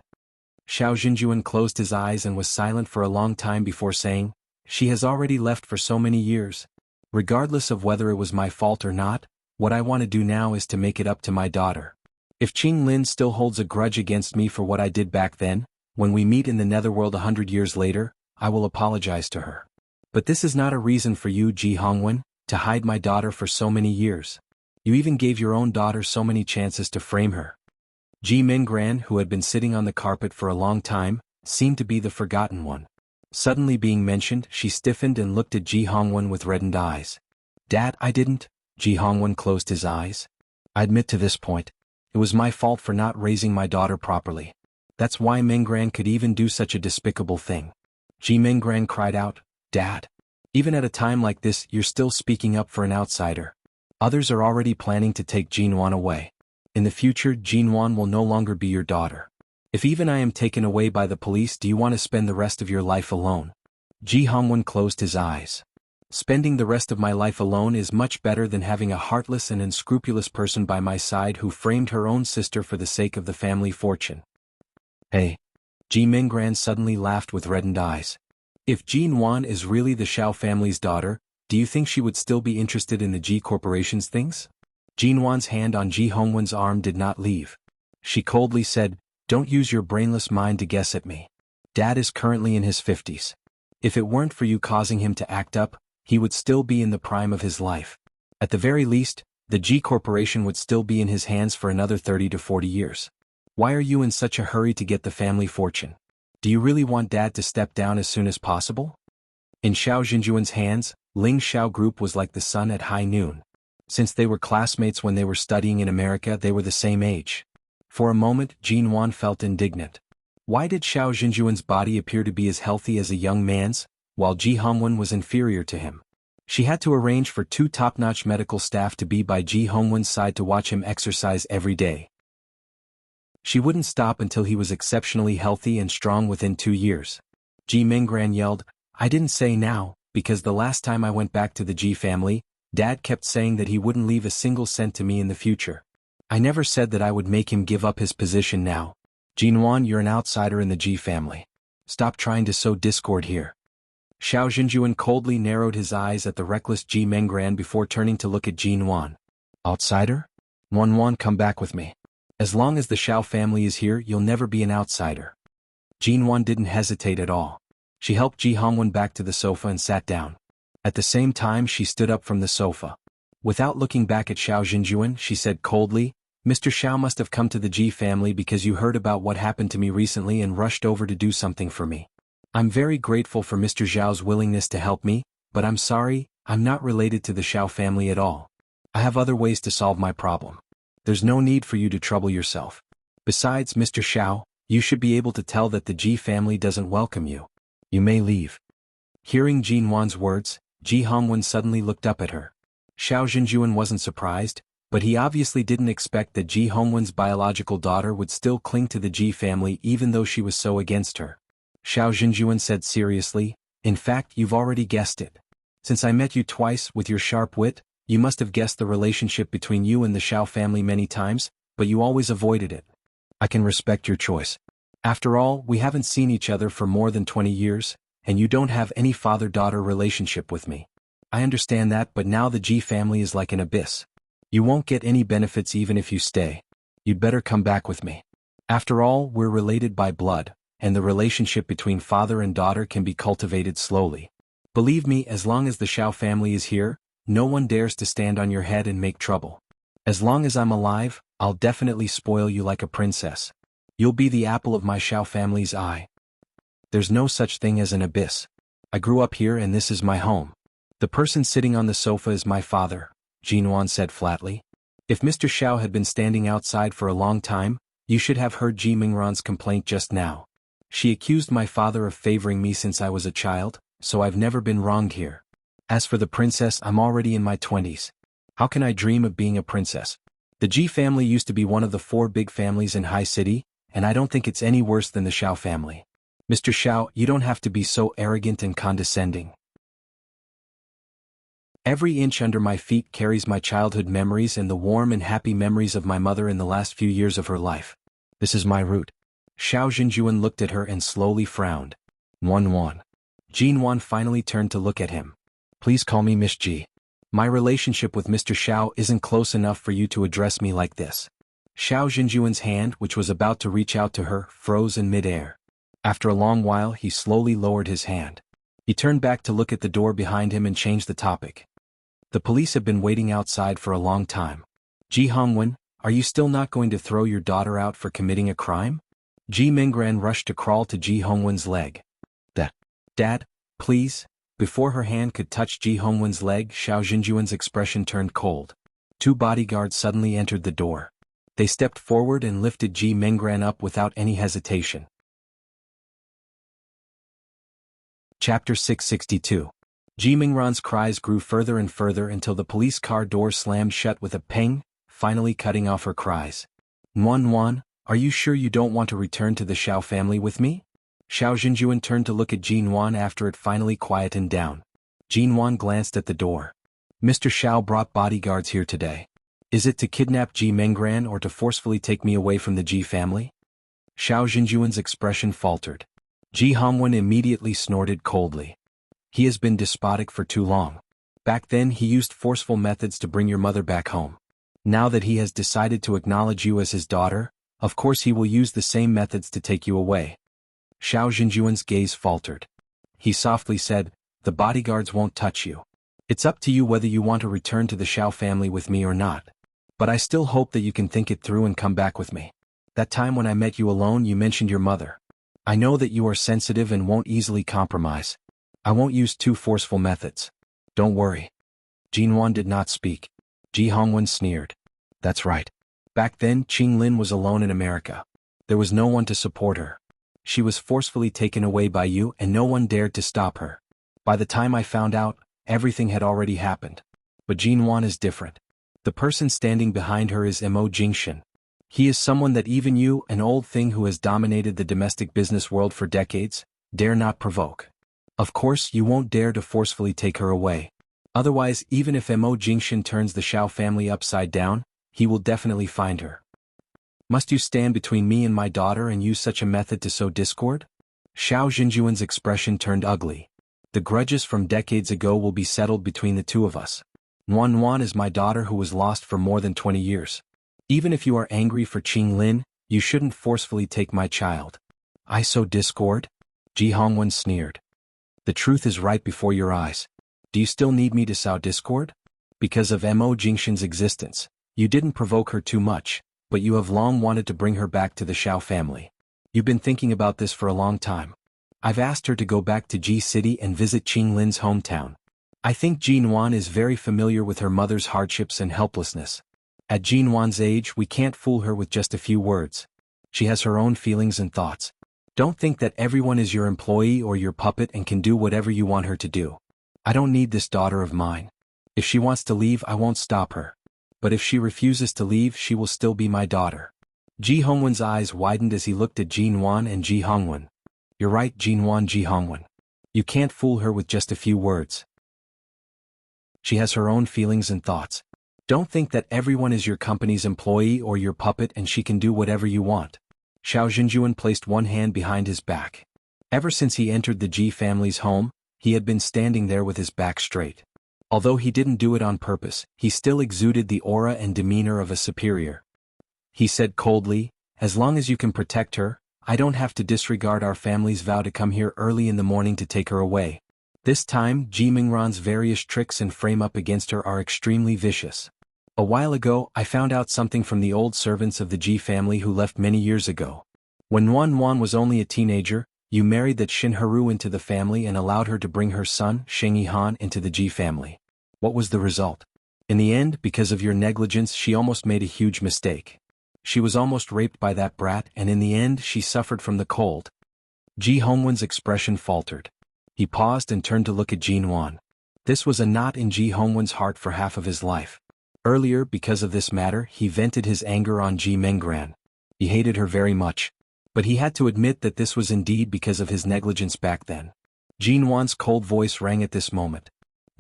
Xiao Jinjuan closed his eyes and was silent for a long time before saying, "She has already left for so many years. Regardless of whether it was my fault or not, what I want to do now is to make it up to my daughter. If Qing Lin still holds a grudge against me for what I did back then, when we meet in the netherworld 100 years later, I will apologize to her. But this is not a reason for you, Ji Hongwen, to hide my daughter for so many years. You even gave your own daughter so many chances to frame her." Ji Minggran, who had been sitting on the carpet for a long time, seemed to be the forgotten one. Suddenly being mentioned, she stiffened and looked at Ji Hongwen with reddened eyes. "Dad, I didn't." Ji Hongwen closed his eyes. "I admit to this point. It was my fault for not raising my daughter properly. That's why Minggran could even do such a despicable thing." Ji Minggran cried out, "Dad! Even at a time like this, you're still speaking up for an outsider. Others are already planning to take Jean Wan away. In the future, Jean Wan will no longer be your daughter. If even I am taken away by the police, do you want to spend the rest of your life alone?" Ji Hongwen closed his eyes. "Spending the rest of my life alone is much better than having a heartless and unscrupulous person by my side who framed her own sister for the sake of the family fortune." "Hey!" Ji Minggran suddenly laughed with reddened eyes. "If Jean Wan is really the Xiao family's daughter, do you think she would still be interested in the Ji Corporation's things?" Jean Wan's hand on Ji Hongwen's arm did not leave. She coldly said, "Don't use your brainless mind to guess at me. Dad is currently in his 50s. If it weren't for you causing him to act up, he would still be in the prime of his life. At the very least, the Ji Corporation would still be in his hands for another 30 to 40 years. Why are you in such a hurry to get the family fortune? Do you really want Dad to step down as soon as possible?" In Xiao Jinjuan's hands, Ling Xiao Group was like the sun at high noon. Since they were classmates when they were studying in America, they were the same age. For a moment, Jean Wan felt indignant. Why did Xiao Jinjuan's body appear to be as healthy as a young man's, while Ji Hongwen was inferior to him? She had to arrange for 2 top-notch medical staff to be by Ji Hongwen's side to watch him exercise every day. She wouldn't stop until he was exceptionally healthy and strong within 2 years. Ji Minggran yelled, "I didn't say now, because the last time I went back to the Ji family, Dad kept saying that he wouldn't leave a single cent to me in the future. I never said that I would make him give up his position now. Jean Wan, you're an outsider in the Ji family. Stop trying to sow discord here." Xiao Jinjuan coldly narrowed his eyes at the reckless Ji Minggran before turning to look at Jean Wan. "Outsider? Wan, come back with me. As long as the Xiao family is here, you'll never be an outsider." Jean Wan didn't hesitate at all. She helped Ji Hongwen back to the sofa and sat down. At the same time she stood up from the sofa. Without looking back at Xiao Jinjuan, she said coldly, Mr. Xiao must have come to the Ji family because you heard about what happened to me recently and rushed over to do something for me. I'm very grateful for Mr. Zhao's willingness to help me, but I'm sorry, I'm not related to the Xiao family at all. I have other ways to solve my problem. There's no need for you to trouble yourself. Besides, Mr. Xiao, you should be able to tell that the Ji family doesn't welcome you. You may leave. Hearing Jin Wan's words, Ji Hongwen suddenly looked up at her. Xiao Jinjuan wasn't surprised, but he obviously didn't expect that Ji Hongwen's biological daughter would still cling to the Ji family even though she was so against her. Xiao Jinjuan said seriously, in fact you've already guessed it. Since I met you twice with your sharp wit, you must have guessed the relationship between you and the Xiao family many times, but you always avoided it. I can respect your choice. After all, we haven't seen each other for more than 20 years, and you don't have any father-daughter relationship with me. I understand that, but now the Ji family is like an abyss. You won't get any benefits even if you stay. You'd better come back with me. After all, we're related by blood, and the relationship between father and daughter can be cultivated slowly. Believe me, as long as the Xiao family is here, no one dares to stand on your head and make trouble. As long as I'm alive, I'll definitely spoil you like a princess. You'll be the apple of my Xiao family's eye. There's no such thing as an abyss. I grew up here and this is my home. The person sitting on the sofa is my father, Jinwan said flatly. If Mr. Xiao had been standing outside for a long time, you should have heard Ji Mingran's complaint just now. She accused my father of favoring me since I was a child, so I've never been wronged here. As for the princess, I'm already in my 20s. How can I dream of being a princess? The Ji family used to be one of the 4 big families in High City, and I don't think it's any worse than the Xiao family. Mr. Xiao, you don't have to be so arrogant and condescending. Every inch under my feet carries my childhood memories and the warm and happy memories of my mother in the last few years of her life. This is my route. Xiao Jinjuan looked at her and slowly frowned. Wan. Jin Wan finally turned to look at him. Please call me Miss Ji. My relationship with Mr. Xiao isn't close enough for you to address me like this. Xiao Jinjuan's hand, which was about to reach out to her, froze in mid-air. After a long while, he slowly lowered his hand. He turned back to look at the door behind him and changed the topic. The police have been waiting outside for a long time. Ji Hongwen, are you still not going to throw your daughter out for committing a crime? Ji Mingran rushed to crawl to Ji Hongwen's leg. Dad, please. Before her hand could touch Ji Hongwen's leg, Xiao Jinjuan's expression turned cold. 2 bodyguards suddenly entered the door. They stepped forward and lifted Ji Mingran up without any hesitation. Chapter 662. Ji Mingran's cries grew further and further until the police car door slammed shut with a ping, finally cutting off her cries. Wan, are you sure you don't want to return to the Xiao family with me? Xiao Jinjuan turned to look at Jin Wan after it finally quietened down. Jin Wan glanced at the door. Mr. Xiao brought bodyguards here today. Is it to kidnap Ji Mingran or to forcefully take me away from the Ji family? Xiao Jinjuan's expression faltered. Ji Hongwen immediately snorted coldly. He has been despotic for too long. Back then he used forceful methods to bring your mother back home. Now that he has decided to acknowledge you as his daughter, of course he will use the same methods to take you away. Xiao Jinjuan's gaze faltered. He softly said, the bodyguards won't touch you. It's up to you whether you want to return to the Xiao family with me or not. But I still hope that you can think it through and come back with me. That time when I met you alone you mentioned your mother. I know that you are sensitive and won't easily compromise. I won't use too forceful methods. Don't worry. Jinwan did not speak. Ji Hongwen sneered. That's right. Back then Qing Lin was alone in America. There was no one to support her. She was forcefully taken away by you and no one dared to stop her. By the time I found out, everything had already happened. But Jinwan is different. The person standing behind her is Mo Jingshan. He is someone that even you, an old thing who has dominated the domestic business world for decades, dare not provoke. Of course you won't dare to forcefully take her away. Otherwise, even if Mo Jingshan turns the Xiao family upside down, he will definitely find her. Must you stand between me and my daughter and use such a method to sow discord? Xiao Jinjuan's expression turned ugly. The grudges from decades ago will be settled between the two of us. Wan is my daughter who was lost for more than 20 years. Even if you are angry for Qing Lin, you shouldn't forcefully take my child. I sow discord? Ji Hongwen sneered. The truth is right before your eyes. Do you still need me to sow discord? Because of Mo Jingshan's existence, you didn't provoke her too much, but you have long wanted to bring her back to the Xiao family. You've been thinking about this for a long time. I've asked her to go back to Ji City and visit Qing Lin's hometown. I think Jin Wan is very familiar with her mother's hardships and helplessness. At Jin Wan's age, we can't fool her with just a few words. She has her own feelings and thoughts. Don't think that everyone is your employee or your puppet and can do whatever you want her to do. I don't need this daughter of mine. If she wants to leave, I won't stop her. But if she refuses to leave, she will still be my daughter. Ji Hongwen's eyes widened as he looked at Jin Wan and Ji Hongwen. You're right, Jin Wan, Ji Hongwen. You can't fool her with just a few words. She has her own feelings and thoughts. Don't think that everyone is your company's employee or your puppet and she can do whatever you want. Xiao Zhenjuan placed one hand behind his back. Ever since he entered the Ji family's home, he had been standing there with his back straight. Although he didn't do it on purpose, he still exuded the aura and demeanor of a superior. He said coldly, as long as you can protect her, I don't have to disregard our family's vow to come here early in the morning to take her away. This time, Ji Mingran's various tricks and frame-up against her are extremely vicious. A while ago, I found out something from the old servants of the Ji family who left many years ago. When Wan Wan was only a teenager, you married that Xin Haru into the family and allowed her to bring her son, Sheng Yihan, into the Ji family. What was the result? In the end, because of your negligence, she almost made a huge mistake. She was almost raped by that brat, and in the end she suffered from the cold. Ji Hongwen's expression faltered. He paused and turned to look at Jin Wan. This was a knot in Ji Hongwen's heart for half of his life. Earlier, because of this matter, he vented his anger on Ji Mingran. He hated her very much. But he had to admit that this was indeed because of his negligence back then. Jin Wan's cold voice rang at this moment.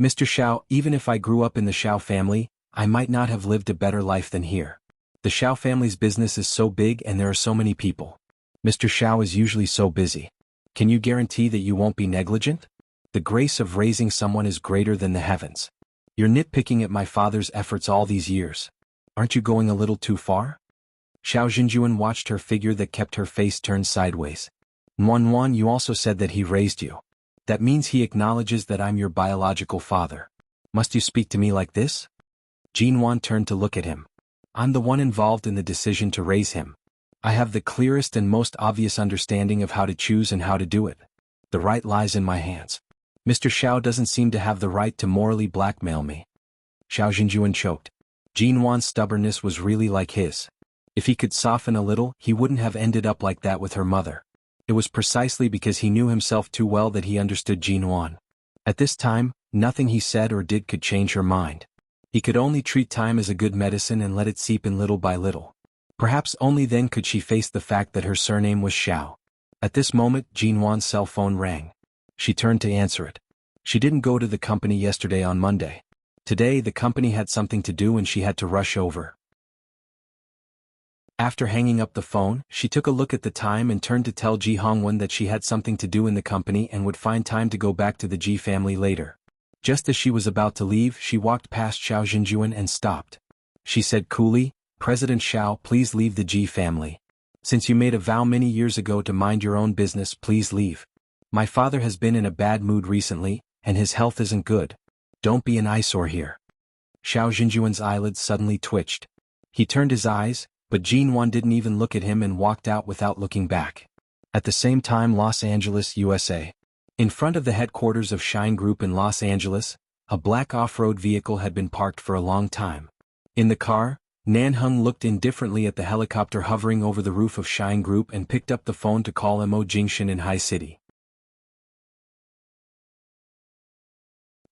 Mr. Xiao, even if I grew up in the Xiao family, I might not have lived a better life than here. The Xiao family's business is so big and there are so many people. Mr. Xiao is usually so busy. Can you guarantee that you won't be negligent? The grace of raising someone is greater than the heavens. You're nitpicking at my father's efforts all these years. Aren't you going a little too far? Xiao Zhenjuan watched her figure that kept her face turned sideways. Wan Wan, you also said that he raised you. That means he acknowledges that I'm your biological father. Must you speak to me like this? Jin Wan turned to look at him. I'm the one involved in the decision to raise him. I have the clearest and most obvious understanding of how to choose and how to do it. The right lies in my hands. Mr. Xiao doesn't seem to have the right to morally blackmail me. Xiao Zhenjuan choked. Jin Wan's stubbornness was really like his. If he could soften a little, he wouldn't have ended up like that with her mother. It was precisely because he knew himself too well that he understood Jin Wan. At this time, nothing he said or did could change her mind. He could only treat time as a good medicine and let it seep in little by little. Perhaps only then could she face the fact that her surname was Xiao. At this moment, Jin Wan's cell phone rang. She turned to answer it. She didn't go to the company yesterday on Monday. Today the company had something to do and she had to rush over. After hanging up the phone, she took a look at the time and turned to tell Ji Hongwen that she had something to do in the company and would find time to go back to the Ji family later. Just as she was about to leave, she walked past Xiao Zhenjuan and stopped. She said coolly, President Xiao, please leave the Ji family. Since you made a vow many years ago to mind your own business, please leave. My father has been in a bad mood recently, and his health isn't good. Don't be an eyesore here. Xiao Zhenjuan's eyelids suddenly twitched. He turned his eyes, but Jin Wan didn't even look at him and walked out without looking back. At the same time, Los Angeles, USA. In front of the headquarters of Shine Group in Los Angeles, a black off-road vehicle had been parked for a long time. In the car, Nanheng looked indifferently at the helicopter hovering over the roof of Shine Group and picked up the phone to call Mo Jingshan in High City.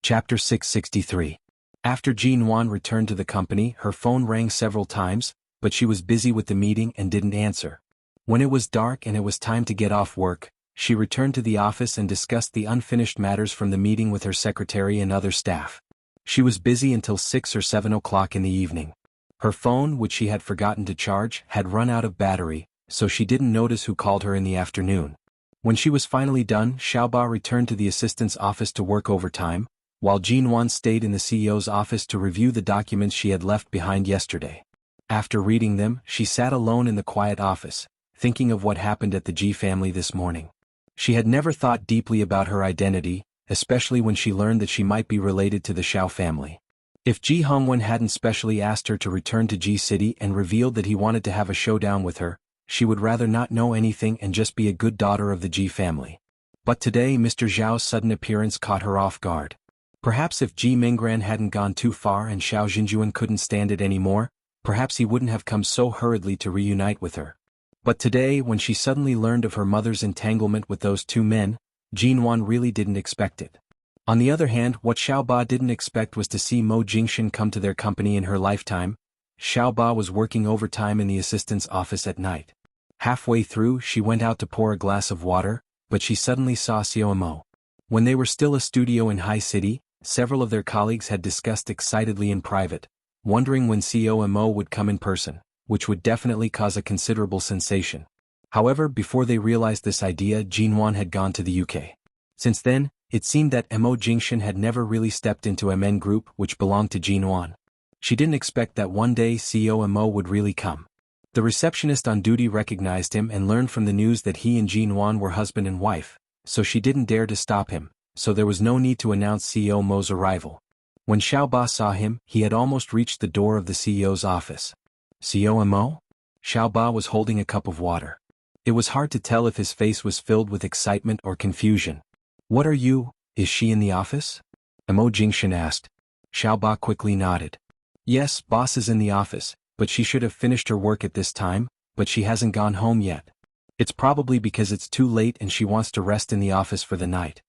Chapter 663. After Jin Wan returned to the company, her phone rang several times, but she was busy with the meeting and didn't answer. When it was dark and it was time to get off work, she returned to the office and discussed the unfinished matters from the meeting with her secretary and other staff. She was busy until 6 or 7 o'clock in the evening. Her phone, which she had forgotten to charge, had run out of battery, so she didn't notice who called her in the afternoon. When she was finally done, Xiaoba returned to the assistant's office to work overtime, while Jin Wan stayed in the CEO's office to review the documents she had left behind yesterday. After reading them, she sat alone in the quiet office, thinking of what happened at the Ji family this morning. She had never thought deeply about her identity, especially when she learned that she might be related to the Xiao family. If Ji Hongwen hadn't specially asked her to return to Ji City and revealed that he wanted to have a showdown with her, she would rather not know anything and just be a good daughter of the Ji family. But today Mr. Zhao's sudden appearance caught her off guard. Perhaps if Ji Minggran hadn't gone too far and Xiao Xinjuan couldn't stand it anymore, perhaps he wouldn't have come so hurriedly to reunite with her. But today, when she suddenly learned of her mother's entanglement with those two men, Jinwan really didn't expect it. On the other hand, what Xiaoba didn't expect was to see Mo Jingshan come to their company in her lifetime. Xiaoba was working overtime in the assistant's office at night. Halfway through, she went out to pour a glass of water, but she suddenly saw Xiao Mo. When they were still a studio in High City, several of their colleagues had discussed excitedly in private, wondering when Xiao Mo would come in person, which would definitely cause a considerable sensation. However, before they realized this idea, Jinwan had gone to the UK. Since then, it seemed that Mo Jingshan had never really stepped into MN Group, which belonged to Jinwan. She didn't expect that one day Xiao Mo would really come. The receptionist on duty recognized him and learned from the news that he and Jinwan were husband and wife, so she didn't dare to stop him, so there was no need to announce Xiao Mo's arrival. When Xiaoba saw him, he had almost reached the door of the CEO's office. Xiao Mo? Xiaoba was holding a cup of water. It was hard to tell if his face was filled with excitement or confusion. What are you? Is she in the office? Mo Jingshan asked. Xiaoba quickly nodded. Yes, boss is in the office, but she should have finished her work at this time, but she hasn't gone home yet. It's probably because it's too late and she wants to rest in the office for the night.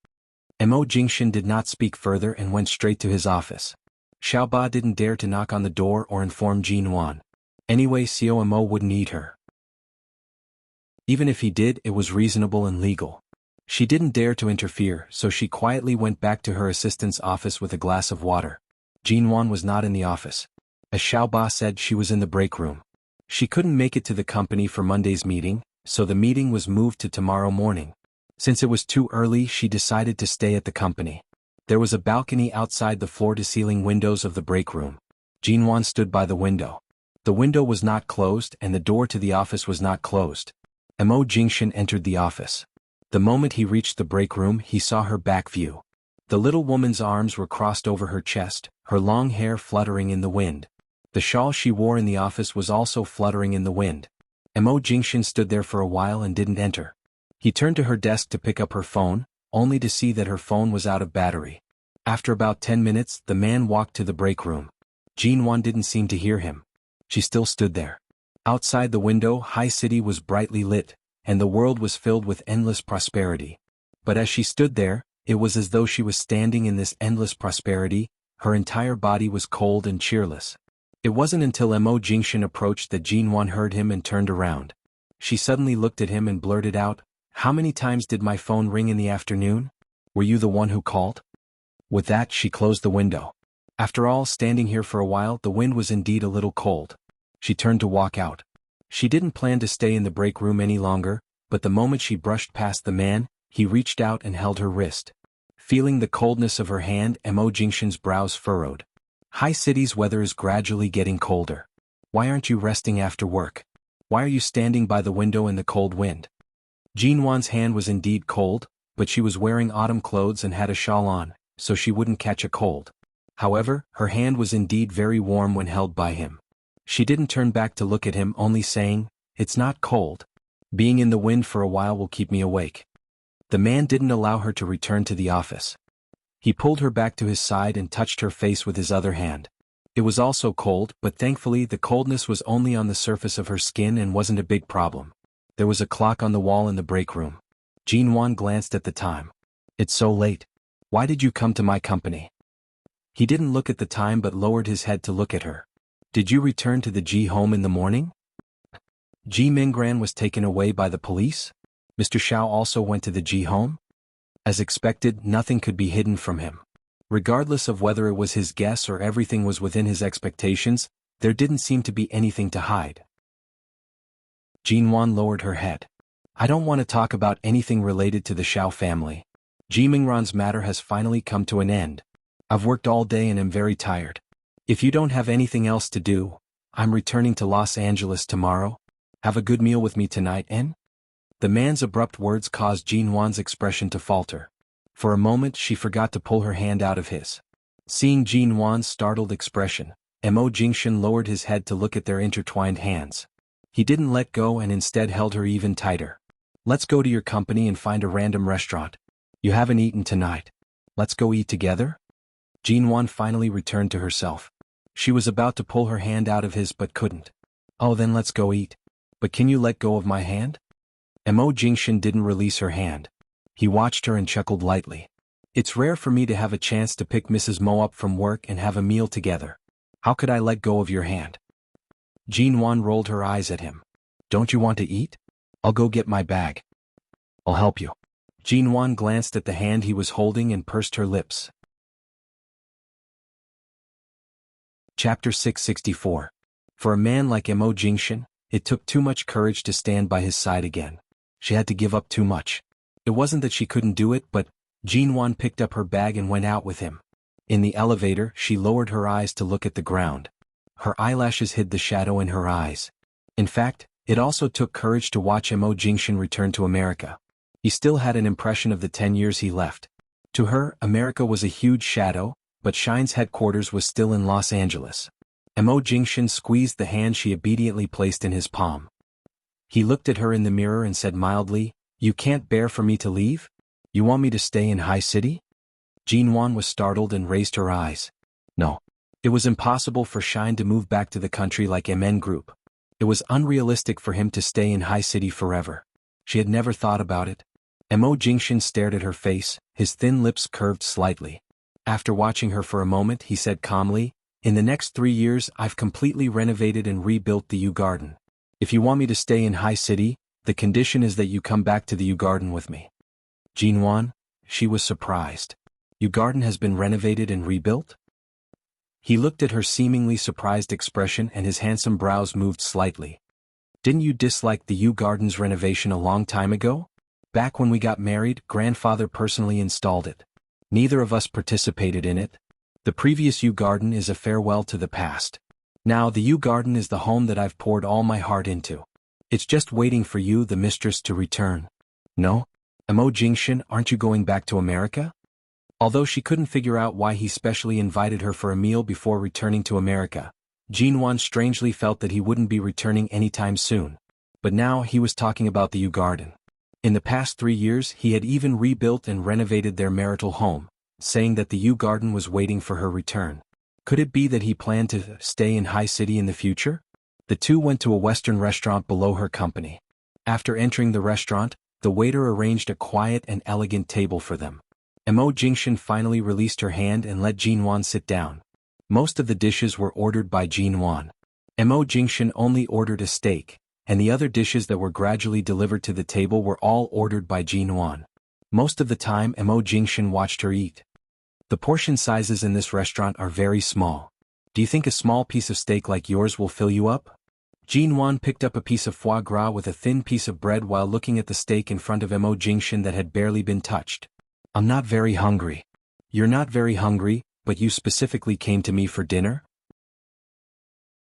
Mo Jingshan did not speak further and went straight to his office. Xiaoba didn't dare to knock on the door or inform Jinwan. Anyway, Xiao Mo wouldn't eat her. Even if he did, it was reasonable and legal. She didn't dare to interfere, so she quietly went back to her assistant's office with a glass of water. Jinwan was not in the office. As Xiaoba said, she was in the break room. She couldn't make it to the company for Monday's meeting, so the meeting was moved to tomorrow morning. Since it was too early, she decided to stay at the company. There was a balcony outside the floor-to-ceiling windows of the break room. Jinwan stood by the window. The window was not closed and the door to the office was not closed. Mo Jingshan entered the office. The moment he reached the break room, he saw her back view. The little woman's arms were crossed over her chest, her long hair fluttering in the wind. The shawl she wore in the office was also fluttering in the wind. Mo Jingshan stood there for a while and didn't enter. He turned to her desk to pick up her phone, only to see that her phone was out of battery. After about 10 minutes, the man walked to the break room. Jinwan didn't seem to hear him. She still stood there. Outside the window, High City was brightly lit, and the world was filled with endless prosperity. But as she stood there, it was as though she was standing in this endless prosperity. Her entire body was cold and cheerless. It wasn't until Mo Jingshan approached that Jinwan heard him and turned around. She suddenly looked at him and blurted out, "How many times did my phone ring in the afternoon? Were you the one who called?" With that, she closed the window. After all, standing here for a while, the wind was indeed a little cold. She turned to walk out. She didn't plan to stay in the break room any longer, but the moment she brushed past the man, he reached out and held her wrist. Feeling the coldness of her hand, Mo Jingshan's brows furrowed. High City's weather is gradually getting colder. Why aren't you resting after work? Why are you standing by the window in the cold wind? Jinwan's hand was indeed cold, but she was wearing autumn clothes and had a shawl on, so she wouldn't catch a cold. However, her hand was indeed very warm when held by him. She didn't turn back to look at him, only saying, "It's not cold. Being in the wind for a while will keep me awake." The man didn't allow her to return to the office. He pulled her back to his side and touched her face with his other hand. It was also cold, but thankfully the coldness was only on the surface of her skin and wasn't a big problem. There was a clock on the wall in the break room. Jinwan glanced at the time. "It's so late. Why did you come to my company?" He didn't look at the time but lowered his head to look at her. "Did you return to the Ji home in the morning?" Ji Minggran was taken away by the police? Mr. Xiao also went to the Ji home? As expected, nothing could be hidden from him. Regardless of whether it was his guess or everything was within his expectations, there didn't seem to be anything to hide. Jinwan lowered her head. "I don't want to talk about anything related to the Xiao family. Ji Minggran's matter has finally come to an end. I've worked all day and am very tired. If you don't have anything else to do, I'm returning to Los Angeles tomorrow. Have a good meal with me tonight, and The man's abrupt words caused Jinwan's expression to falter. For a moment she forgot to pull her hand out of his. Seeing Jinwan's startled expression, Mo Jingshan lowered his head to look at their intertwined hands. He didn't let go and instead held her even tighter. Let's go to your company and find a random restaurant. You haven't eaten tonight. Let's go eat together? Jinwan finally returned to herself. She was about to pull her hand out of his but couldn't. Oh, then let's go eat. But can you let go of my hand? Mo Jingshan didn't release her hand. He watched her and chuckled lightly. It's rare for me to have a chance to pick Mrs. Mo up from work and have a meal together. How could I let go of your hand? Jinwan rolled her eyes at him. Don't you want to eat? I'll go get my bag. I'll help you. Jinwan glanced at the hand he was holding and pursed her lips. Chapter 664. For a man like Mo Jingshan, it took too much courage to stand by his side again. She had to give up too much. It wasn't that she couldn't do it, but Jinwan picked up her bag and went out with him. In the elevator, she lowered her eyes to look at the ground. Her eyelashes hid the shadow in her eyes. In fact, it also took courage to watch Mo Jingshan return to America. He still had an impression of the 10 years he left. To her, America was a huge shadow, but Shine's headquarters was still in Los Angeles. Mo Jingshan squeezed the hand she obediently placed in his palm. He looked at her in the mirror and said mildly, "You can't bear for me to leave? You want me to stay in High City?" Jinwan was startled and raised her eyes. No. It was impossible for Shine to move back to the country like MN Group. It was unrealistic for him to stay in High City forever. She had never thought about it. Mo Jingshan stared at her face, his thin lips curved slightly. After watching her for a moment, he said calmly, "In the next 3 years I've completely renovated and rebuilt the U Garden. If you want me to stay in High City, the condition is that you come back to the U Garden with me." Jinwan? She was surprised. U Garden has been renovated and rebuilt? He looked at her seemingly surprised expression and his handsome brows moved slightly. Didn't you dislike the U Garden's renovation a long time ago? Back when we got married, grandfather personally installed it. Neither of us participated in it. The previous U Garden is a farewell to the past. Now the U Garden is the home that I've poured all my heart into. It's just waiting for you, the mistress, to return. No? Mo Jingshan, aren't you going back to America? Although she couldn't figure out why he specially invited her for a meal before returning to America, Jinwan strangely felt that he wouldn't be returning anytime soon. But now he was talking about the U Garden. In the past 3 years he had even rebuilt and renovated their marital home, saying that the U Garden was waiting for her return. Could it be that he planned to stay in High City in the future? The two went to a Western restaurant below her company. After entering the restaurant, the waiter arranged a quiet and elegant table for them. Mo Jingshan finally released her hand and let Jinwan sit down. Most of the dishes were ordered by Jinwan. Mo Jingshan only ordered a steak, and the other dishes that were gradually delivered to the table were all ordered by Jinwan. Most of the time Mo Jingshan watched her eat. The portion sizes in this restaurant are very small. Do you think a small piece of steak like yours will fill you up? Jinwan picked up a piece of foie gras with a thin piece of bread while looking at the steak in front of Mo Jingshan that had barely been touched. I'm not very hungry. You're not very hungry, but you specifically came to me for dinner?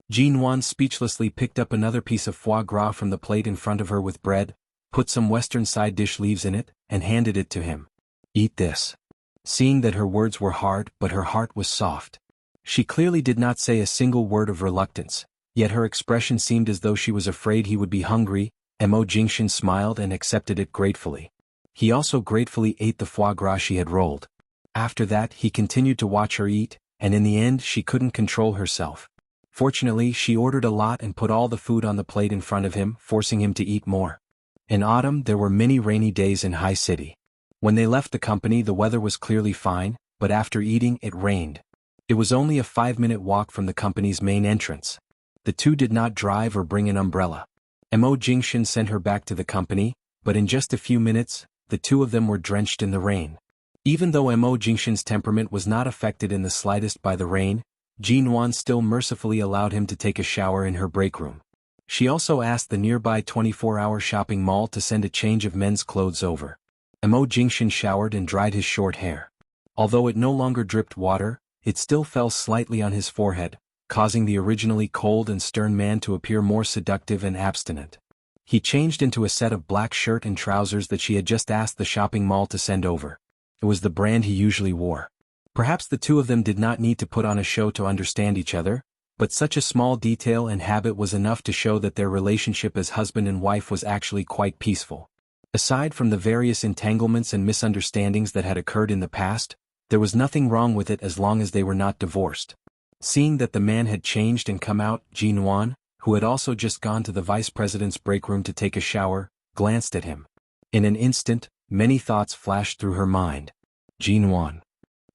Jinwan speechlessly picked up another piece of foie gras from the plate in front of her with bread, put some Western side dish leaves in it, and handed it to him. Eat this. Seeing that her words were hard but her heart was soft. She clearly did not say a single word of reluctance, yet her expression seemed as though she was afraid he would be hungry. Mo Jingshan smiled and accepted it gratefully. He also gratefully ate the foie gras she had rolled. After that he continued to watch her eat, and in the end she couldn't control herself. Fortunately she ordered a lot and put all the food on the plate in front of him, forcing him to eat more. In autumn there were many rainy days in High City. When they left the company the weather was clearly fine, but after eating it rained. It was only a 5-minute walk from the company's main entrance. The two did not drive or bring an umbrella. Mo Jingshan sent her back to the company, but in just a few minutes, the two of them were drenched in the rain. Even though Mo Jingshan's temperament was not affected in the slightest by the rain, Jinwan still mercifully allowed him to take a shower in her break room. She also asked the nearby 24-hour shopping mall to send a change of men's clothes over. Mo Jingshan showered and dried his short hair. Although it no longer dripped water, it still fell slightly on his forehead, causing the originally cold and stern man to appear more seductive and abstinent. He changed into a set of black shirt and trousers that she had just asked the shopping mall to send over. It was the brand he usually wore. Perhaps the two of them did not need to put on a show to understand each other, but such a small detail and habit was enough to show that their relationship as husband and wife was actually quite peaceful. Aside from the various entanglements and misunderstandings that had occurred in the past, there was nothing wrong with it as long as they were not divorced. Seeing that the man had changed and come out, Jin-won, who had also just gone to the vice president's break room to take a shower, glanced at him. In an instant, many thoughts flashed through her mind. Jin-won.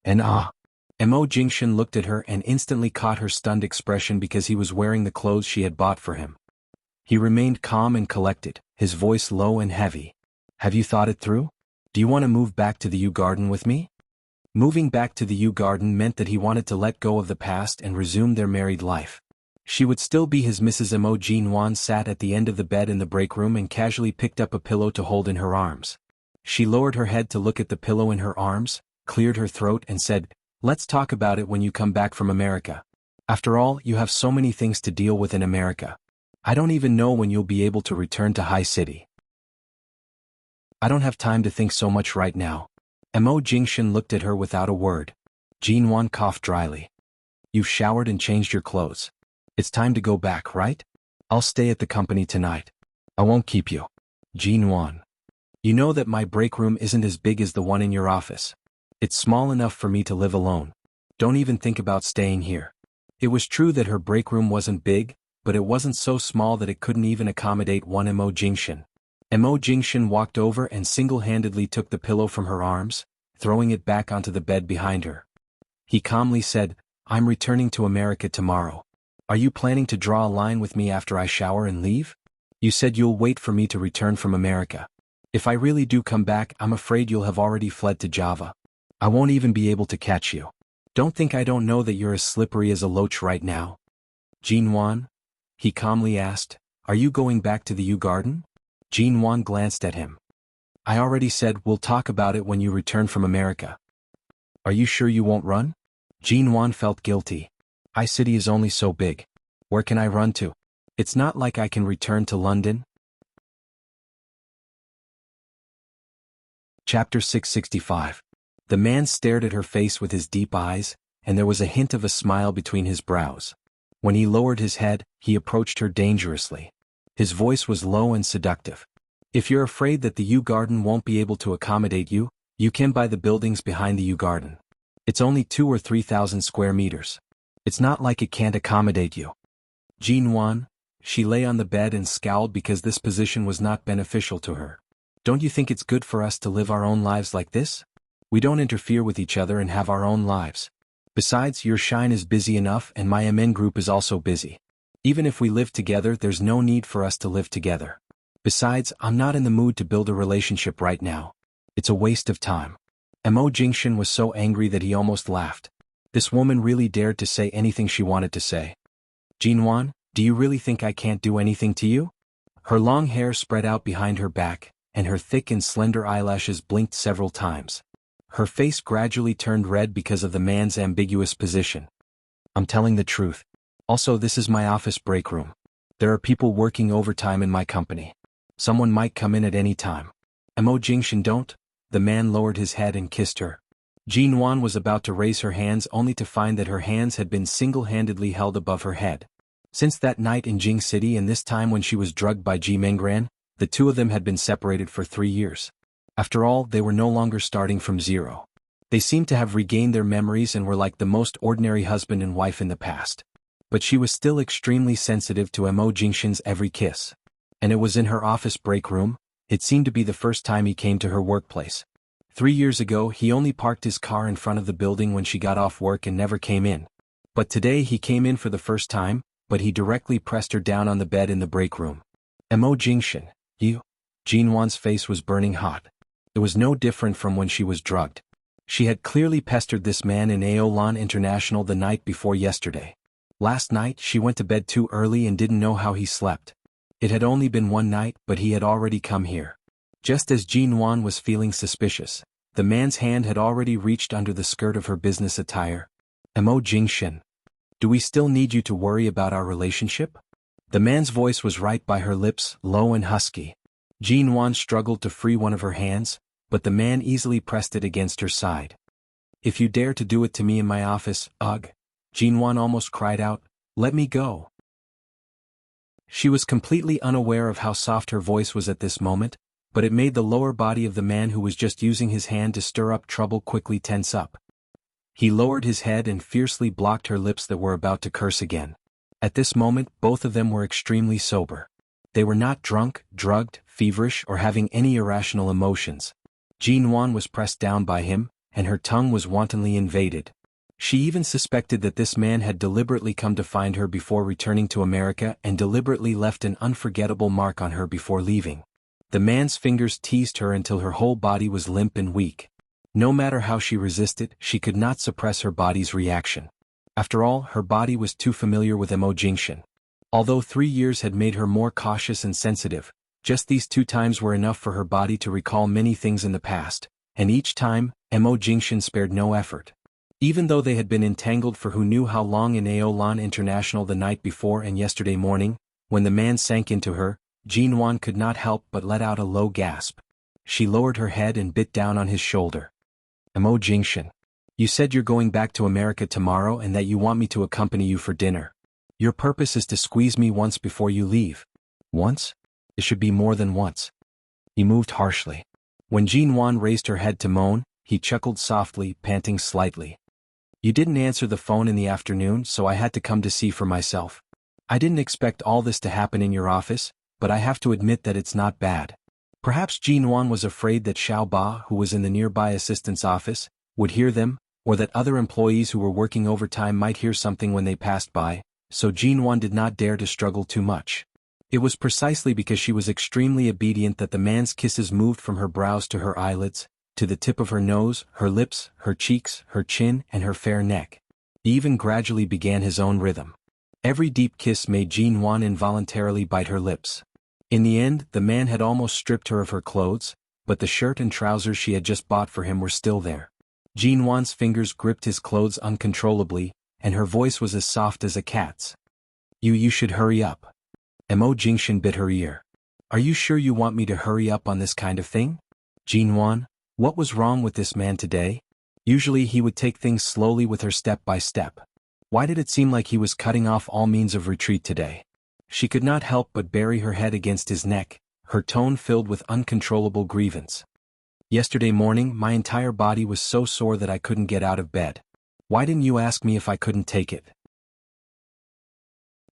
And Mo Jingshin looked at her and instantly caught her stunned expression because he was wearing the clothes she had bought for him. He remained calm and collected, his voice low and heavy. Have you thought it through? Do you want to move back to the Yew Garden with me? Moving back to the Yew Garden meant that he wanted to let go of the past and resume their married life. She would still be his Mrs. Mo. Jin-won sat at the end of the bed in the break room and casually picked up a pillow to hold in her arms. She lowered her head to look at the pillow in her arms, cleared her throat and said, "Let's talk about it when you come back from America. After all, you have so many things to deal with in America. I don't even know when you'll be able to return to High City. I don't have time to think so much right now." Mo Jingshin looked at her without a word. Jin-won coughed dryly. "You've showered and changed your clothes. It's time to go back, right? I'll stay at the company tonight. I won't keep you." Jin-won. "You know that my break room isn't as big as the one in your office. It's small enough for me to live alone. Don't even think about staying here." It was true that her break room wasn't big, but it wasn't so small that it couldn't even accommodate one Mo Jingshin. Mo Jingshin walked over and single-handedly took the pillow from her arms, throwing it back onto the bed behind her. He calmly said, "I'm returning to America tomorrow. Are you planning to draw a line with me after I shower and leave? You said you'll wait for me to return from America. If I really do come back, I'm afraid you'll have already fled to Java. I won't even be able to catch you. Don't think I don't know that you're as slippery as a loach right now." "Jin-won?" he calmly asked, "are you going back to the Yew Garden?" Jin-won glanced at him. "I already said we'll talk about it when you return from America. Are you sure you won't run?" Jin-won felt guilty. High City is only so big. Where can I run to? It's not like I can return to London. Chapter 665. The man stared at her face with his deep eyes, and there was a hint of a smile between his brows. When he lowered his head, he approached her dangerously. His voice was low and seductive. "If you're afraid that the Yew Garden won't be able to accommodate you, you can buy the buildings behind the Yew Garden. It's only 2,000 or 3,000 square meters. It's not like it can't accommodate you." Jin-won, she lay on the bed and scowled because this position was not beneficial to her. "Don't you think it's good for us to live our own lives like this? We don't interfere with each other and have our own lives. Besides, your Shine is busy enough and my MN group is also busy. Even if we live together, there's no need for us to live together. Besides, I'm not in the mood to build a relationship right now. It's a waste of time." Mo Jingshin was so angry that he almost laughed. This woman really dared to say anything she wanted to say. "Jin-won, do you really think I can't do anything to you?" Her long hair spread out behind her back, and her thick and slender eyelashes blinked several times. Her face gradually turned red because of the man's ambiguous position. "I'm telling the truth. Also, this is my office break room. There are people working overtime in my company. Someone might come in at any time." Mo Jingshin, don't. The man lowered his head and kissed her. Jin-won was about to raise her hands only to find that her hands had been single-handedly held above her head. Since that night in Jing City and this time when she was drugged by Ji Menggran, the two of them had been separated for 3 years. After all, they were no longer starting from zero. They seemed to have regained their memories and were like the most ordinary husband and wife in the past. But she was still extremely sensitive to Mo Jingshin's every kiss. And it was in her office break room. It seemed to be the first time he came to her workplace. 3 years ago, he only parked his car in front of the building when she got off work and never came in. But today he came in for the first time, but he directly pressed her down on the bed in the break room. "Mo Jingshin, you?" Jin-won's face was burning hot. It was no different from when she was drugged. She had clearly pestered this man in Aolan International the night before yesterday. Last night she went to bed too early and didn't know how he slept. It had only been one night, but he had already come here. Just as Jin-won was feeling suspicious, the man's hand had already reached under the skirt of her business attire. "Mo Jingshin, do we still need you to worry about our relationship?" The man's voice was right by her lips, low and husky. Jinwan struggled to free one of her hands, but the man easily pressed it against her side. "If you dare to do it to me in my office, ugh!" Jinwan almost cried out, "Let me go." She was completely unaware of how soft her voice was at this moment, but it made the lower body of the man who was just using his hand to stir up trouble quickly tense up. He lowered his head and fiercely blocked her lips that were about to curse again. At this moment, both of them were extremely sober. They were not drunk, drugged, feverish, or having any irrational emotions. Jinwan was pressed down by him, and her tongue was wantonly invaded. She even suspected that this man had deliberately come to find her before returning to America and deliberately left an unforgettable mark on her before leaving. The man's fingers teased her until her whole body was limp and weak. No matter how she resisted, she could not suppress her body's reaction. After all, her body was too familiar with emotion. Although 3 years had made her more cautious and sensitive, just these 2 times were enough for her body to recall many things in the past, and each time, emotion spared no effort. Even though they had been entangled for who knew how long in Aolan International the night before and yesterday morning, when the man sank into her, Jinwan could not help but let out a low gasp. She lowered her head and bit down on his shoulder. "Mo Jingshan, you said you're going back to America tomorrow and that you want me to accompany you for dinner. Your purpose is to squeeze me once before you leave." "Once? It should be more than once." He moved harshly. When Jinwan raised her head to moan, he chuckled softly, panting slightly. "You didn't answer the phone in the afternoon, so I had to come to see for myself. I didn't expect all this to happen in your office, but I have to admit that it's not bad." Perhaps Jinwan was afraid that Xiao Ba, who was in the nearby assistant's office, would hear them, or that other employees who were working overtime might hear something when they passed by, so Jinwan did not dare to struggle too much. It was precisely because she was extremely obedient that the man's kisses moved from her brows to her eyelids, to the tip of her nose, her lips, her cheeks, her chin, and her fair neck. He even gradually began his own rhythm. Every deep kiss made Jinwan involuntarily bite her lips. In the end, the man had almost stripped her of her clothes, but the shirt and trousers she had just bought for him were still there. Jinwan's fingers gripped his clothes uncontrollably, and her voice was as soft as a cat's. You should hurry up." Mo Jingshan bit her ear. "Are you sure you want me to hurry up on this kind of thing?" "Jinwan, what was wrong with this man today? Usually he would take things slowly with her step by step. Why did it seem like he was cutting off all means of retreat today?" She could not help but bury her head against his neck, her tone filled with uncontrollable grievance. "Yesterday morning my entire body was so sore that I couldn't get out of bed. Why didn't you ask me if I couldn't take it?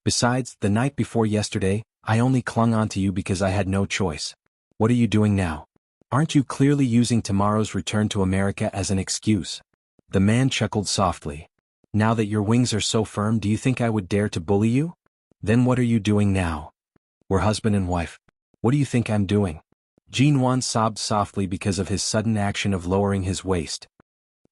Besides, the night before yesterday, I only clung on to you because I had no choice. What are you doing now? Aren't you clearly using tomorrow's return to America as an excuse?" The man chuckled softly. "Now that your wings are so firm, do you think I would dare to bully you? Then what are you doing now? We're husband and wife. What do you think I'm doing?" Jinwan sobbed softly because of his sudden action of lowering his waist.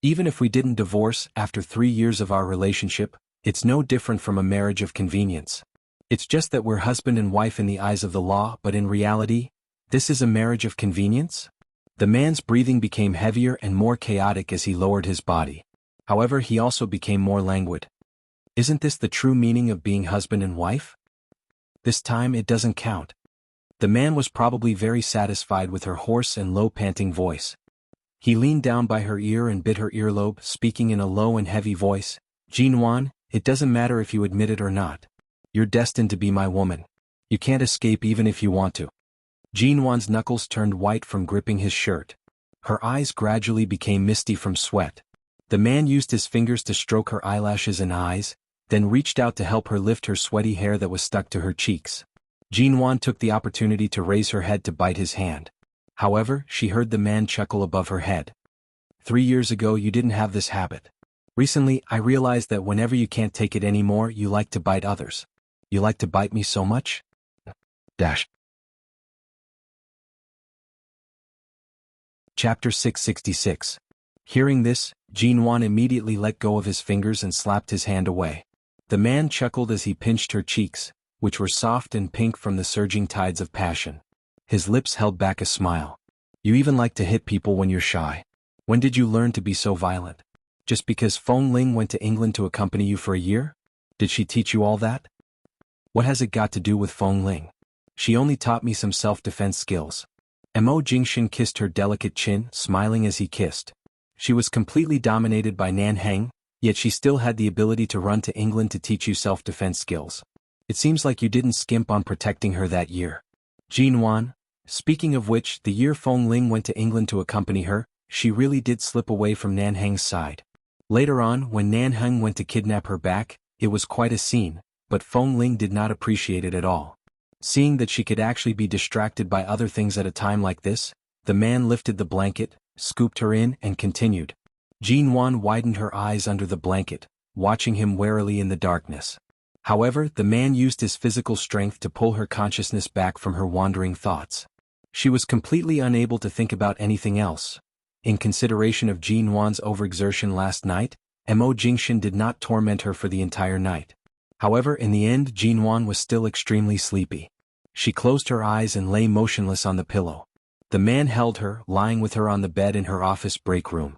"Even if we didn't divorce after 3 years of our relationship, it's no different from a marriage of convenience. It's just that we're husband and wife in the eyes of the law, but in reality, this is a marriage of convenience?" The man's breathing became heavier and more chaotic as he lowered his body. However, he also became more languid. "Isn't this the true meaning of being husband and wife? This time it doesn't count." The man was probably very satisfied with her hoarse and low panting voice. He leaned down by her ear and bit her earlobe, speaking in a low and heavy voice. "Jinwan, it doesn't matter if you admit it or not. You're destined to be my woman. You can't escape even if you want to." Jinwan's knuckles turned white from gripping his shirt. Her eyes gradually became misty from sweat. The man used his fingers to stroke her eyelashes and eyes, then reached out to help her lift her sweaty hair that was stuck to her cheeks. Jinwan took the opportunity to raise her head to bite his hand. However, she heard the man chuckle above her head. 3 years ago you didn't have this habit. Recently, I realized that whenever you can't take it anymore, you like to bite others. You like to bite me so much? Chapter 666. Hearing this, Jinwan immediately let go of his fingers and slapped his hand away. The man chuckled as he pinched her cheeks, which were soft and pink from the surging tides of passion. His lips held back a smile. "You even like to hit people when you're shy. When did you learn to be so violent? Just because Feng Ling went to England to accompany you for a year? Did she teach you all that?" What has it got to do with Feng Ling? She only taught me some self-defense skills. Mo Jingshan kissed her delicate chin, smiling as he kissed. She was completely dominated by Nan Heng, yet she still had the ability to run to England to teach you self-defense skills. It seems like you didn't skimp on protecting her that year. Jinwan, speaking of which, the year Feng Ling went to England to accompany her, she really did slip away from Nan Heng's side. Later on, when Nan Heng went to kidnap her back, it was quite a scene, but Feng Ling did not appreciate it at all. Seeing that she could actually be distracted by other things at a time like this, the man lifted the blanket, scooped her in, and continued. Jinwan widened her eyes under the blanket, watching him warily in the darkness. However, the man used his physical strength to pull her consciousness back from her wandering thoughts. She was completely unable to think about anything else. In consideration of Jinwan's overexertion last night, Mo Jingshan did not torment her for the entire night. However, in the end, Jinwan was still extremely sleepy. She closed her eyes and lay motionless on the pillow. The man held her, lying with her on the bed in her office break room.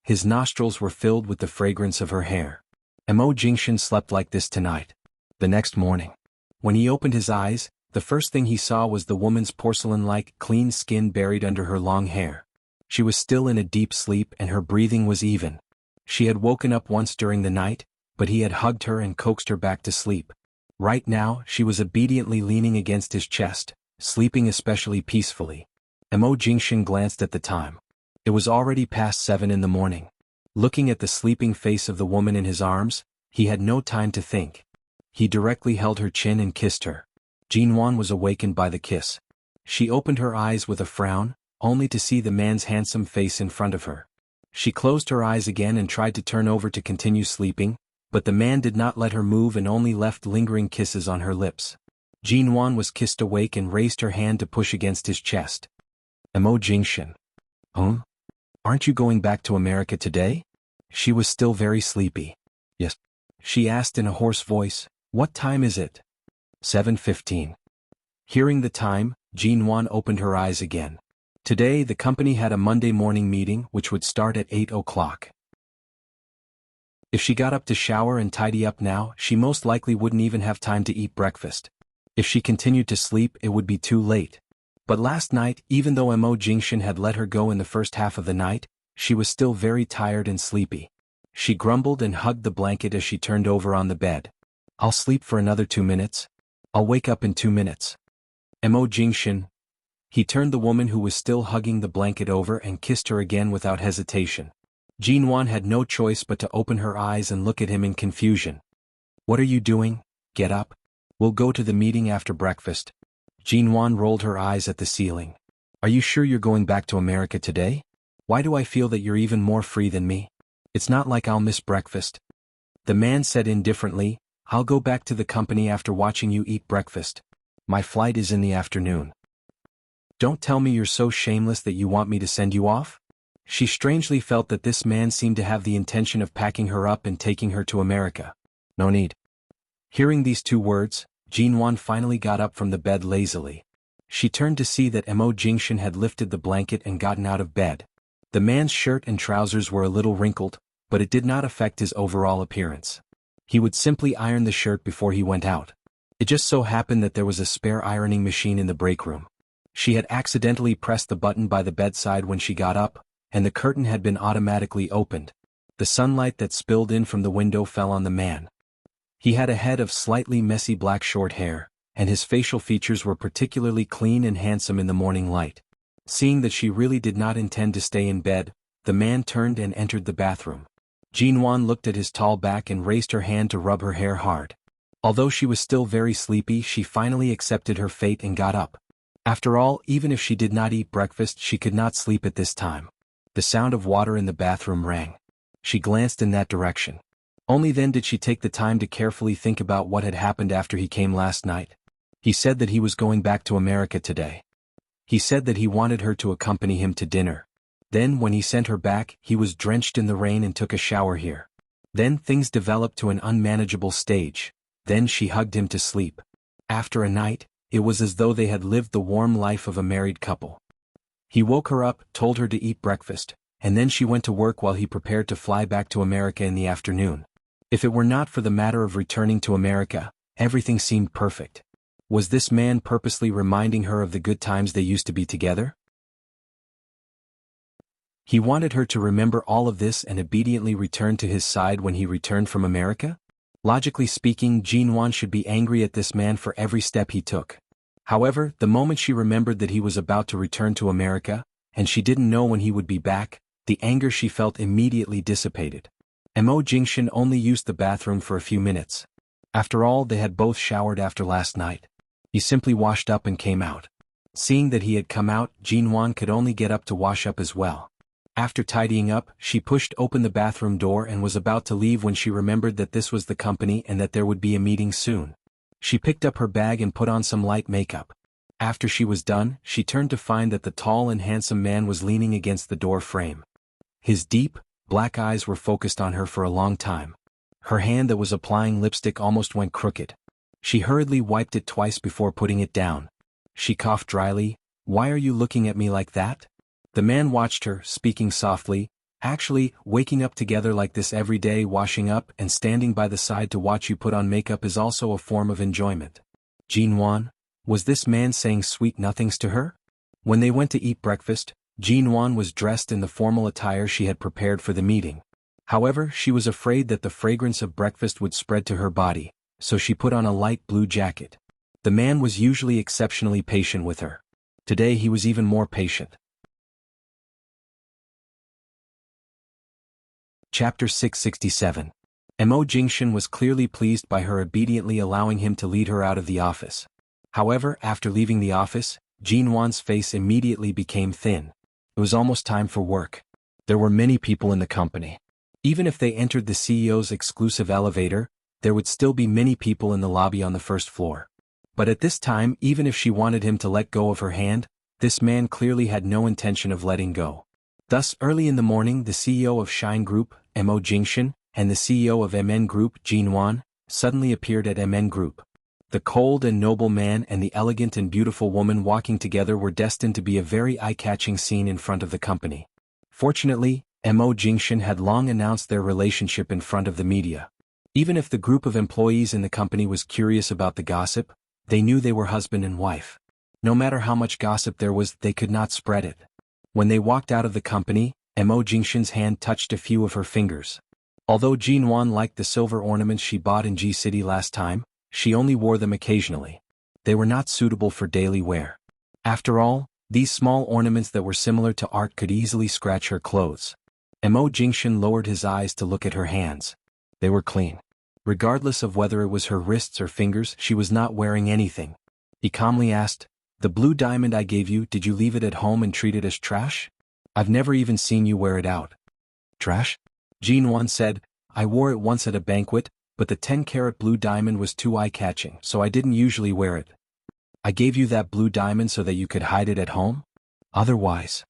His nostrils were filled with the fragrance of her hair. Mo Jingshan slept like this tonight. The next morning, when he opened his eyes, the first thing he saw was the woman's porcelain-like, clean skin buried under her long hair. She was still in a deep sleep and her breathing was even. She had woken up once during the night, but he had hugged her and coaxed her back to sleep. Right now, she was obediently leaning against his chest, sleeping especially peacefully. Mo Jingshan glanced at the time. It was already past 7 in the morning. Looking at the sleeping face of the woman in his arms, he had no time to think. He directly held her chin and kissed her. Jinwan was awakened by the kiss. She opened her eyes with a frown, only to see the man's handsome face in front of her. She closed her eyes again and tried to turn over to continue sleeping, but the man did not let her move and only left lingering kisses on her lips. Jinwan was kissed awake and raised her hand to push against his chest. Mo Jingshan. Aren't you going back to America today? She was still very sleepy. Yes. She asked in a hoarse voice, what time is it? 7:15. Hearing the time, Jinwan opened her eyes again. Today the company had a Monday morning meeting which would start at 8 o'clock. If she got up to shower and tidy up now, she most likely wouldn't even have time to eat breakfast. If she continued to sleep, it would be too late. But last night, even though Mo Jingshan had let her go in the first half of the night, she was still very tired and sleepy. She grumbled and hugged the blanket as she turned over on the bed. I'll sleep for another 2 minutes. I'll wake up in 2 minutes. Mo Jingshan. He turned the woman who was still hugging the blanket over and kissed her again without hesitation. Jinwan had no choice but to open her eyes and look at him in confusion. What are you doing? Get up. We'll go to the meeting after breakfast. Jinwan rolled her eyes at the ceiling. Are you sure you're going back to America today? Why do I feel that you're even more free than me? It's not like I'll miss breakfast. The man said indifferently, I'll go back to the company after watching you eat breakfast. My flight is in the afternoon. Don't tell me you're so shameless that you want me to send you off? She strangely felt that this man seemed to have the intention of packing her up and taking her to America. No need. Hearing these 2 words, Jinwan finally got up from the bed lazily. She turned to see that Mo Jingshan had lifted the blanket and gotten out of bed. The man's shirt and trousers were a little wrinkled, but it did not affect his overall appearance. He would simply iron the shirt before he went out. It just so happened that there was a spare ironing machine in the break room. She had accidentally pressed the button by the bedside when she got up, and the curtain had been automatically opened. The sunlight that spilled in from the window fell on the man. He had a head of slightly messy black short hair, and his facial features were particularly clean and handsome in the morning light. Seeing that she really did not intend to stay in bed, the man turned and entered the bathroom. Jinwan looked at his tall back and raised her hand to rub her hair hard. Although she was still very sleepy, she finally accepted her fate and got up. After all, even if she did not eat breakfast, she could not sleep at this time. The sound of water in the bathroom rang. She glanced in that direction. Only then did she take the time to carefully think about what had happened after he came last night. He said that he was going back to America today. He said that he wanted her to accompany him to dinner. Then, when he sent her back, he was drenched in the rain and took a shower here. Then things developed to an unmanageable stage. Then she hugged him to sleep. After a night, it was as though they had lived the warm life of a married couple. He woke her up, told her to eat breakfast, and then she went to work while he prepared to fly back to America in the afternoon. If it were not for the matter of returning to America, Everything seemed perfect. Was this man purposely reminding her of the good times they used to be together? He wanted her to remember all of this and obediently return to his side when he returned from America? Logically speaking, Jinwan should be angry at this man for every step he took. However, the moment she remembered that he was about to return to America, and she didn't know when he would be back, the anger she felt immediately dissipated. Mo Jingshan only used the bathroom for a few minutes. After all, they had both showered after last night. He simply washed up and came out. Seeing that he had come out, Jinwan could only get up to wash up as well. After tidying up, she pushed open the bathroom door and was about to leave when she remembered that this was the company and that there would be a meeting soon. She picked up her bag and put on some light makeup. After she was done, she turned to find that the tall and handsome man was leaning against the door frame. His deep, black eyes were focused on her for a long time. Her hand that was applying lipstick almost went crooked. She hurriedly wiped it twice before putting it down. She coughed dryly. "Why are you looking at me like that?" The man watched her, speaking softly. "Actually, waking up together like this every day, washing up and standing by the side to watch you put on makeup is also a form of enjoyment." Jinwan? Was this man saying sweet nothings to her? When they went to eat breakfast, Jinwan was dressed in the formal attire she had prepared for the meeting. However, she was afraid that the fragrance of breakfast would spread to her body, so she put on a light blue jacket. The man was usually exceptionally patient with her. Today he was even more patient. Chapter 667. Mo Jingshan was clearly pleased by her obediently allowing him to lead her out of the office. However, after leaving the office, Jinwan's face immediately became thin. It was almost time for work. There were many people in the company. Even if they entered the CEO's exclusive elevator, there would still be many people in the lobby on the first floor. But at this time, even if she wanted him to let go of her hand, this man clearly had no intention of letting go. Thus, early in the morning, the CEO of Shine Group, Mo Jingshan, and the CEO of MN Group, Jinwan, suddenly appeared at MN Group. The cold and noble man and the elegant and beautiful woman walking together were destined to be a very eye-catching scene in front of the company. Fortunately, Mo Jingshan had long announced their relationship in front of the media. Even if the group of employees in the company was curious about the gossip, they knew they were husband and wife. No matter how much gossip there was, they could not spread it. When they walked out of the company, Mo Jingshan's hand touched a few of her fingers. Although Jinwan liked the silver ornaments she bought in G-City last time, she only wore them occasionally. They were not suitable for daily wear. After all, these small ornaments that were similar to art could easily scratch her clothes. Mo Jingshan lowered his eyes to look at her hands. They were clean. Regardless of whether it was her wrists or fingers, she was not wearing anything. He calmly asked, "The blue diamond I gave you, did you leave it at home and treat it as trash? I've never even seen you wear it out." "Trash?" Jinwan said, "I wore it once at a banquet, but the 10-carat blue diamond was too eye-catching, so I didn't usually wear it." "I gave you that blue diamond so that you could hide it at home? Otherwise,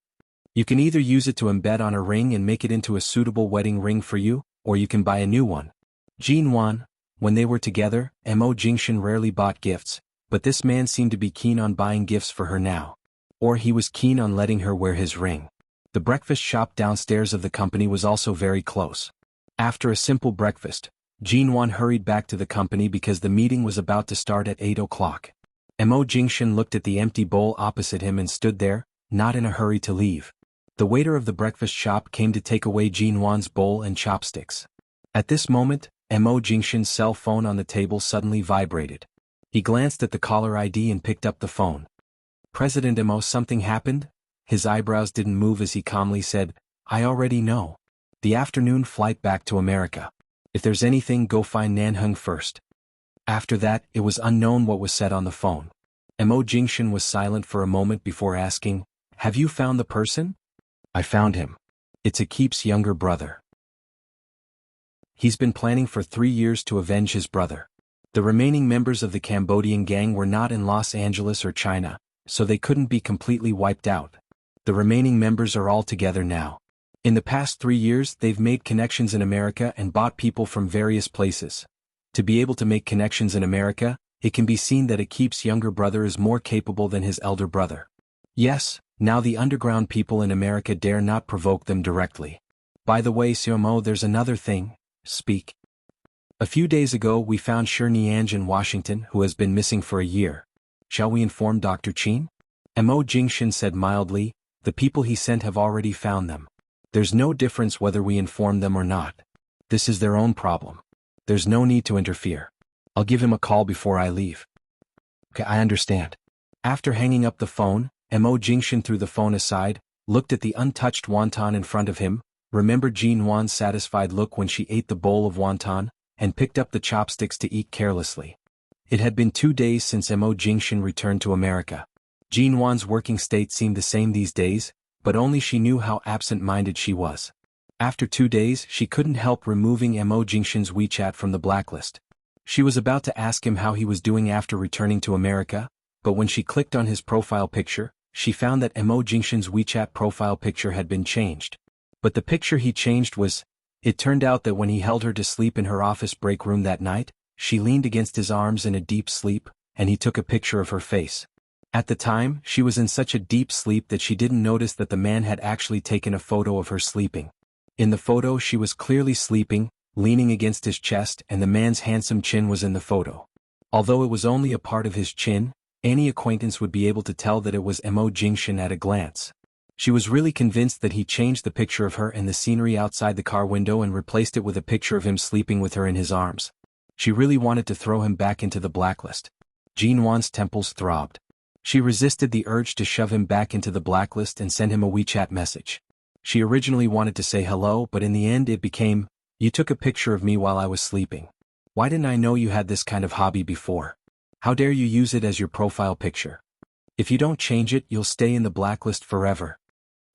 you can either use it to embed on a ring and make it into a suitable wedding ring for you, or you can buy a new one." Jinwan, when they were together, Mo Jingshan rarely bought gifts, but this man seemed to be keen on buying gifts for her now. Or he was keen on letting her wear his ring. The breakfast shop downstairs of the company was also very close. After a simple breakfast, Jinwan hurried back to the company because the meeting was about to start at 8 o'clock. Mo Jingshan looked at the empty bowl opposite him and stood there, not in a hurry to leave. The waiter of the breakfast shop came to take away Jinwan's bowl and chopsticks. At this moment, Mo Jingshan's cell phone on the table suddenly vibrated. He glanced at the caller ID and picked up the phone. "President Mo, something happened?" His eyebrows didn't move as he calmly said, "I already know. The afternoon flight back to America. If there's anything, go find Nanhung first." After that, it was unknown what was said on the phone. Mo Jingshan was silent for a moment before asking, "Have you found the person?" "I found him. It's Akip's younger brother. He's been planning for 3 years to avenge his brother. The remaining members of the Cambodian gang were not in Los Angeles or China, so they couldn't be completely wiped out. The remaining members are all together now. In the past 3 years, they've made connections in America and bought people from various places. To be able to make connections in America, it can be seen that Akip's younger brother is more capable than his elder brother. Yes, now the underground people in America dare not provoke them directly. By the way, Siomo, there's another thing." "Speak." A few days ago we found Nianj in Washington who has been missing for a year. Shall we inform Dr. Qin? Mo Jingshin said mildly, the people he sent have already found them. There's no difference whether we inform them or not. This is their own problem. There's no need to interfere. I'll give him a call before I leave. Okay, I understand. After hanging up the phone, Mo Jingshin threw the phone aside, looked at the untouched wonton in front of him, remembered Jin Wan's satisfied look when she ate the bowl of wonton, and picked up the chopsticks to eat carelessly. It had been 2 days since Mo Jingshin returned to America. Jin Wan's working state seemed the same these days, but only she knew how absent-minded she was. After 2 days she couldn't help removing Mo Jingshin's WeChat from the blacklist. She was about to ask him how he was doing after returning to America, but when she clicked on his profile picture, she found that Mo Jingshin's WeChat profile picture had been changed. But the picture he changed was, it turned out that when he held her to sleep in her office break room that night, she leaned against his arms in a deep sleep, and he took a picture of her face. At the time, she was in such a deep sleep that she didn't notice that the man had actually taken a photo of her sleeping. In the photo she was clearly sleeping, leaning against his chest, and the man's handsome chin was in the photo. Although it was only a part of his chin, any acquaintance would be able to tell that it was Mo Jingshin at a glance. She was really convinced that he changed the picture of her in the scenery outside the car window and replaced it with a picture of him sleeping with her in his arms. She really wanted to throw him back into the blacklist. Jin Wan's temples throbbed. She resisted the urge to shove him back into the blacklist and send him a WeChat message. She originally wanted to say hello, but in the end it became, you took a picture of me while I was sleeping. Why didn't I know you had this kind of hobby before? How dare you use it as your profile picture? If you don't change it, you'll stay in the blacklist forever.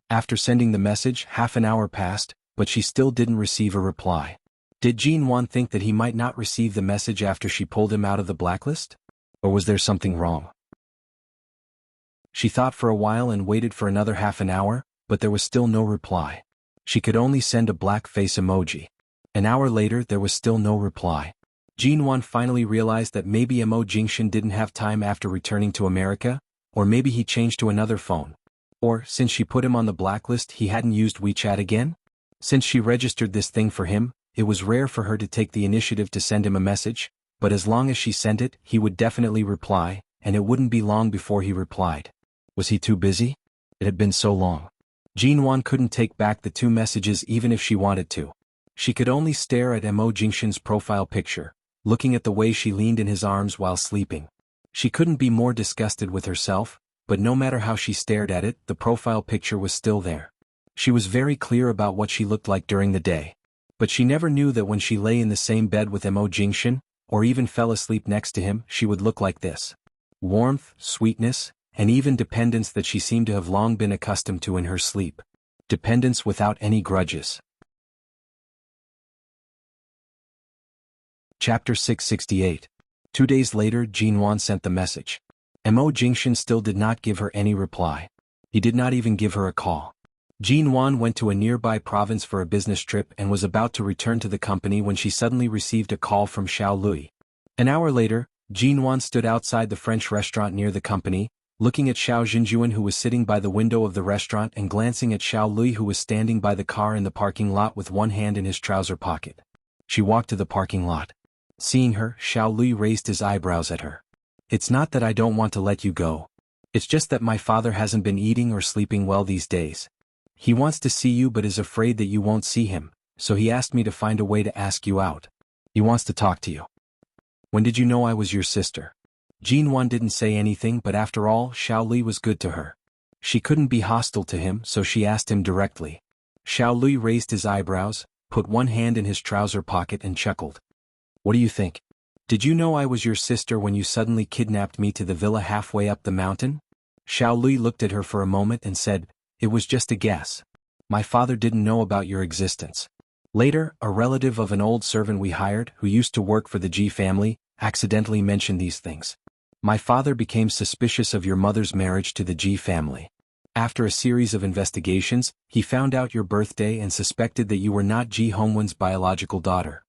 After sending the message, half an hour passed, but she still didn't receive a reply. Did Jin Wan think that he might not receive the message after she pulled him out of the blacklist? Or was there something wrong? She thought for a while and waited for another half an hour, but there was still no reply. She could only send a black face emoji. An hour later there was still no reply. Jin Wan finally realized that maybe Mo Jingshin didn't have time after returning to America, or maybe he changed to another phone. Or, since she put him on the blacklist, he hadn't used WeChat again? Since she registered this thing for him, it was rare for her to take the initiative to send him a message, but as long as she sent it, he would definitely reply, and it wouldn't be long before he replied. Was he too busy? It had been so long. Jin Wan couldn't take back the 2 messages even if she wanted to. She could only stare at Mo Jingshin's profile picture, looking at the way she leaned in his arms while sleeping. She couldn't be more disgusted with herself, but no matter how she stared at it, the profile picture was still there. She was very clear about what she looked like during the day. But she never knew that when she lay in the same bed with Mo Jingshin, or even fell asleep next to him, she would look like this. Warmth, sweetness, and even dependence that she seemed to have long been accustomed to in her sleep. Dependence without any grudges. Chapter 668. 2 days later, Jin Wan sent the message. Mo Jingshin still did not give her any reply. He did not even give her a call. Jin Wan went to a nearby province for a business trip and was about to return to the company when she suddenly received a call from Xiao Lui. An hour later, Jin Wan stood outside the French restaurant near the company, looking at Xiao Jinjuan who was sitting by the window of the restaurant and glancing at Xiao Lui who was standing by the car in the parking lot with one hand in his trouser pocket. She walked to the parking lot. Seeing her, Xiao Lui raised his eyebrows at her. It's not that I don't want to let you go. It's just that my father hasn't been eating or sleeping well these days. He wants to see you but is afraid that you won't see him, so he asked me to find a way to ask you out. He wants to talk to you. When did you know I was your sister? Jin Wan didn't say anything, but after all, Xiao Lui was good to her. She couldn't be hostile to him, so she asked him directly. Xiao Lui raised his eyebrows, put one hand in his trouser pocket and chuckled. What do you think? Did you know I was your sister when you suddenly kidnapped me to the villa halfway up the mountain? Xiao Lui looked at her for a moment and said, it was just a guess. My father didn't know about your existence. Later, a relative of an old servant we hired, who used to work for the Ji family, accidentally mentioned these things. My father became suspicious of your mother's marriage to the Ji family. After a series of investigations, he found out your birthday and suspected that you were not Ji Hongwen's biological daughter.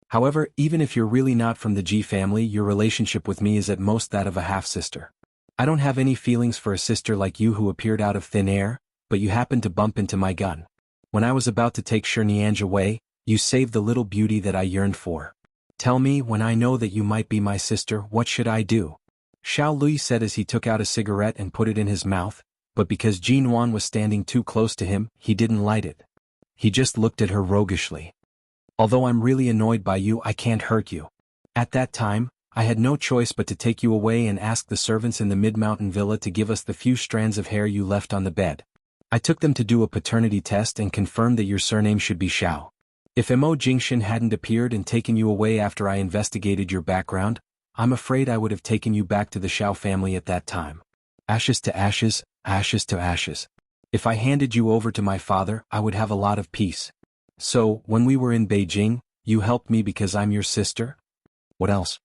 However, even if you're really not from the Ji family, your relationship with me is at most that of a half-sister. I don't have any feelings for a sister like you who appeared out of thin air, but you happened to bump into my gun. When I was about to take Nianj away, you saved the little beauty that I yearned for. Tell me, when I know that you might be my sister, what should I do? Xiao Lui said as he took out a cigarette and put it in his mouth, but because Jin Wan was standing too close to him, he didn't light it. He just looked at her roguishly. Although I'm really annoyed by you, I can't hurt you. At that time, I had no choice but to take you away and ask the servants in the mid-mountain villa to give us the few strands of hair you left on the bed. I took them to do a paternity test and confirmed that your surname should be Xiao. If Mo Jingshan hadn't appeared and taken you away after I investigated your background, I'm afraid I would have taken you back to the Xiao family at that time. Ashes to ashes, ashes to ashes. If I handed you over to my father, I would have a lot of peace. So, when we were in Beijing, you helped me because I'm your sister? What else?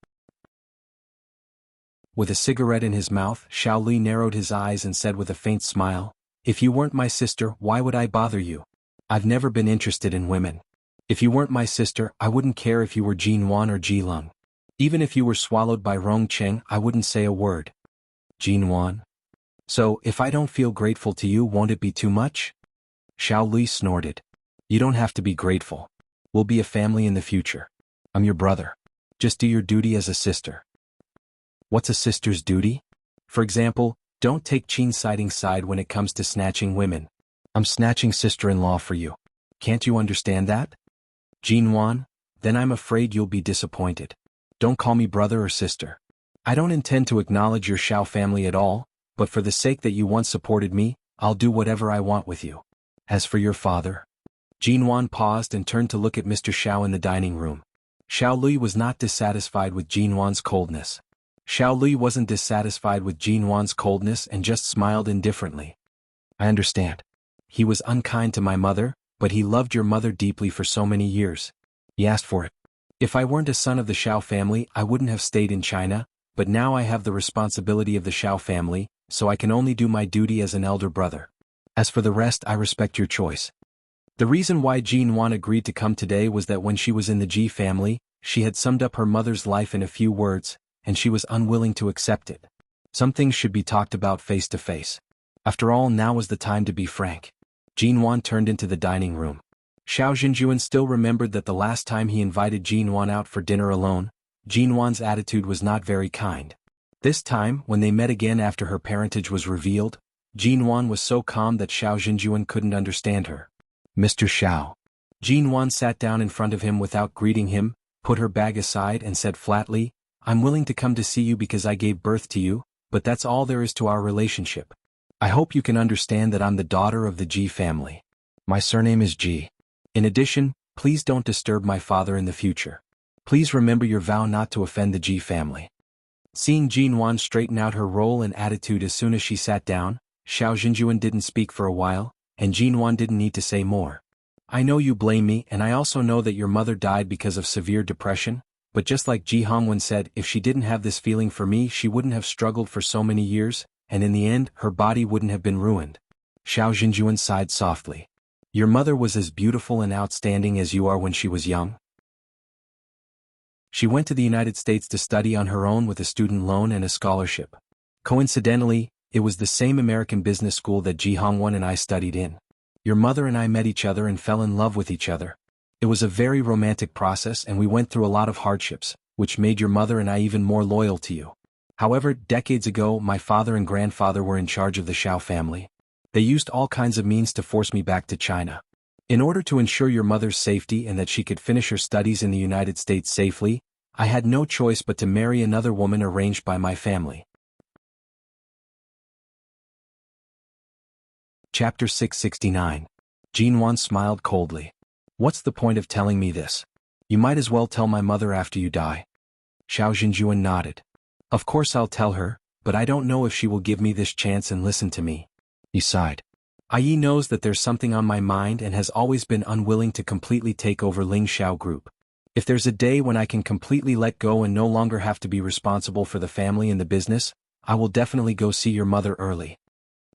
With a cigarette in his mouth, Xiao Li narrowed his eyes and said with a faint smile, "If you weren't my sister, why would I bother you? I've never been interested in women. If you weren't my sister, I wouldn't care if you were Jin Wan or Ji Lung. Even if you were swallowed by Rong Cheng, I wouldn't say a word." Jin Wan? So, if I don't feel grateful to you, won't it be too much? Xiao Li snorted. You don't have to be grateful. We'll be a family in the future. I'm your brother. Just do your duty as a sister. What's a sister's duty? For example, don't take Qin Siding's side when it comes to snatching women. I'm snatching sister-in-law for you. Can't you understand that? Jin Wan, then I'm afraid you'll be disappointed. Don't call me brother or sister. I don't intend to acknowledge your Xiao family at all, but for the sake that you once supported me, I'll do whatever I want with you. As for your father... Jin Wan paused and turned to look at Mr. Xiao in the dining room. Xiao Lui was not dissatisfied with Jin Wan's coldness. Xiao Lui wasn't dissatisfied with Jin Wan's coldness and just smiled indifferently. I understand. He was unkind to my mother, but he loved your mother deeply for so many years. He asked for it. If I weren't a son of the Xiao family, I wouldn't have stayed in China, but now I have the responsibility of the Xiao family, so I can only do my duty as an elder brother. As for the rest, I respect your choice. The reason why Jin Wan agreed to come today was that when she was in the Ji family, she had summed up her mother's life in a few words, and she was unwilling to accept it. Some things should be talked about face to face. After all, now was the time to be frank. Jin Wan turned into the dining room. Xiao Xinjuan still remembered that the last time he invited Jin Wan out for dinner alone, Jin Wan's attitude was not very kind. This time, when they met again after her parentage was revealed, Jin Wan was so calm that Xiao Xinjuan couldn't understand her. Mr. Xiao. Jin Wan sat down in front of him without greeting him, put her bag aside and said flatly, I'm willing to come to see you because I gave birth to you, but that's all there is to our relationship. I hope you can understand that I'm the daughter of the Ji family. My surname is Ji. In addition, please don't disturb my father in the future. Please remember your vow not to offend the Ji family. Seeing Jin Wan straighten out her role and attitude as soon as she sat down, Xiao Xinjuan didn't speak for a while, and Jin Wan didn't need to say more. I know you blame me, and I also know that your mother died because of severe depression, but just like Ji Hongwen said, if she didn't have this feeling for me, she wouldn't have struggled for so many years, and in the end, her body wouldn't have been ruined. Xiao Xinjuan sighed softly. Your mother was as beautiful and outstanding as you are when she was young. She went to the United States to study on her own with a student loan and a scholarship. Coincidentally, it was the same American business school that Ji Hongwen and I studied in. Your mother and I met each other and fell in love with each other. It was a very romantic process and we went through a lot of hardships, which made your mother and I even more loyal to you. However, decades ago, my father and grandfather were in charge of the Xiao family. They used all kinds of means to force me back to China. In order to ensure your mother's safety and that she could finish her studies in the United States safely, I had no choice but to marry another woman arranged by my family. Chapter 669. Jin Wan smiled coldly. What's the point of telling me this? You might as well tell my mother after you die. Xiao Xinjuan nodded. Of course I'll tell her, but I don't know if she will give me this chance and listen to me. He sighed. Ai knows that there's something on my mind and has always been unwilling to completely take over Ling Xiao Group. If there's a day when I can completely let go and no longer have to be responsible for the family and the business, I will definitely go see your mother early.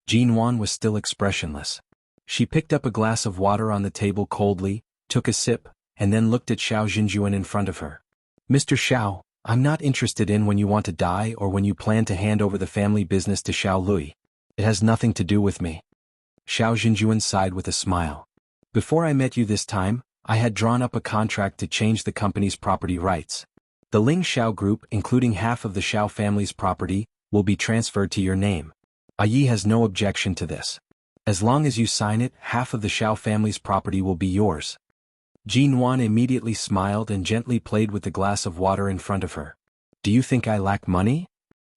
Jin Wan was still expressionless. She picked up a glass of water on the table coldly, took a sip, and then looked at Xiao Xinjuan in front of her. Mr. Xiao, I'm not interested in when you want to die or when you plan to hand over the family business to Xiao Lui. It has nothing to do with me. Xiao Xinjuan sighed with a smile. Before I met you this time, I had drawn up a contract to change the company's property rights. The Ling Xiao Group, including half of the Xiao family's property, will be transferred to your name. Yi has no objection to this. As long as you sign it, half of the Xiao family's property will be yours. Jin Wan immediately smiled and gently played with the glass of water in front of her. Do you think I lack money?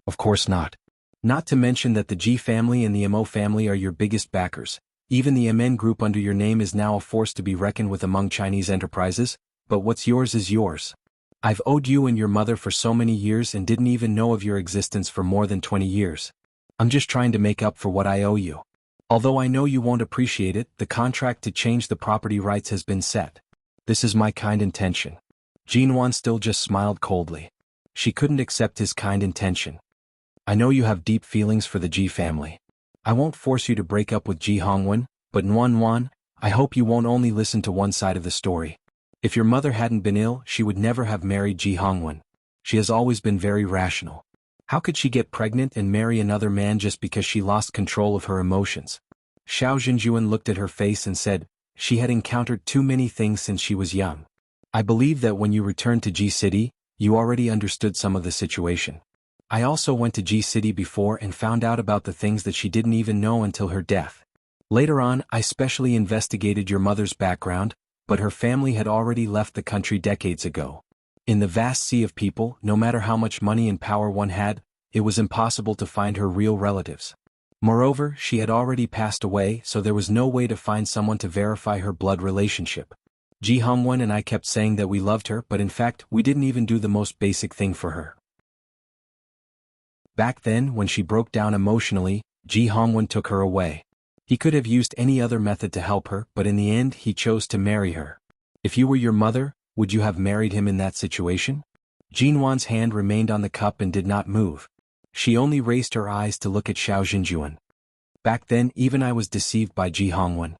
Of course not. Not to mention that the Ji family and the Mo family are your biggest backers. Even the MN Group under your name is now a force to be reckoned with among Chinese enterprises, but what's yours is yours. I've owed you and your mother for so many years and didn't even know of your existence for more than 20 years. I'm just trying to make up for what I owe you. Although I know you won't appreciate it, the contract to change the property rights has been set. This is my kind intention. Jin Wan still just smiled coldly. She couldn't accept his kind intention. I know you have deep feelings for the Ji family. I won't force you to break up with Ji Hongwen, but Nguyen Wan, I hope you won't only listen to one side of the story. If your mother hadn't been ill, she would never have married Ji Hongwen. She has always been very rational. How could she get pregnant and marry another man just because she lost control of her emotions? Xiao Zhenjuan looked at her face and said, she had encountered too many things since she was young. I believe that when you returned to Ji City, you already understood some of the situation. I also went to Ji City before and found out about the things that she didn't even know until her death. Later on, I specially investigated your mother's background, but her family had already left the country decades ago. In the vast sea of people, no matter how much money and power one had, it was impossible to find her real relatives. Moreover, she had already passed away, so there was no way to find someone to verify her blood relationship. Ji Hongwen and I kept saying that we loved her, but in fact, we didn't even do the most basic thing for her. Back then, when she broke down emotionally, Ji Hongwen took her away. He could have used any other method to help her, but in the end, he chose to marry her. If you were your mother, would you have married him in that situation? Jin Wan's hand remained on the cup and did not move. She only raised her eyes to look at Xiao Zhenjuan. Back then, even I was deceived by Ji Hongwen.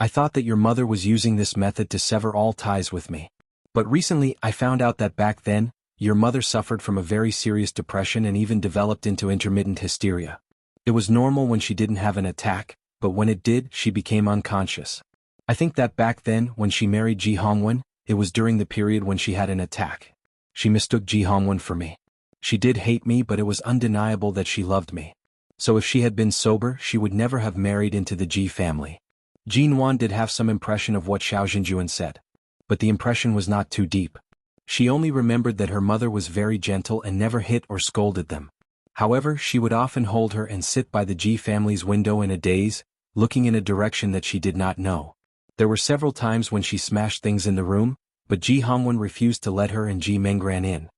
I thought that your mother was using this method to sever all ties with me. But recently, I found out that back then, your mother suffered from a very serious depression and even developed into intermittent hysteria. It was normal when she didn't have an attack, but when it did, she became unconscious. I think that back then, when she married Ji Hongwen, it was during the period when she had an attack. She mistook Ji Hongwen for me. She did hate me, but it was undeniable that she loved me. So if she had been sober, she would never have married into the Ji family. Jin Wan did have some impression of what Xiao Zhenjuan said. But the impression was not too deep. She only remembered that her mother was very gentle and never hit or scolded them. However, she would often hold her and sit by the Ji family's window in a daze, looking in a direction that she did not know. There were several times when she smashed things in the room, but Ji Hongwen refused to let her and Ji Mengran in.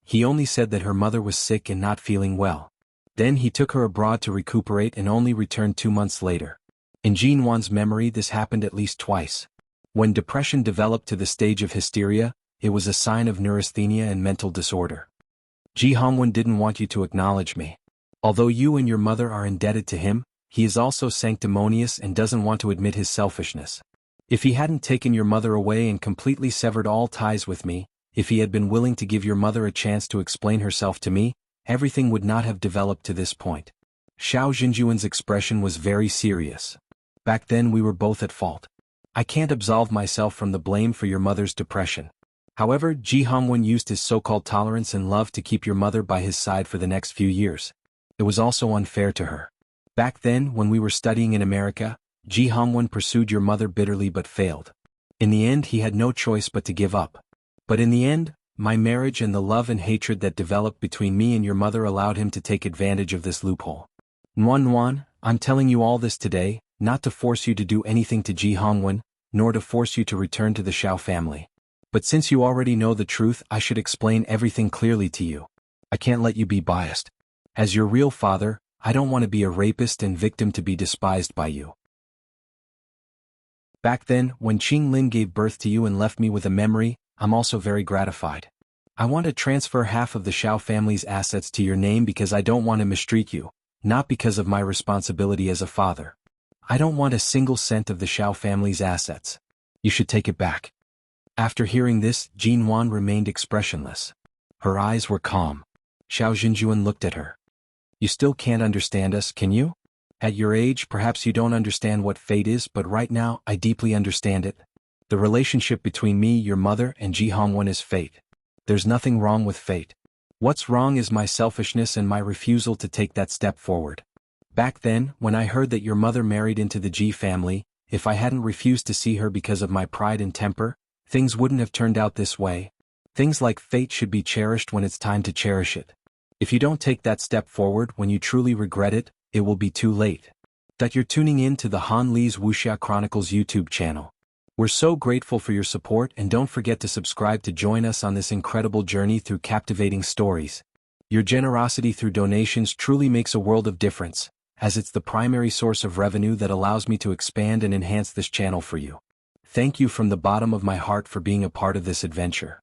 He only said that her mother was sick and not feeling well. Then he took her abroad to recuperate and only returned 2 months later. In Jin Wan's memory, this happened at least twice. When depression developed to the stage of hysteria, it was a sign of neurasthenia and mental disorder. Ji Hongwen didn't want you to acknowledge me. Although you and your mother are indebted to him, he is also sanctimonious and doesn't want to admit his selfishness. If he hadn't taken your mother away and completely severed all ties with me, if he had been willing to give your mother a chance to explain herself to me, everything would not have developed to this point. Xiao Zhenjuan's expression was very serious. Back then we were both at fault. I can't absolve myself from the blame for your mother's depression. However, Ji Hongwen used his so-called tolerance and love to keep your mother by his side for the next few years. It was also unfair to her. Back then, when we were studying in America, Ji Hongwen pursued your mother bitterly but failed. In the end, he had no choice but to give up. But in the end, my marriage and the love and hatred that developed between me and your mother allowed him to take advantage of this loophole. Nguyen, I'm telling you all this today, not to force you to do anything to Ji Hongwen, nor to force you to return to the Xiao family. But since you already know the truth, I should explain everything clearly to you. I can't let you be biased. As your real father, I don't want to be a rapist and victim to be despised by you. Back then, when Qing Lin gave birth to you and left me with a memory, I'm also very gratified. I want to transfer half of the Xiao family's assets to your name because I don't want to mistreat you, not because of my responsibility as a father. I don't want a single cent of the Xiao family's assets. You should take it back. After hearing this, Jin Wan remained expressionless. Her eyes were calm. Xiao Zhenjuan looked at her. You still can't understand us, can you? At your age, perhaps you don't understand what fate is, but right now, I deeply understand it. The relationship between me, your mother, and Ji Hongwen is fate. There's nothing wrong with fate. What's wrong is my selfishness and my refusal to take that step forward. Back then, when I heard that your mother married into the Ji family, if I hadn't refused to see her because of my pride and temper, things wouldn't have turned out this way. Things like fate should be cherished when it's time to cherish it. If you don't take that step forward when you truly regret it, it will be too late. That you're tuning in to the Han Li's Wuxia Chronicles YouTube channel. We're so grateful for your support, and don't forget to subscribe to join us on this incredible journey through captivating stories. Your generosity through donations truly makes a world of difference, as it's the primary source of revenue that allows me to expand and enhance this channel for you. Thank you from the bottom of my heart for being a part of this adventure.